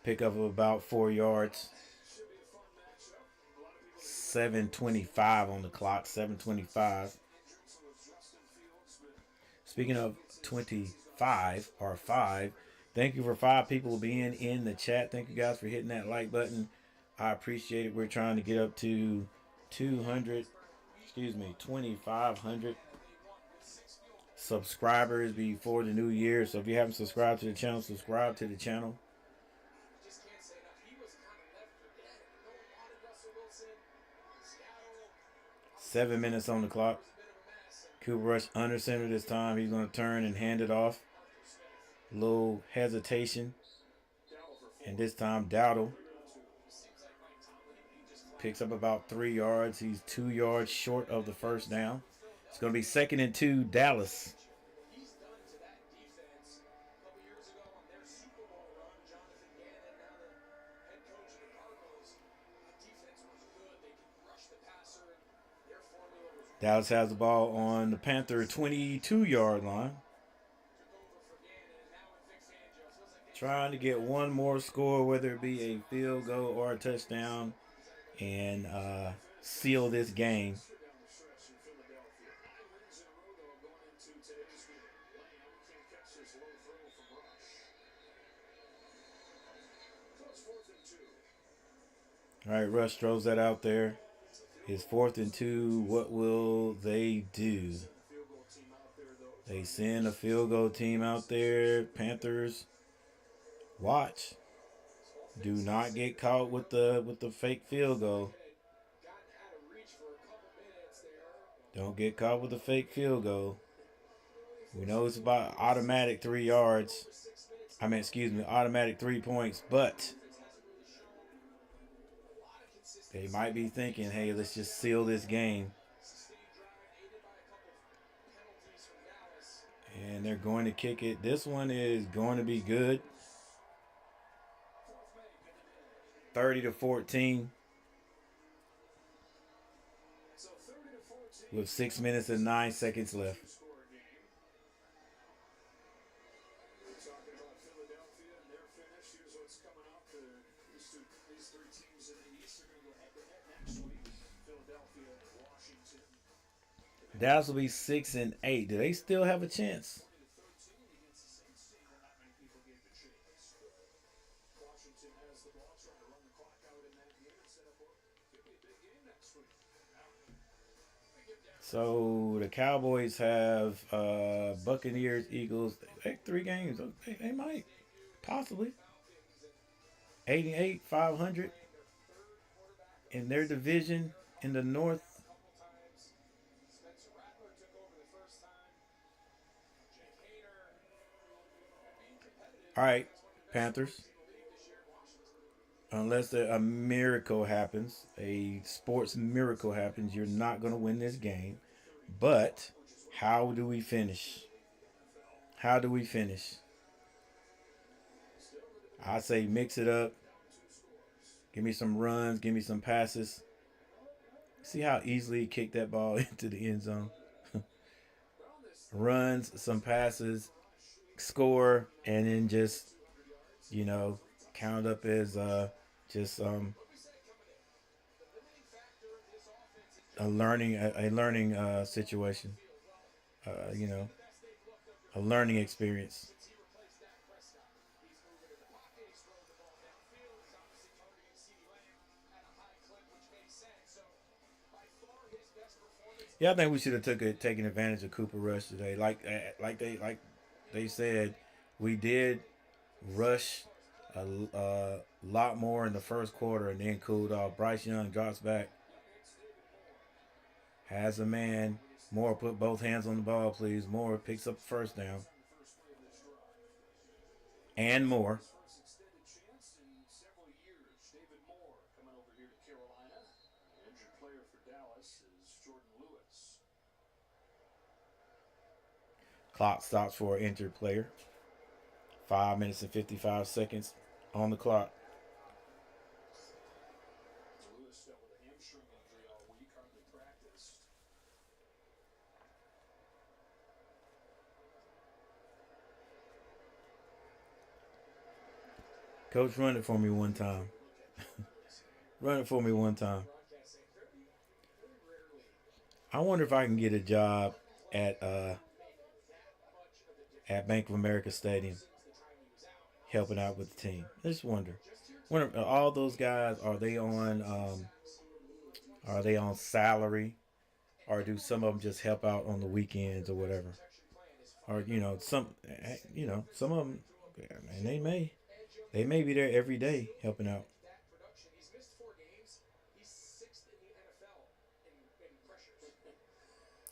Pick up of about 4 yards. 7:25 on the clock. 7:25. Speaking of 25 or 5, thank you for 5 people being in the chat. Thank you guys for hitting that like button. I appreciate it. We're trying to get up to 2,500 subscribers before the new year. So if you haven't subscribed to the channel, subscribe to the channel. 7 minutes on the clock. Cooper Rush under center this time. He's going to turn and hand it off. A little hesitation. And this time Dowdle picks up about 3 yards. He's 2 yards short of the first down. It's going to be 2nd and 2, Dallas. Dallas has the ball on the Panther 22-yard line. Trying to get one more score, whether it be a field goal or a touchdown, and seal this game. All right, Rush throws that out there. It's 4th and 2. What will they do? They send a field goal team out there. Panthers, watch. Do not get caught with the fake field goal. Don't get caught with the fake field goal. We know it's about automatic 3 yards. Automatic 3 points, but they might be thinking, hey, let's just seal this game. And they're going to kick it. This one is going to be good. 30-14. With 6 minutes and 9 seconds left. These three teams in the East are going to go head-to-head next week. Philadelphia and Washington. Dallas will be 6-8. Do they still have a chance? 20-13 against the Saints team where not many people gave a chance. Washington has the ball, trying to run the clock out in that game and set up what could be a big game next week. So the Cowboys have Buccaneers, Eagles. They 3 games. They might possibly 88, 500 in their division in the North. All right, Panthers. Unless a miracle happens, a sports miracle happens, you're not going to win this game. But how do we finish? How do we finish? I say mix it up. Give me some runs. Give me some passes. See how easily he kicked that ball into the end zone? Runs, some passes, score, and then just, count up as just a learning situation. A learning experience. Yeah, I think we should have taken advantage of Cooper Rush today. Like they said, we did rush a lot more in the first quarter and then cooled off. Bryce Young drops back, has a man. Moore, put both hands on the ball, please. Moore picks up the first down. And more. First extended chance in several years. David Moore coming over here to Carolina. Injured player for Dallas is Jordan Lewis. Clock stops for an injured player. 5 minutes and 55 seconds on the clock. Lewis dealt with a hamstring injury all week, hardly practiced. Coach, run it for me one time. Run it for me one time. I wonder if I can get a job at Bank of America Stadium, helping out with the team. I just wonder. All those guys, are they on salary, or do some of them just help out on the weekends or whatever? Or some of them, and they may be there every day helping out.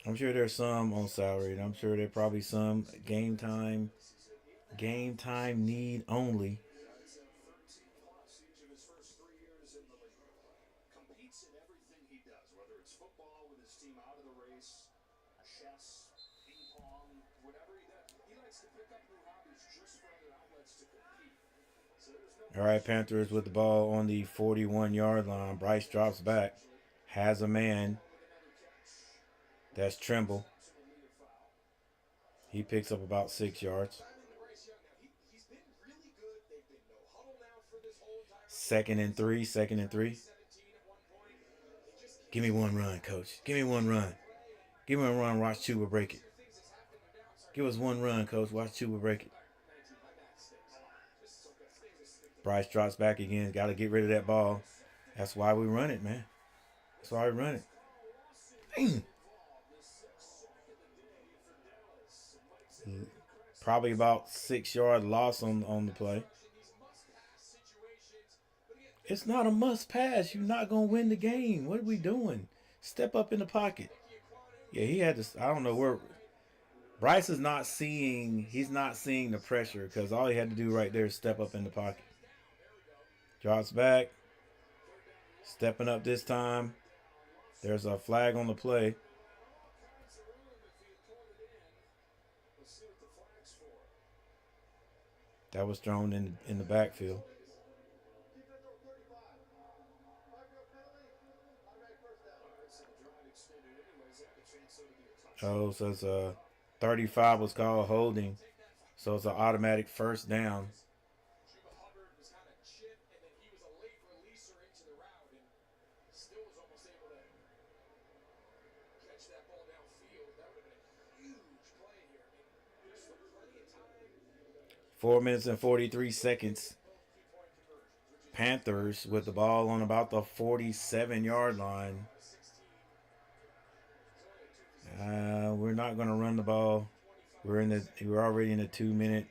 I'm sure there's some on salary, and I'm sure there's probably some game time need only. 13 plus each of his first 3 years in the league. Competes in everything he does, whether it's football with his team out of the race, chess, ping pong, whatever he does. He likes to pick up new hobbies just for other outlets to compete. So there's no All right, Panthers with the ball on the 41-yard line. Bryce drops back, has a man. That's Trimble. He picks up about 6 yards. 2nd and 3. 2nd and 3. Give me one run, Coach. Give me one run. Give me one run. Watch Chuba break it. Give us one run, Coach. Watch Chuba break it. Bryce drops back again. Got to get rid of that ball. That's why we run it, man. That's why we run it. Dang. Probably about 6-yard loss on the play. It's not a must pass. You're not going to win the game. What are we doing? Step up in the pocket. Yeah, he had to. I don't know where. Bryce is not seeing. He's not seeing the pressure because all he had to do right there is step up in the pocket. Drops back. Stepping up this time. There's a flag on the play. That was thrown in the backfield. Oh, so it's a 35 was called holding. So it's an automatic first down. 4 minutes and 43 seconds. Panthers with the ball on about the 47-yard line. We're not going to run the ball. We're already in a 2-minute.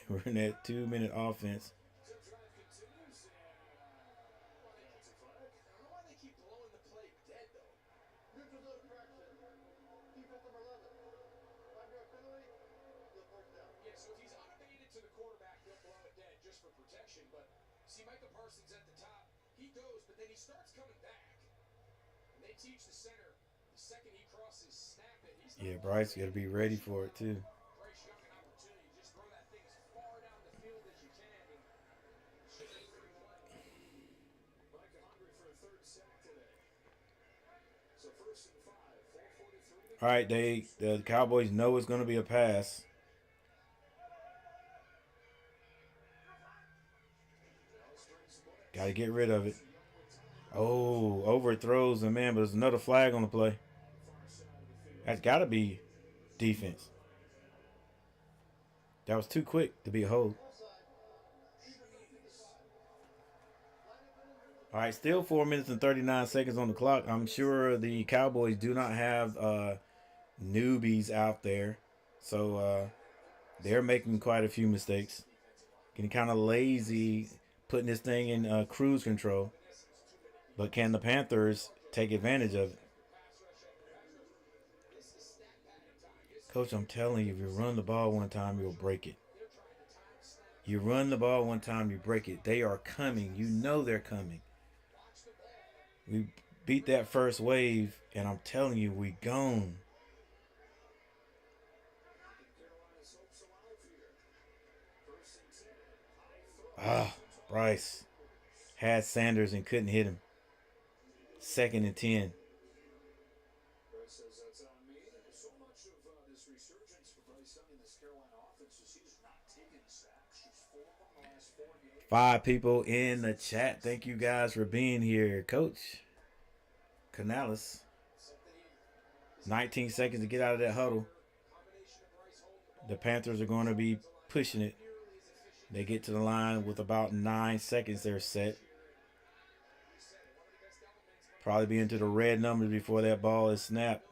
We're in that 2-minute offense. See Michael Parsons at the top. He goes, but then he starts coming back. And they teach the center the second he crosses, snap it. Yeah, Bryce got to be ready for it too. Bryce Young an opportunity. Just throw that thing as far down the field as you can. And Micah hungry for a third sack today. So 1st and 5, 4:43. All right, the Cowboys know it's going to be a pass. Got to get rid of it. Oh, overthrows him, man, but there's another flag on the play. That's got to be defense. That was too quick to be a hold. All right, still 4 minutes and 39 seconds on the clock. I'm sure the Cowboys do not have newbies out there. So they're making quite a few mistakes. Getting kind of lazy, putting this thing in cruise control. But can the Panthers take advantage of it? Coach, I'm telling you, if you run the ball one time, you'll break it. You run the ball one time, you break it. They are coming. You know they're coming. We beat that first wave, and I'm telling you, we gone. Bryce had Sanders and couldn't hit him. 2nd and 10. Bryce says that's on me. So much of this resurgence for Bryce Young in this Carolina offense is he's not taking sacks. Just 4 in the last 4 games. 5 people in the chat. Thank you guys for being here. Coach Canales. 19 seconds to get out of that huddle. The Panthers are going to be pushing it. They get to the line with about 9 seconds. They're set. Probably be into the red numbers before that ball is snapped.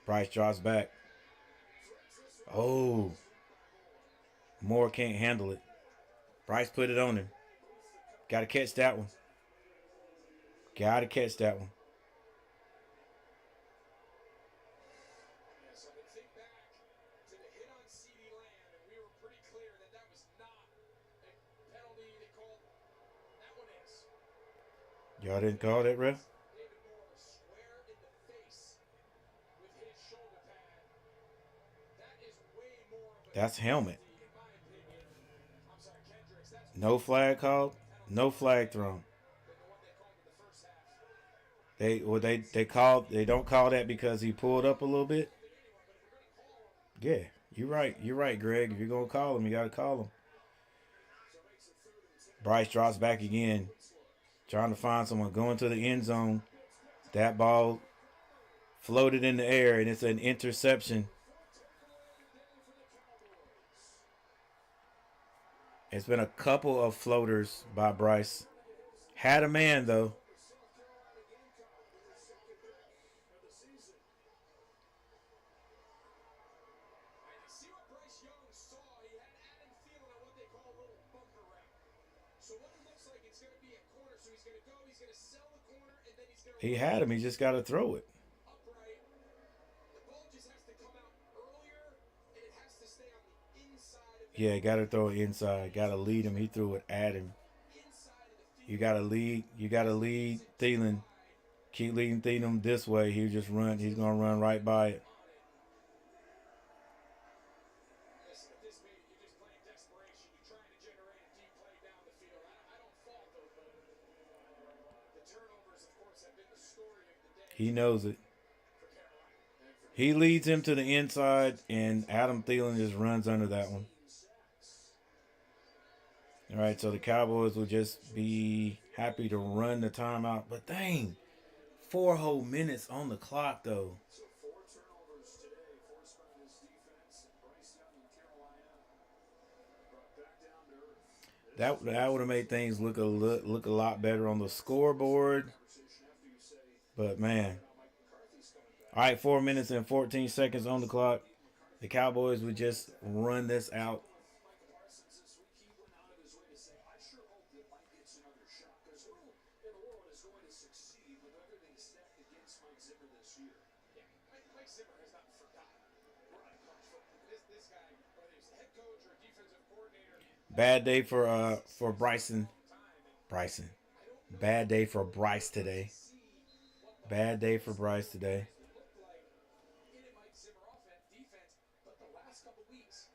Bryce drops back. Oh. Moore can't handle it. Bryce put it on him. Got to catch that one. Got to catch that one. yes, I can think back to the hit on CD Lamb, and we were pretty clear that that was not a penalty they called. That one is. Y'all didn't call that, ref? David Moore square in the face with his shoulder pad. That is way more of a That's helmet. penalty, in my opinion. I'm sorry, Kendricks. That's No flag called. No flag thrown. than the one they called in the first half. They don't call that because he pulled up a little bit. Yeah, you're right. You're right, Greg. If you're gonna call him, you gotta call him. Bryce drops back again, trying to find someone going to the end zone. That ball floated in the air, and it's an interception. It's been a couple of floaters by Bryce. Had a man though. And you see what Bryce Young saw. He had Adam Thielen on what they call a little bunker route. So what it looks like, it's going to be a corner. So he's going to go, he's going to sell the corner, and then he's going to He had him. He just got to throw it. upright. The ball just has to come out earlier, and it has to stay on the inside of the Yeah, got to throw it inside. Got to lead him. He threw it at him. inside of the field. You got to lead. You got to lead Thielen. Keep leading Thielen this way. He'll just run. He's gonna run right by it. Listen, at this meeting, you're just playing desperation. You're trying to generate a deep play down the field. I don't fault them, but the turnovers, of course, have been the story of the day He knows it. for Carolina. He leads him to the inside, and Adam Thielen just runs under that one. All right, so the Cowboys will just be happy to run the timeout. But dang, 4 whole minutes on the clock, though. So 4 turnovers today forced by this defense. And Bryce That would have made things look a lot better on the scoreboard. But man, all right, 4 minutes and 14 seconds on the clock. The Cowboys would just run this out. Mike Zimmer has not forgotten. This guy, whether he's the head coach or defensive coordinator, Bad day for Bryson. Bryson. Bad day for Bryce today. Bad day for Bryce today. looked like in a Mike Zimmer offense, defense, but the last couple weeks,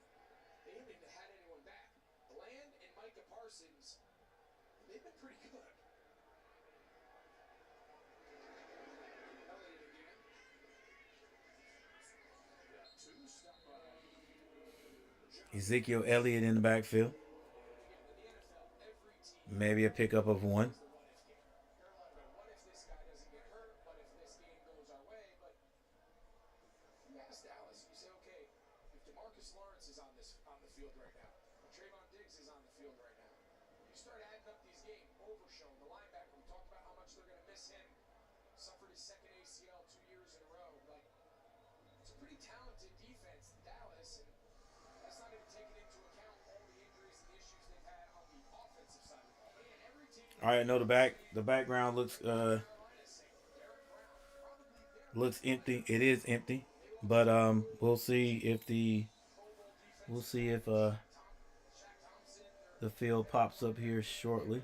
they haven't had anyone back. Bland and Micah Parsons, they've been pretty good. Elliott again. Got two, stop by. Ezekiel Elliott in the backfield. Maybe a pickup of one. What if this guy doesn't get hurt? What if this game goes our way? But you ask Dallas, you say, okay, if DeMarcus Lawrence is on the field right now, Trayvon Diggs is on the field right now, you start adding up these games. Overshown, the linebacker, we talked about how much they're going to miss him. Suffered his second ACL 2 years in a row. Like, it's a pretty talented defense, Dallas, and that's not even taking into account all the injuries and issues they've had on the offensive side of the ball. Man, every team. All right, no, the background looks empty. It is empty, but we'll see if the field pops up here shortly.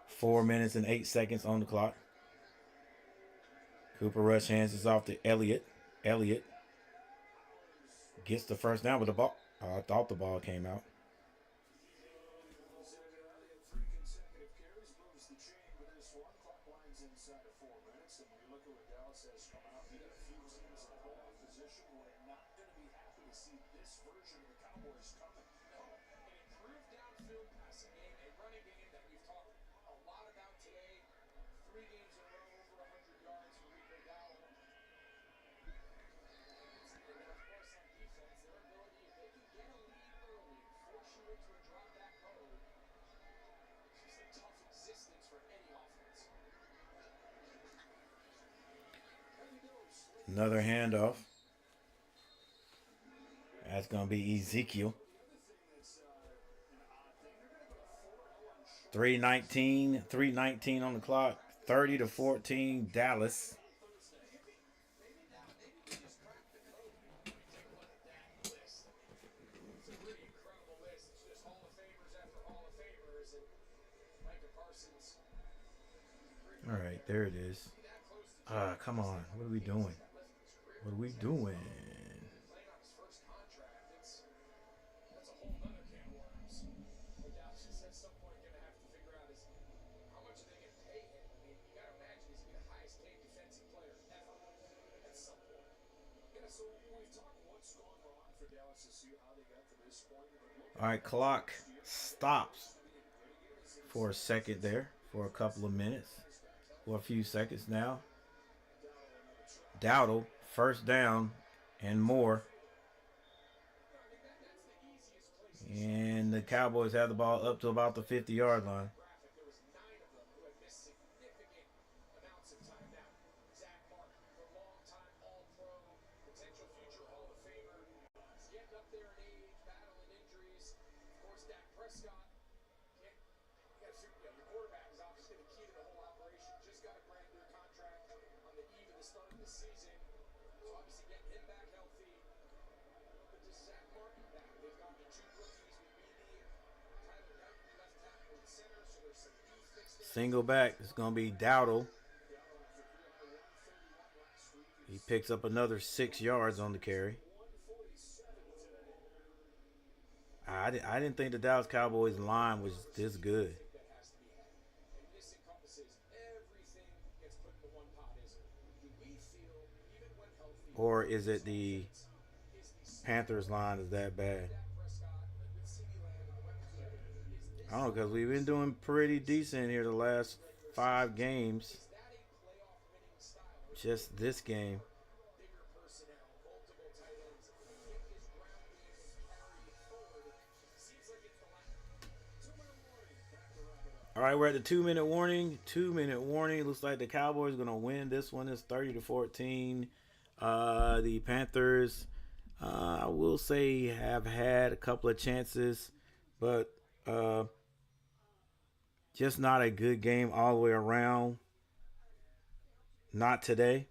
4 minutes and 8 seconds on the clock. Cooper Rush hands this off to Elliott. Elliott gets the first down with the ball. I thought the ball came out. Another handoff. That's going to be Ezekiel. 3:19 on the clock. 30-14 Dallas. All right, there it is. Come on. What are we doing? What are we doing? Playing on his first contract, that's a whole nother can of worms. But Dallas is at some point going to have to figure out is how much are they going to pay him? I mean, you got to imagine he's going to be the highest paid defensive player ever at some point. Yeah, so we've talked what's gone wrong for Dallas to see how they got to this point. All right, clock stops for a second there, for a couple of minutes, for a few seconds now. Dowdle, first down and more. And the Cowboys have the ball up to about the 50-yard line. There was 9 of them who had missed significant amounts of time now. Zach Martin, the long-time All-Pro, potential future Hall of Famer. He's getting up there in age, battling injuries. Of course, Dak Prescott. You got to figure, your quarterback is obviously the key to the whole operation. Just got a brand new contract on the eve of the start of the season. So obviously getting him back healthy. But does Zach Martin back? They've gone to 2 rookies with Beebe, Tyler Duncan, left tackle and center. So there's some youth fixed in. Single back. It's going to be Dowdle. He picks up another 6 yards on the carry. I didn't think the Dallas Cowboys line was this good. That has to be had. And this encompasses everything gets put into one pot. Do we feel, even when healthy, Or is it the is the Panthers line is that bad? Dak Prescott with CeeDee Lamb and the weapons there? Is this I don't know, because we've been doing pretty decent here the last 5 games. that a playoff winning style? Just this game. Bigger personnel, multiple tight ends, get his ground game carried forward All right, we're at the 2 minute warning. 2 minute warning. Looks like the Cowboys are gonna win this one. It's 30-14. The Panthers, I will say, have had a couple of chances, but just not a good game all the way around. Not today.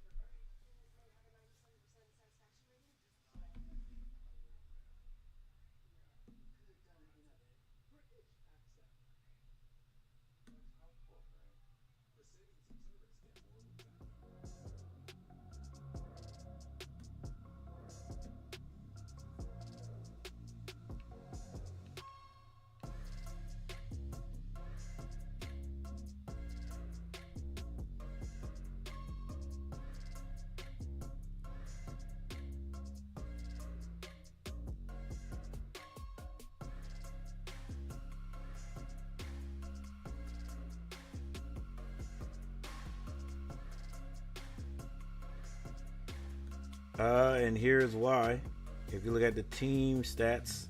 And here's why. If you look at the team stats,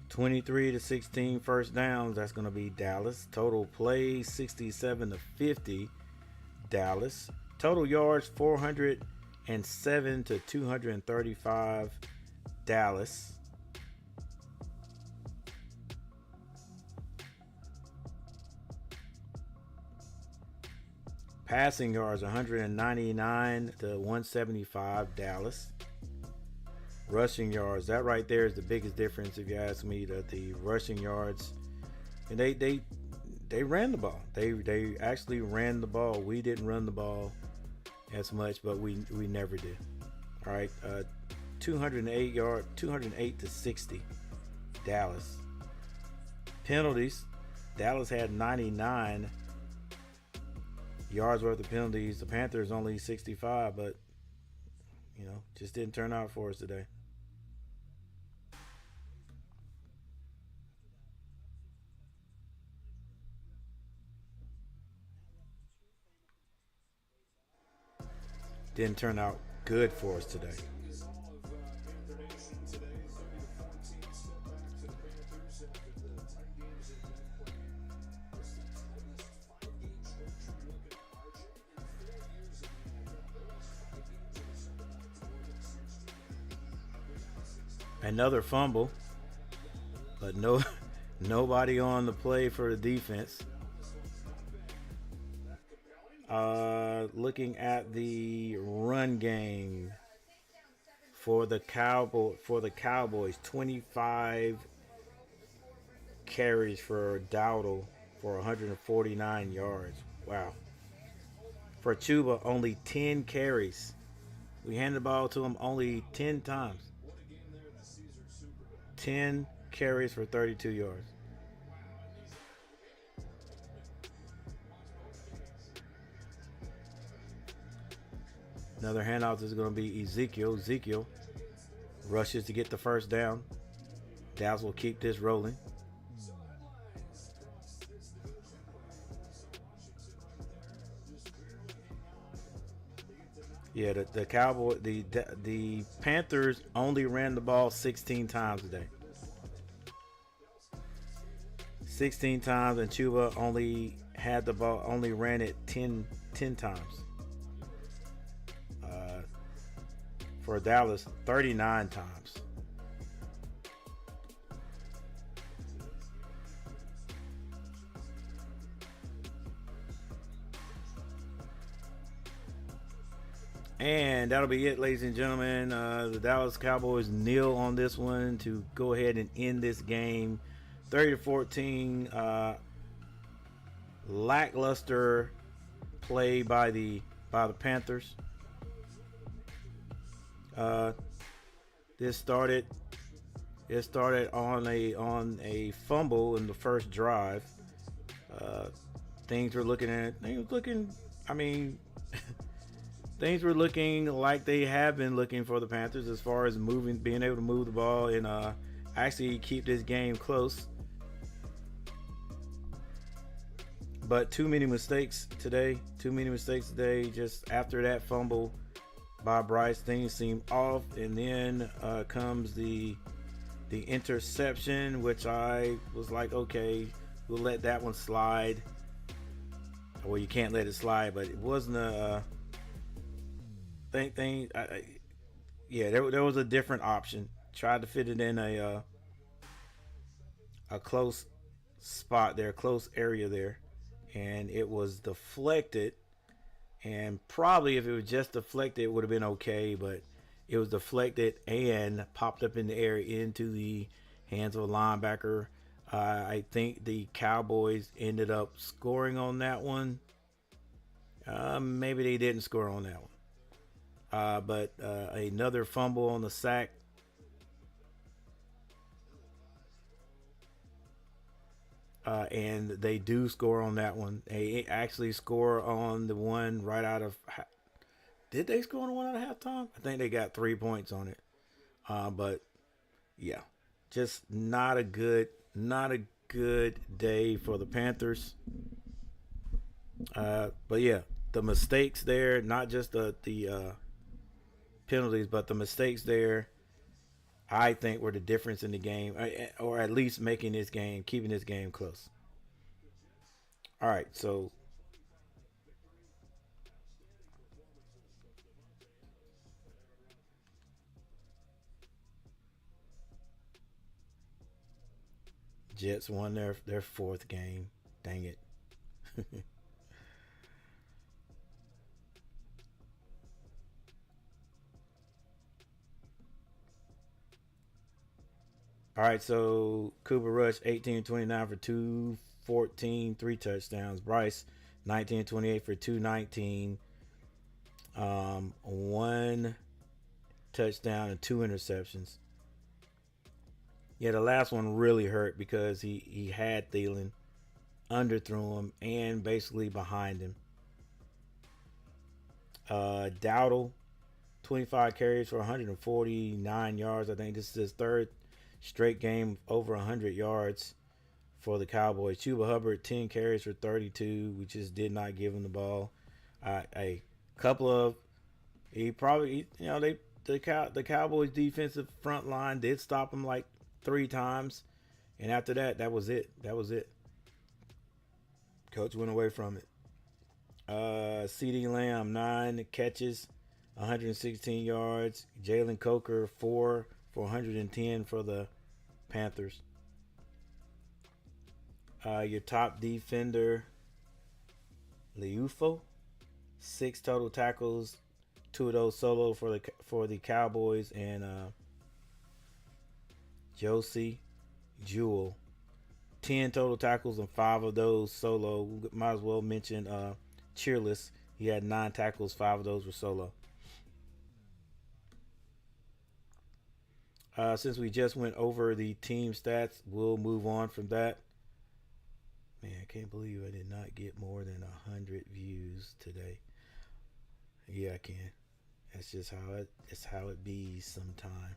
23-16 first downs, that's going to be Dallas. Total plays, 67-50, Dallas. Total yards, 407 to 235, Dallas. Passing yards, 199 to 175, Dallas. Rushing yards, that right there is the biggest difference, if you ask me. The rushing yards, and they ran the ball. They actually ran the ball. We didn't run the ball as much, but we never did. All right, 208 to 60, Dallas. Penalties, Dallas had 99 yards worth of penalties. The Panthers only 65, but just didn't turn out for us today. Didn't turn out good for us today. Another fumble, but nobody on the play for the defense. Looking at the run game for the Cowboys, 25 carries for Dowdle for 149 yards. Wow. For Chuba, only 10 carries. We handed the ball to him only 10 times. 10 carries for 32 yards. Another handout is going to be Ezekiel. Ezekiel rushes to get the first down. Dallas will keep this rolling. Yeah, the Panthers only ran the ball 16 times today. 16 times, and Chuba only had the ball, only ran it 10 times. For Dallas, 39 times. And that'll be it, ladies and gentlemen. The Dallas Cowboys kneel on this one to go ahead and end this game. 30-14. Lackluster play by the Panthers. It started on a fumble in the first drive. Things were looking things were looking like they have been looking for the Panthers as far as being able to move the ball and actually keep this game close. But too many mistakes today. Just after that fumble by Bryce, things seemed off, and then comes the interception, which I was like, okay, we'll let that one slide. Well, you can't let it slide, but it wasn't a thing. Yeah, there was a different option. Tried to fit it in a close spot there, close area there, and it was deflected. And probably if it was just deflected, it would have been okay, but it was deflected and popped up in the air into the hands of a linebacker. I think the Cowboys ended up scoring on that one. Maybe they didn't score on that one. But another fumble on the sack. And they do score on that one. They actually score on the one right out of. Did they score on the one out of halftime? I think they got 3 points on it. But yeah, just not a good day for the Panthers. But yeah, the mistakes there, not just the penalties, but the mistakes there, I think were the difference in the game, or at least making this game, keeping this game close. All right, so Jets won their fourth game. Dang it. All right, so Cooper Rush 18-29 for 214, 3 touchdowns. Bryce 19-28 for 219, one touchdown and 2 interceptions. Yeah, the last one really hurt because he had Thielen, underthrew him, and basically behind him. Dowdle 25 carries for 149 yards. I think this is his third straight game over 100 yards for the Cowboys. Chuba Hubbard 10 carries for 32. We just did not give him the ball. A couple of he probably the Cowboys defensive front line did stop him like 3 times, and after that, that was it. That was it. Coach went away from it. CeeDee Lamb 9 catches, 116 yards. Jalen Coker 4 for 110 for the Panthers. Your top defender, Liufo, 6 total tackles, 2 of those solo for the Cowboys, and Josie Jewell, 10 total tackles and 5 of those solo. Might as well mention Cheerless. He had 9 tackles, 5 of those were solo. Since we just went over the team stats, we'll move on from that. Man, I can't believe I did not get more than 100 views today. Yeah, I can. That's just how it be sometime.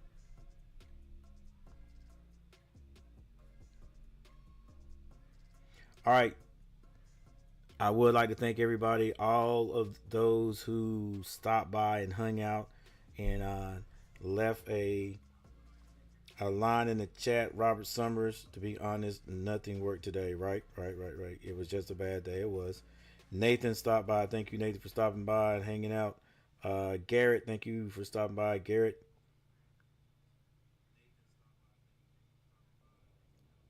All right. I would like to thank everybody, all of those who stopped by and hung out and left a line in the chat. Robert Summers, to be honest, nothing worked today. Right. It was just a bad day. It was. Nathan stopped by. Thank you, Nathan, for stopping by and hanging out. Garrett, thank you for stopping by, Garrett.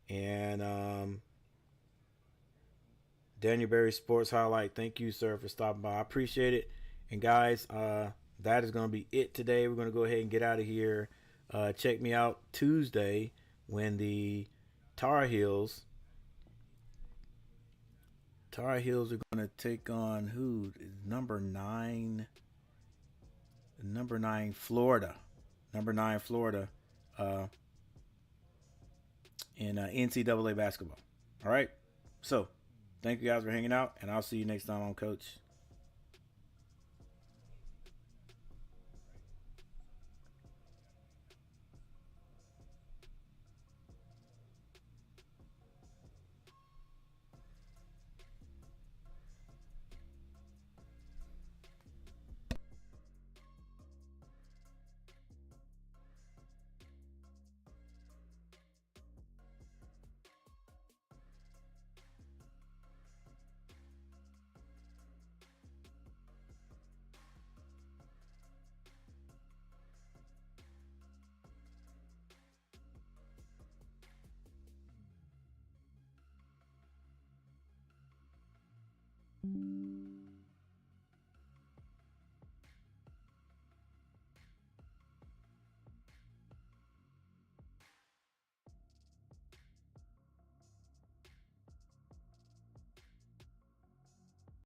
And Daniel Berry Sports Highlight, thank you, sir, for stopping by. I appreciate it. And guys, that is going to be it today. We're going to go ahead and get out of here. Check me out Tuesday when the Tar Heels are going to take on who? Number 9 Florida. Number 9 Florida in NCAA basketball. All right. So, thank you guys for hanging out, and I'll see you next time on Coach. you.